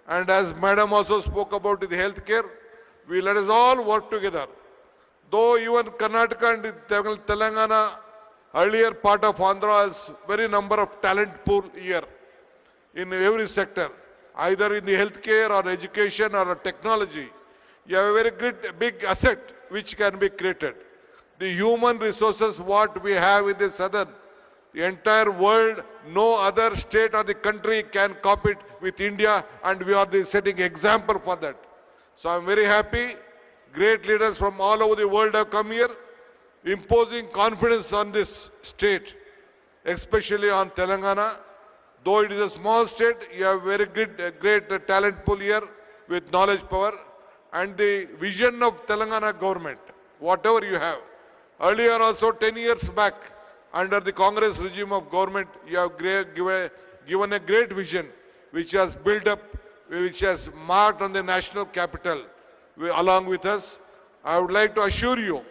And as Madam also spoke about the healthcare, we let us all work together. Though even Karnataka and Telangana, earlier part of Andhra has very number of talent pool here in every sector, either in the healthcare or education or technology. You have a very good big asset which can be created. The human resources what we have in the southern, the entire world, no other state or the country can compete with India, and we are the setting example for that. So I am very happy. Great leaders from all over the world have come here, imposing confidence on this state, especially on Telangana. Though it is a small state, you have very good, great talent pool here with knowledge power, and the vision of Telangana government, whatever you have. Earlier also 10 years back, under the Congress regime of government, you have given a great vision which has built up, which has marked on the national capital along with us. I would like to assure you,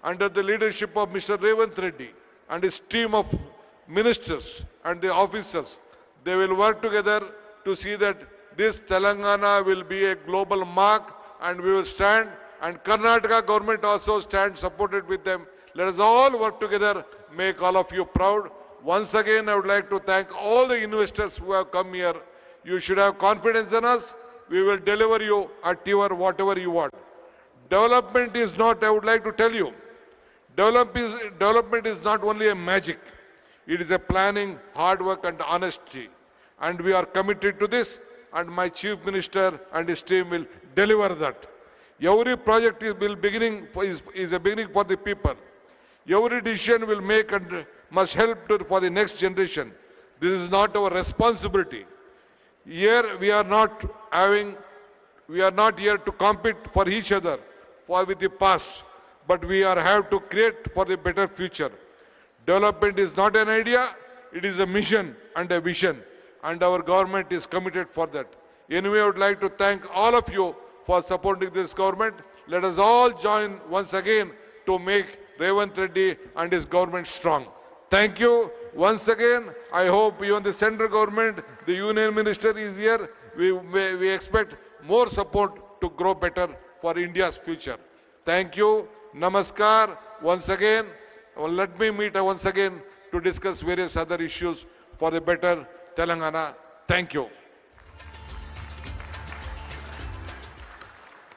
under the leadership of Mr. Revanth Reddy and his team of ministers and the officers, they will work together to see that this Telangana will be a global mark, and we will stand, and Karnataka government also stand supported with them. Let us all work together, make all of you proud. Once again, I would like to thank all the investors who have come here. You should have confidence in us. We will deliver you at your whatever you want. Development is not, I would like to tell you, development is not only a magic. It is a planning, hard work and honesty. And we are committed to this, and my Chief Minister and his team will deliver that. Every project is a beginning for the people. Every decision will make and must help for the next generation. This is not our responsibility. Here we are not here to compete for each other with the past, but we have to create for the better future. Development is not an idea, it is a mission and a vision, and our government is committed for that. Anyway, I would like to thank all of you for supporting this government. Let us all join once again to make Revanth Reddy and his government strong. Thank you once again. I hope even the central government, the union minister is here. We expect more support to grow better for India's future. Thank you. Namaskar. Once again, let me meet once again to discuss various other issues for the better Telangana. Thank you.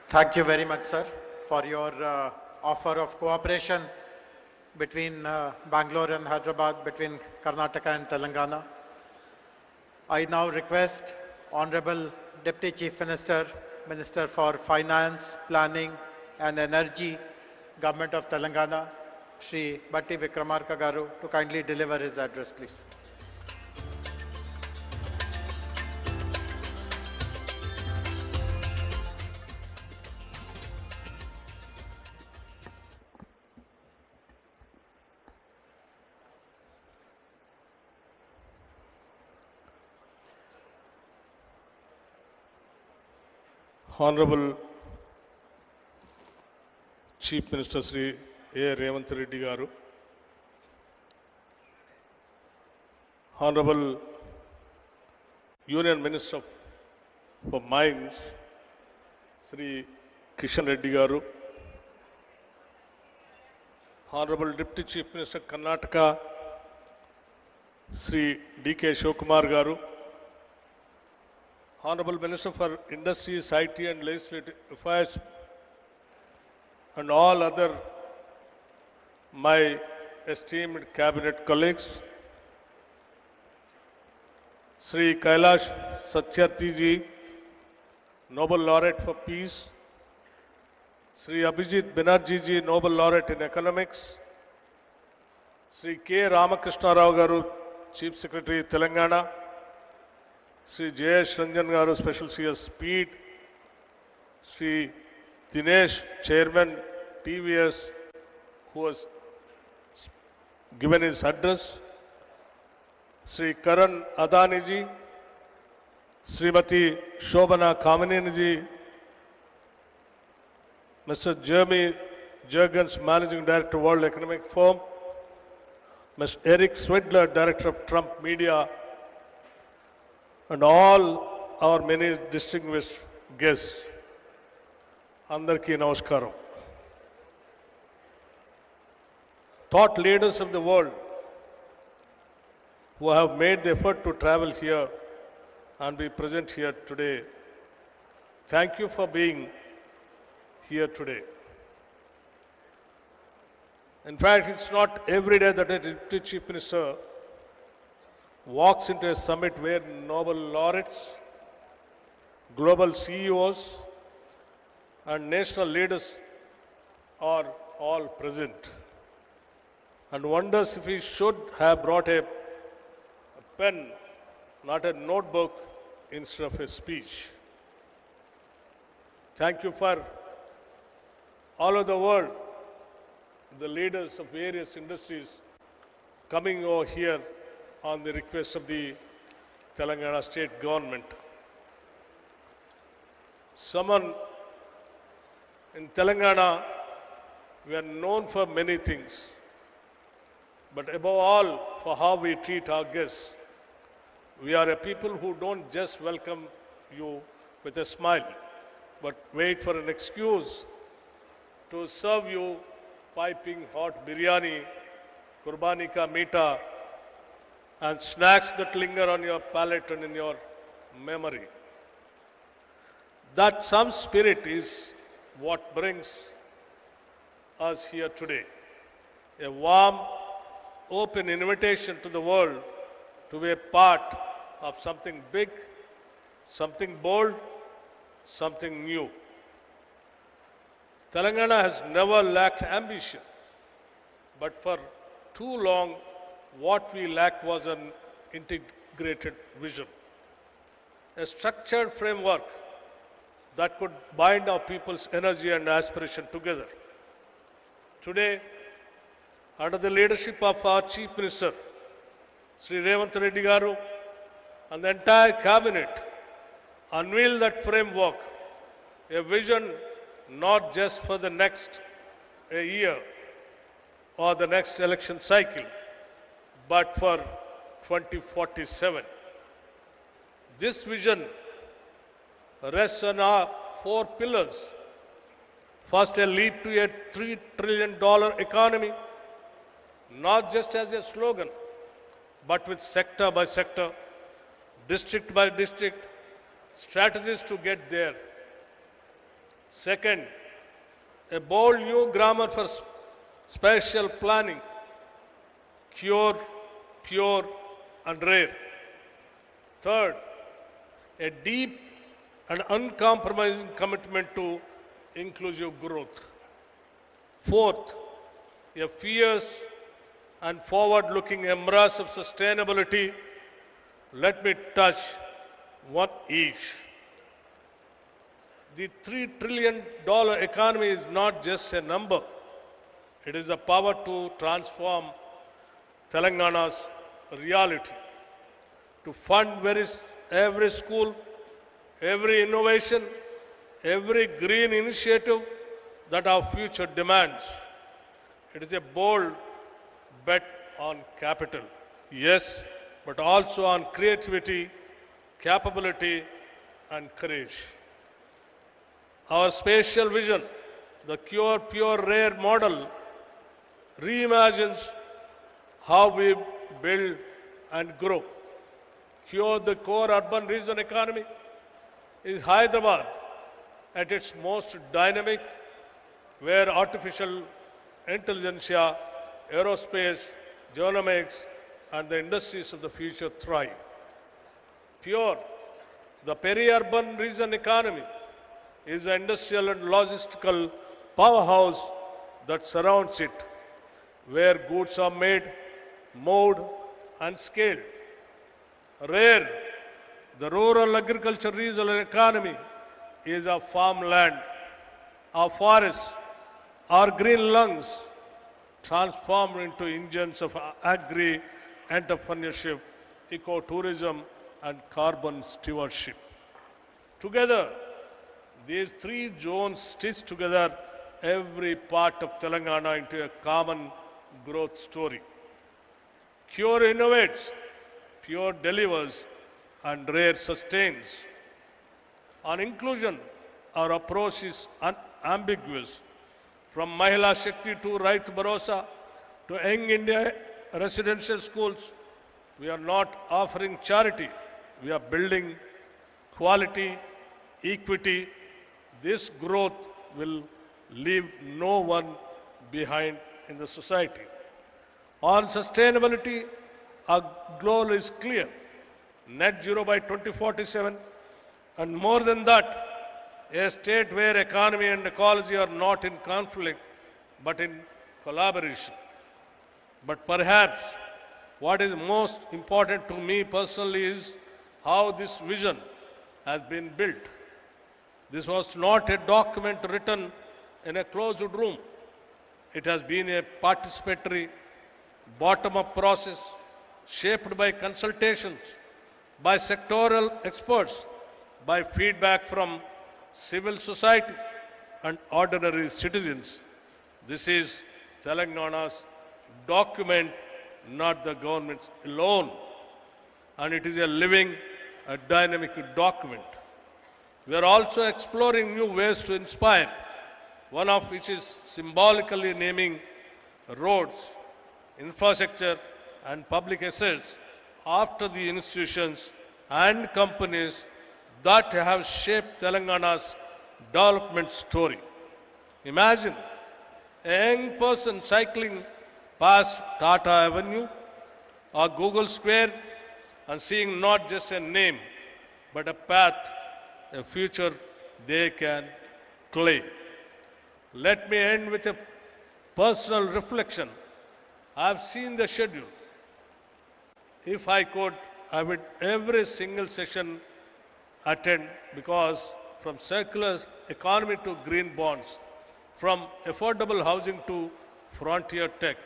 Thank you very much, sir, for your offer of cooperation between Bangalore and Hyderabad, between Karnataka and Telangana. I now request Honorable Deputy Chief Minister, Minister for Finance, Planning and Energy, Government of Telangana, Shri Batti Vikramarka Garu, to kindly deliver his address, please. Honorable Chief Minister Sri A. Revanth Reddy Garu, Honorable Union Minister for Mines Sri Kishan Reddy Garu, Honorable Deputy Chief Minister Karnataka, Sri D.K. Shivakumar Garu, Honorable Minister for Industries, IT and Legislative Affairs, and all other my esteemed cabinet colleagues, Sri Kailash Satyarthi ji, Nobel Laureate for Peace, Sri Abhijit Banerjee ji, Nobel Laureate in Economics, Sri K. Ramakrishna Rao Garu, Chief Secretary, Telangana, Sri Jayesh Ranjan Garu, Special CS Speed, Sri Dinesh, Chairman, TVS, who has given his address, Sri Karan Adani ji, Srimati Shobana Kamineni ji, Mr. Jeremy Jurgens, Managing Director, World Economic Forum, Mr. Eric Swidler, Director of Trump Media, and all our many distinguished guests. Andarki Namaskaram. Thought leaders of the world who have made the effort to travel here and be present here today, thank you for being here today. In fact, it's not every day that a Deputy Chief Minister walks into a summit where Nobel laureates, global CEOs, and national leaders are all present, and wonders if he should have brought a pen, not a notebook, instead of a speech. Thank you for all over the world, the leaders of various industries coming over here on the request of the Telangana state government. Someone in Telangana, we are known for many things, but above all for how we treat our guests. We are a people who don't just welcome you with a smile, but wait for an excuse to serve you piping hot biryani, kurbani ka meeta, and snacks that linger on your palate and in your memory. That some spirit is what brings us here today. A warm, open invitation to the world to be a part of something big, something bold, something new. Telangana has never lacked ambition, but for too long, what we lacked was an integrated vision, a structured framework that could bind our people's energy and aspiration together. Today, under the leadership of our Chief Minister, Sri Revanth Reddy Garu, and the entire cabinet, unveil that framework, a vision not just for the next year or the next election cycle, but for 2047. This vision rests on our 4 pillars. First, a leap to a $3 trillion economy, not just as a slogan, but with sector by sector, district by district, strategies to get there. Second, a bold new grammar for spatial planning, cure, pure, and rare. Third, a deep and uncompromising commitment to inclusive growth. Fourth, a fierce and forward-looking embrace of sustainability. Let me touch one each. The $3 trillion economy is not just a number. It is the power to transform Telangana's reality, to fund every school, every innovation, every green initiative that our future demands. It is a bold bet on capital, yes, but also on creativity, capability, and courage. Our spatial vision, the cure, pure, rare model, reimagines how we build and grow. Here, the core urban region economy is Hyderabad at its most dynamic, where artificial intelligence, aerospace, genomics, and the industries of the future thrive. Pure, the peri-urban region economy is the industrial and logistical powerhouse that surrounds it, where goods are made, moved, and scaled. Rare, the rural agriculture regional economy is our farmland, our forests, our green lungs, transformed into engines of agri-entrepreneurship, ecotourism, and carbon stewardship. Together, these three zones stitch together every part of Telangana into a common growth story. Cure innovates, Pure delivers, and Rare sustains. On inclusion, our approach is unambiguous. From Mahila Shakti to Right Bharosa to Young India residential schools, we are not offering charity. We are building quality, equity. This growth will leave no one behind in the society. On sustainability, our goal is clear. Net zero by 2047, and more than that, a state where economy and ecology are not in conflict, but in collaboration. But perhaps what is most important to me personally is how this vision has been built. This was not a document written in a closed room. It has been a participatory, bottom-up process shaped by consultations, by sectoral experts, by feedback from civil society and ordinary citizens. This is Telangana's document, not the government's alone. And it is a living, a dynamic document. We are also exploring new ways to inspire, one of which is symbolically naming roads, infrastructure, and public assets after the institutions and companies that have shaped Telangana's development story. Imagine a young person cycling past Tata Avenue or Google Square and seeing not just a name, but a path, a future they can claim. Let me end with a personal reflection. I have seen the schedule. If I could, I would every single session attend, because from circular economy to green bonds, from affordable housing to frontier tech,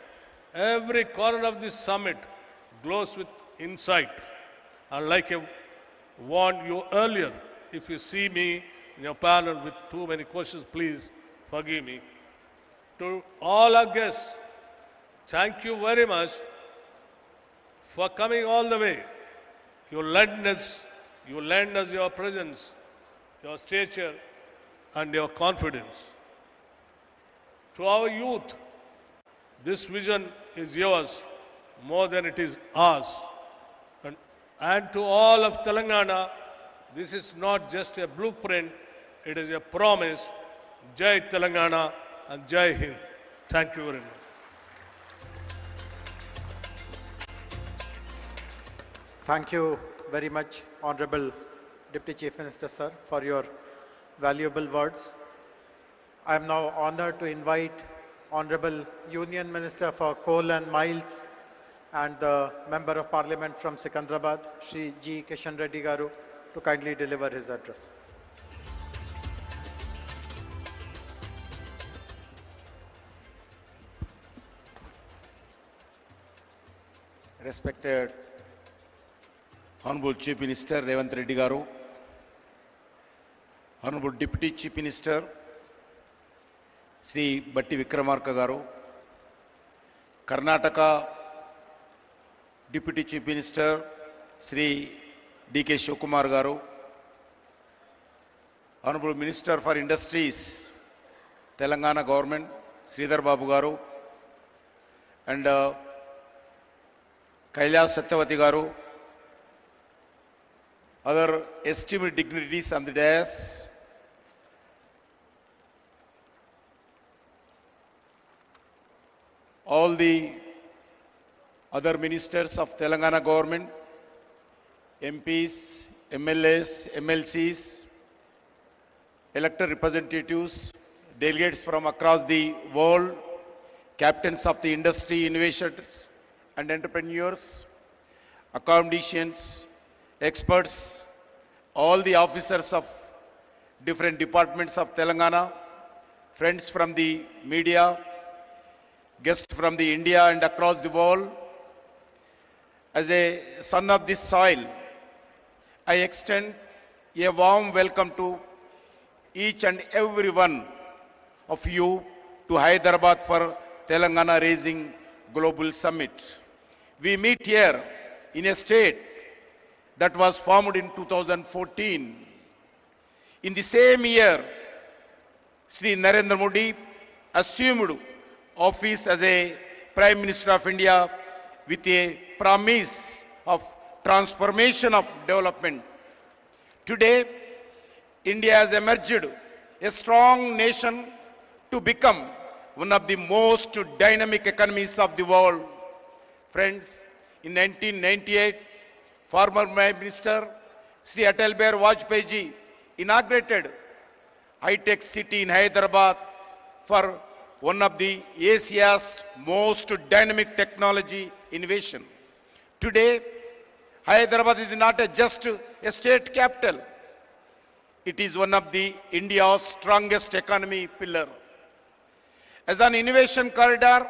every corner of this summit glows with insight. And like I warned you earlier, if you see me in your panel with too many questions, please forgive me. To all our guests, thank you very much for coming all the way. You lend us your presence, your stature, and your confidence. To our youth, this vision is yours more than it is ours. And to all of Telangana, this is not just a blueprint, it is a promise. Jai Telangana and Jai Hind. Thank you very much. Thank you very much, Honorable Deputy Chief Minister, sir, for your valuable words. I am now honored to invite Honorable Union Minister for Coal and Mines and the Member of Parliament from Secunderabad, Shri G. Kishan Reddy Garu, to kindly deliver his address. Respected Honorable Chief Minister Revanth Reddy Garu, Honorable Deputy Chief Minister Sri Batti Vikramarka Garu, Karnataka Deputy Chief Minister Sri D.K. Shivakumar Garu, Honorable Minister for Industries, Telangana Government, Sridhar Babu Garu, and Kailas Satyavati Garu, other esteemed dignitaries on the dais, all the other ministers of Telangana government, MPs, MLAs, MLCs, elected representatives, delegates from across the world, captains of the industry, innovators and entrepreneurs, academicians, experts, all the officers of different departments of Telangana, friends from the media, guests from the India and across the world. As a son of this soil, I extend a warm welcome to each and every one of you to Hyderabad for Telangana Raising Global Summit. We meet here in a state that was formed in 2014. In the same year, Sri Narendra Modi assumed office as a Prime Minister of India with a promise of transformation of development. Today, India has emerged a strong nation to become one of the most dynamic economies of the world. Friends, in 1998, former Prime Minister Sri Atal Bihari Vajpayee ji inaugurated high-tech city in Hyderabad for one of the Asia's most dynamic technology innovation. Today, Hyderabad is not just a state capital. It is one of the India's strongest economy pillar. As an innovation corridor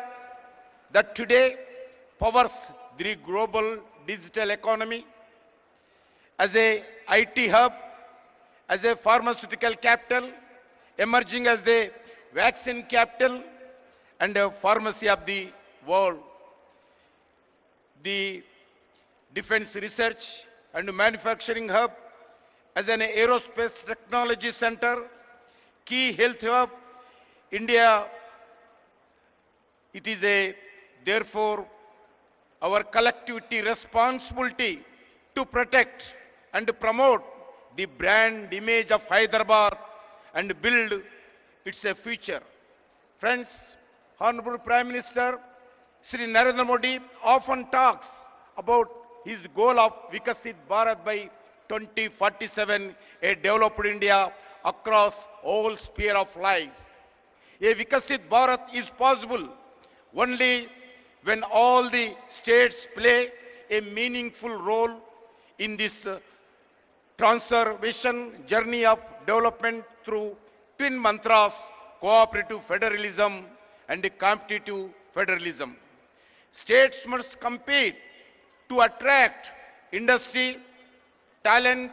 that today powers the global digital economy, as a IT hub, as a pharmaceutical capital, emerging as the vaccine capital and a pharmacy of the world. The defense research and manufacturing hub, as an aerospace technology center, key health hub, India, it is therefore our collectivity responsibility to protect and promote the brand image of Hyderabad and build its future. Friends, Honorable Prime Minister Sri Narendra Modi often talks about his goal of Vikasit Bharat by 2047, a developed India across all sphere of life. A Vikasit Bharat is possible only when all the states play a meaningful role in this transformation journey of development through twin mantras, cooperative federalism and competitive federalism. States must compete to attract industry, talent,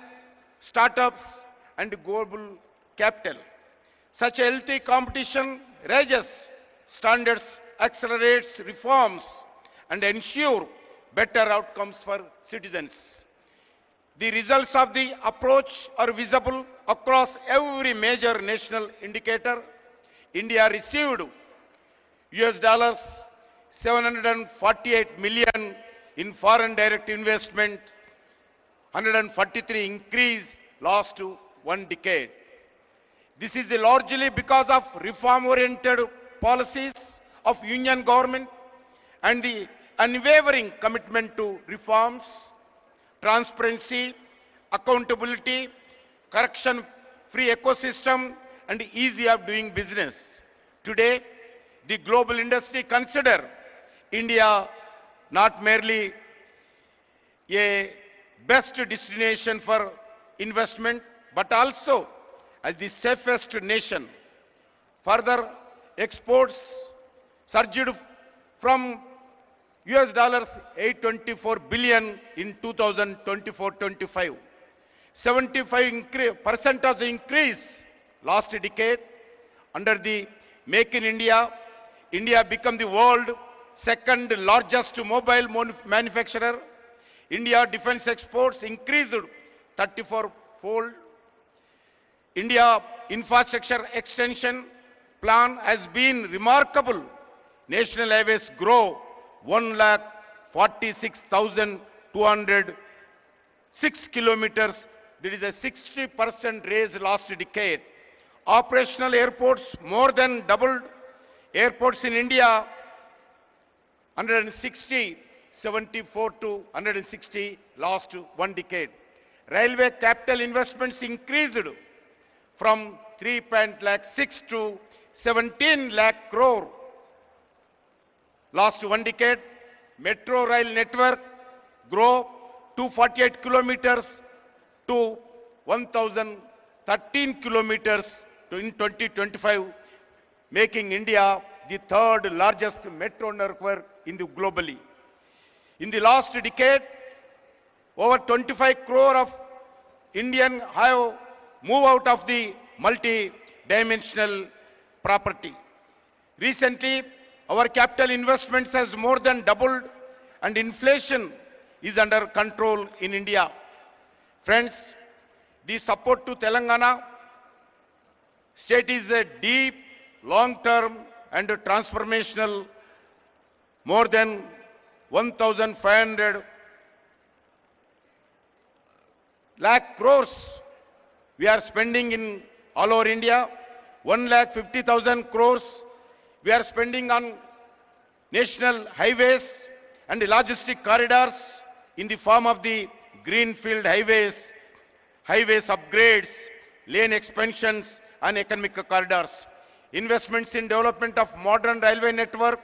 startups and global capital. Such a healthy competition raises standards, accelerates reforms and ensure better outcomes for citizens. The results of the approach are visible across every major national indicator. India received US $748 million in foreign direct investment, 143 increase last one decade. This is largely because of reform-oriented policies of Union government and the unwavering commitment to reforms, transparency, accountability, corruption-free ecosystem and easy of doing business. Today, the global industry consider India not merely a best destination for investment, but also as the safest nation. Further, exports surged from US $824 billion in 2024-25. 75% of the increase last decade. Under the Make in India, India became the world second largest mobile manufacturer. India defense exports increased 34-fold. India infrastructure extension plan has been remarkable. National highways grow 1,46,206 kilometers. There is a 60% raise last decade. Operational airports more than doubled. Airports in India 160, 74 to 160 last one decade. Railway capital investments increased from 3.6 to 17 lakh crore last one decade. Metro rail network grow 248 kilometers to 1,013 kilometers in 2025, making India the third largest metro network in the globally. In the last decade, over 25 crore of Indian have moved out of the multi-dimensional property. Recently, our capital investments has more than doubled and inflation is under control in India. Friends, the support to Telangana state is a deep, long-term and transformational. More than 1,500 lakh crores we are spending in all over India. 1,50,000 crores we are spending on national highways and logistic corridors in the form of the greenfield highways, upgrades, lane expansions and economic corridors. Investments in development of modern railway network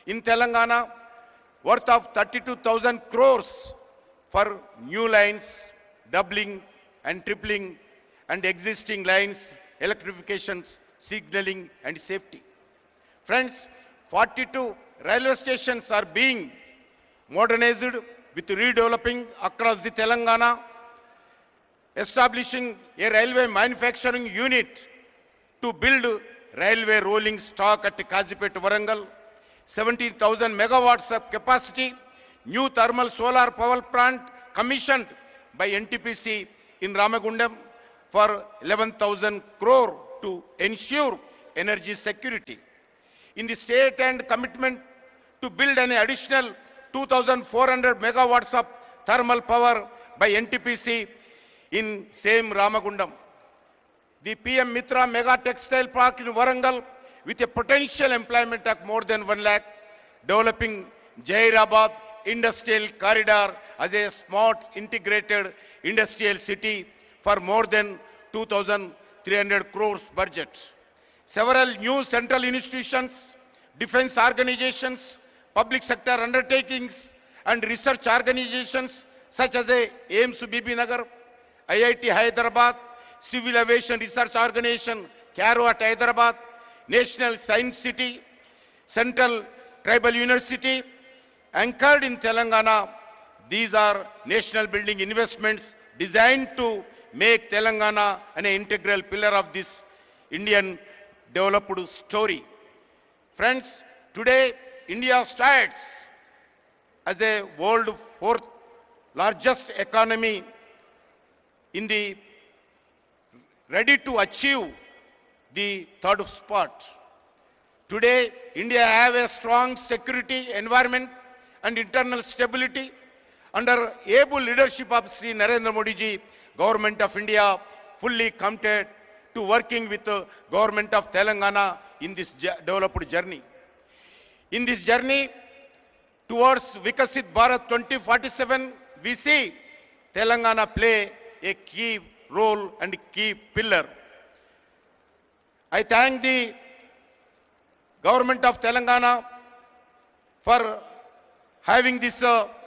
in Telangana worth of 32,000 crores for new lines, doubling and tripling, and existing lines, electrifications, signaling and safety. Friends, 42 railway stations are being modernized with redeveloping across the Telangana, establishing a railway manufacturing unit to build railway rolling stock at Kazipet, Warangal, 17,000 megawatts of capacity, new thermal solar power plant commissioned by NTPC in Ramagundam for 11,000 crore to ensure energy security. In the state and commitment to build an additional 2,400 megawatts of thermal power by NTPC in same Ramagundam. The PM Mitra Mega Textile Park in Warangal with a potential employment of more than 1 lakh, developing Jairabad Industrial Corridor as a smart integrated industrial city for more than 2,300 crores budget. Several new central institutions, defense organizations, public sector undertakings and research organizations such as AIMS Bibinagar, IIT Hyderabad, Civil Aviation Research Organization, CARO at Hyderabad, National Science City, Central Tribal University, anchored in Telangana. These are national building investments designed to make Telangana an integral pillar of this Indian developed story. Friends, today India stands as a world fourth largest economy in the ready to achieve the third spot. Today, India have a strong security environment and internal stability under able leadership of Sri Narendra Modi ji, Government of India fully committed to working with the Government of Telangana in this developed journey. In this journey towards Vikasit Bharat 2047, we see Telangana play a key role and key pillar. I thank the Government of Telangana for having this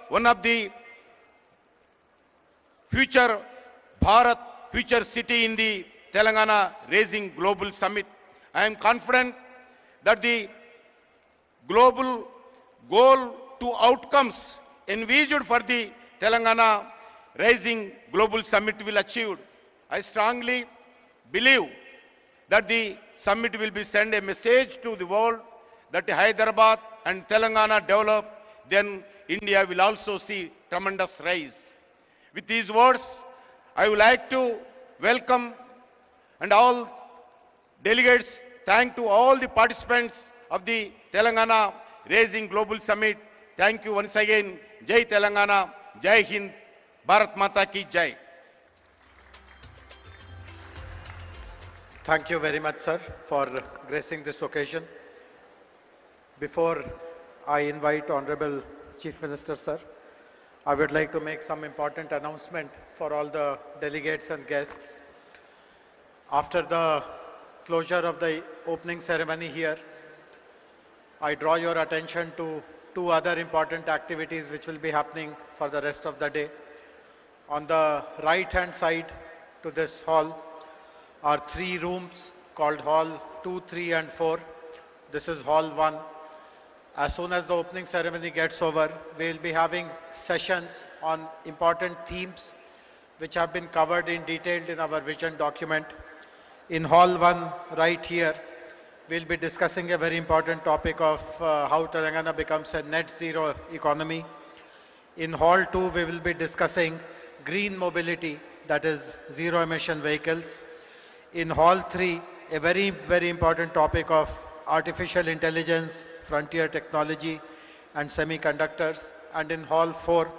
one of the future Bharat, future city in the Telangana Raising Global Summit. I am confident that the global goal to outcomes envisaged for the Telangana Rising Global Summit will achieve. I strongly believe that the summit will be send a message to the world that Hyderabad and Telangana develop, then India will also see tremendous rise. With these words, I would like to welcome and all delegates, thank to all the participants of the Telangana Raising Global Summit. Thank you once again. Jai Telangana, Jai Hind, Bharat Mata ki Jai. Thank you very much, sir, for gracing this occasion. Before I invite Honorable Chief Minister, sir, I would like to make some important announcement for all the delegates and guests. After the closure of the opening ceremony here, I draw your attention to two other important activities which will be happening for the rest of the day. On the right-hand side to this hall are three rooms called Hall 2, 3 and 4. This is Hall 1. As soon as the opening ceremony gets over, we will be having sessions on important themes which have been covered in detail in our vision document. In Hall 1, right here, we will be discussing a very important topic of how Telangana becomes a net zero economy. In Hall 2, we will be discussing green mobility, that is zero emission vehicles. In Hall 3, a very important topic of artificial intelligence, frontier technology and semiconductors. And in Hall 4,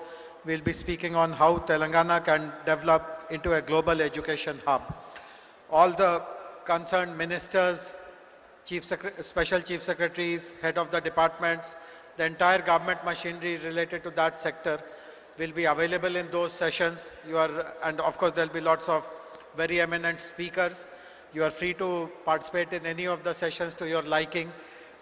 we will be speaking on how Telangana can develop into a global education hub. All the concerned ministers, special chief secretaries, head of the departments, the entire government machinery related to that sector will be available in those sessions. And of course there will be lots of very eminent speakers. You are free to participate in any of the sessions to your liking.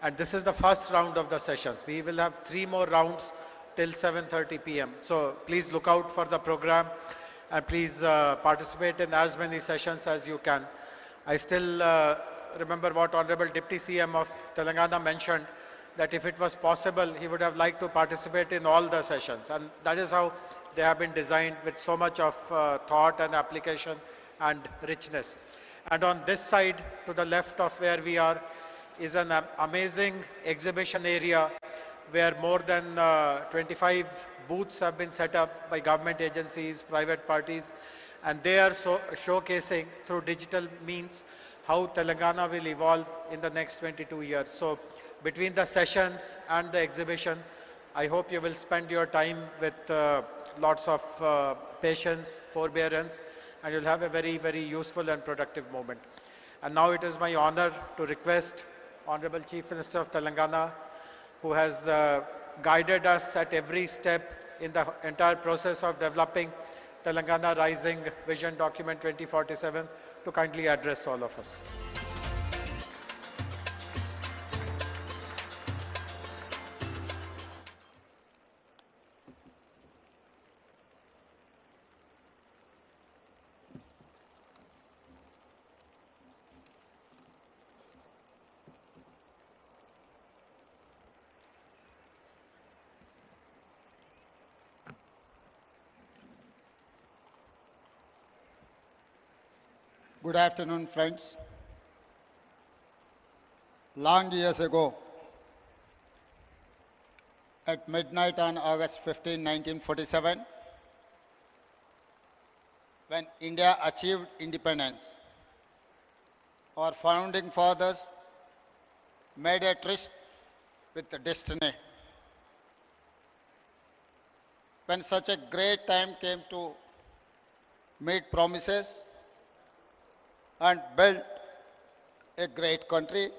And this is the first round of the sessions. We will have 3 more rounds till 7:30 p.m. So please look out for the program and please participate in as many sessions as you can. I still remember what Honorable Deputy CM of Telangana mentioned, that if it was possible, he would have liked to participate in all the sessions. And that is how they have been designed, with so much of thought and application and richness. And on this side, to the left of where we are, is an amazing exhibition area where more than 25 booths have been set up by government agencies, private parties, and they are showcasing through digital means how Telangana will evolve in the next 22 years. So between the sessions and the exhibition, I hope you will spend your time with lots of patience, forbearance, and you'll have a very useful and productive moment. And now it is my honor to request Honorable Chief Minister of Telangana, who has guided us at every step in the entire process of developing Telangana Rising Vision Document 2047, to kindly address all of us. Good afternoon, friends. Long years ago, at midnight on August 15, 1947, when India achieved independence, our founding fathers made a tryst with the destiny. When such a great time came to meet promises and build a great country,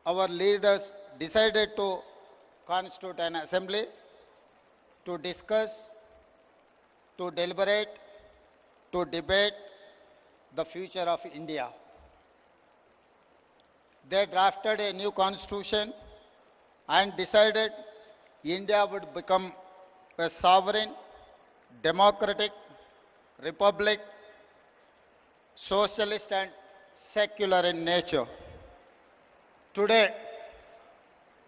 our leaders decided to constitute an assembly to discuss, to deliberate, to debate the future of India. They drafted a new constitution and decided India would become a sovereign, democratic republic, socialist and secular in nature. Today,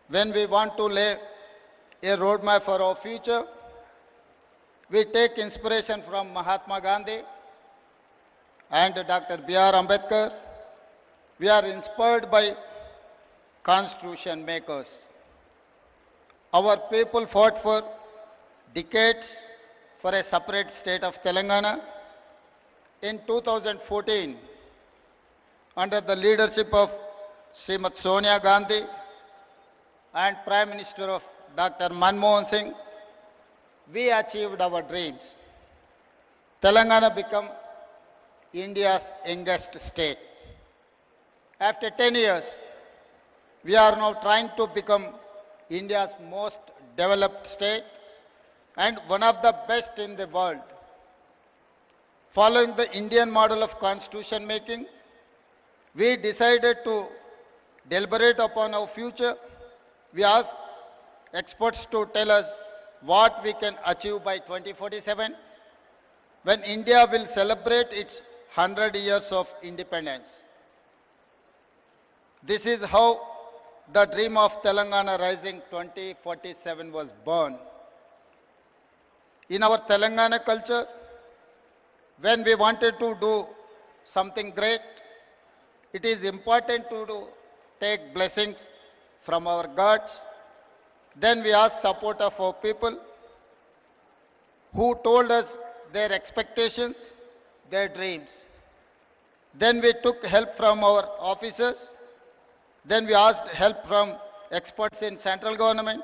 when we want to lay a roadmap for our future, we take inspiration from Mahatma Gandhi and Dr. B.R. Ambedkar. We are inspired by constitution makers. Our people fought for decades for a separate state of Telangana. In 2014, under the leadership of Srimati Sonia Gandhi and Prime Minister of Dr. Manmohan Singh, we achieved our dreams. Telangana became India's youngest state. After 10 years, we are now trying to become India's most developed state and one of the best in the world. Following the Indian model of constitution making, we decided to deliberate upon our future. We asked experts to tell us what we can achieve by 2047, when India will celebrate its 100 years of independence. This is how the dream of Telangana Rising 2047 was born. In our Telangana culture, when we wanted to do something great, it is important to take blessings from our gods. Then we asked support of our people who told us their expectations, their dreams. Then we took help from our officers. Then we asked help from experts in central government,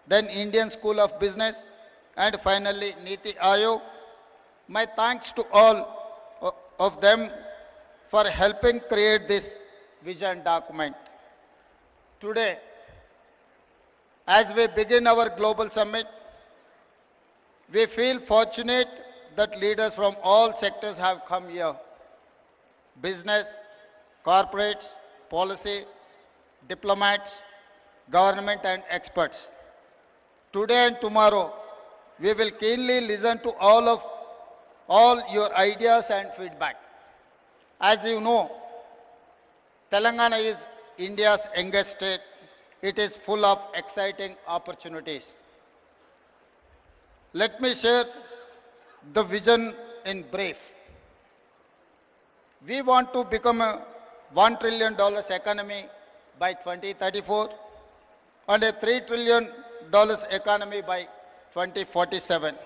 then Indian School of Business, and finally Niti Aayog. My thanks to all of them for helping create this vision document. Today, as we begin our global summit, we feel fortunate that leaders from all sectors have come here. Business, corporates, policy, diplomats, government and experts. Today and tomorrow, we will keenly listen to all your ideas and feedback. As you know, Telangana is India's youngest state. It is full of exciting opportunities. Let me share the vision in brief. We want to become a $1 trillion economy by 2034 and a $3 trillion economy by 2047.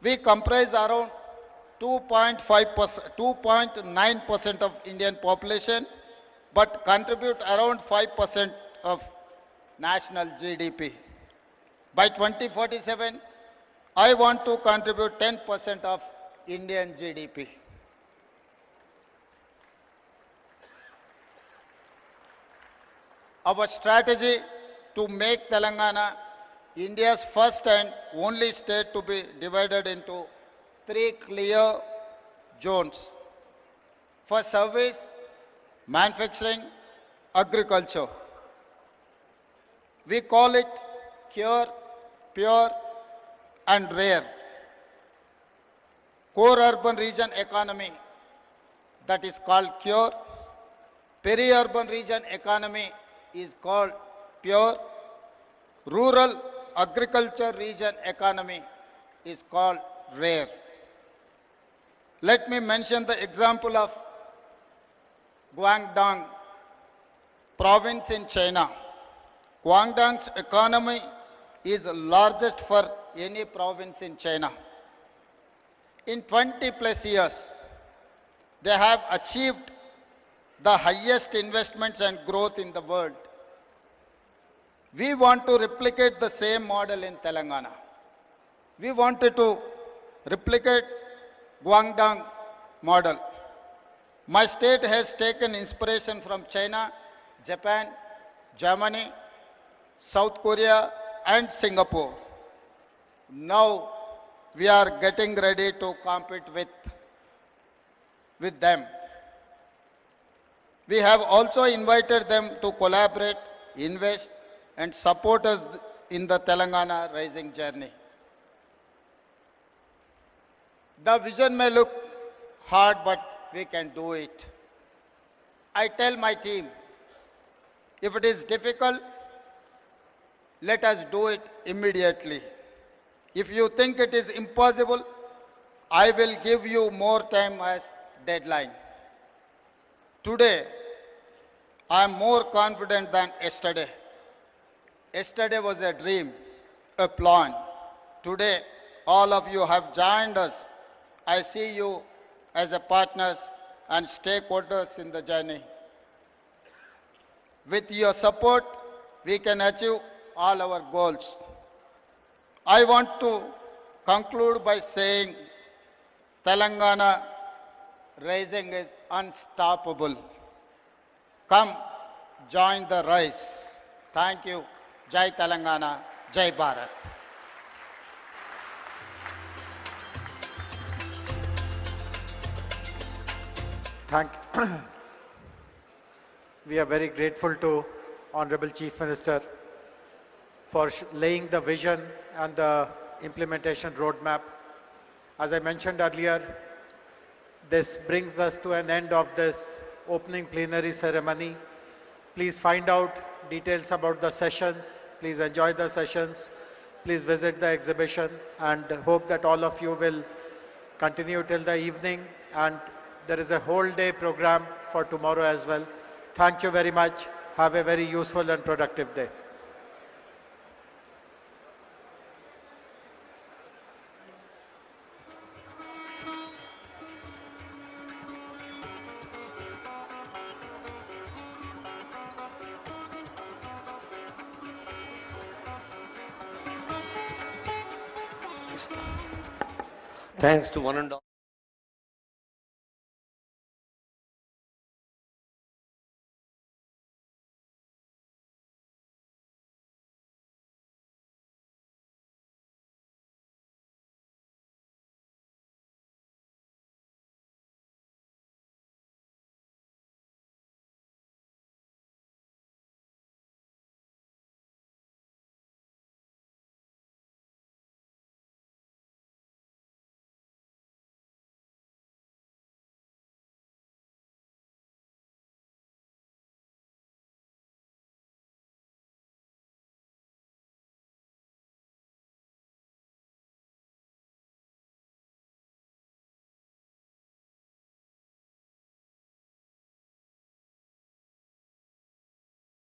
We comprise around 2.9% of Indian population, but contribute around 5% of national GDP. By 2047, I want to contribute 10% of Indian GDP. Our strategy to make Telangana India's first and only state to be divided into 3 clear zones for service, manufacturing, agriculture. We call it Cure, Pure and Rare. Core urban region economy, that is called Cure. Peri-urban region economy is called Pure. Rural agriculture region economy is called Rare. Let me mention the example of Guangdong province in China. Guangdong's economy is the largest for any province in China. In 20 plus years, they have achieved the highest investments and growth in the world. We want to replicate the same model in Telangana. We wanted to replicate Guangdong model. My state has taken inspiration from China, Japan, Germany, South Korea and Singapore. Now we are getting ready to compete with them. We have also invited them to collaborate, invest and support us in the Telangana rising journey. The vision may look hard, but we can do it. I tell my team, if it is difficult, let us do it immediately. If you think it is impossible, I will give you more time as deadline. Today, I am more confident than yesterday. Yesterday was a dream, a plan. Today, all of you have joined us. I see you as a partners and stakeholders in the journey. With your support, we can achieve all our goals. I want to conclude by saying Telangana rising is unstoppable. Come, join the rise. Thank you. Jai Telangana, Jai Bharat. We are very grateful to Honorable Chief Minister for laying the vision and the implementation roadmap. As I mentioned earlier, this brings us to an end of this opening plenary ceremony. Please find out details about the sessions. Please enjoy the sessions. Please visit the exhibition, and hope that all of you will continue till the evening, and there is a whole day program for tomorrow as well. Thank you very much. Have a very useful and productive day. Thanks to one and all.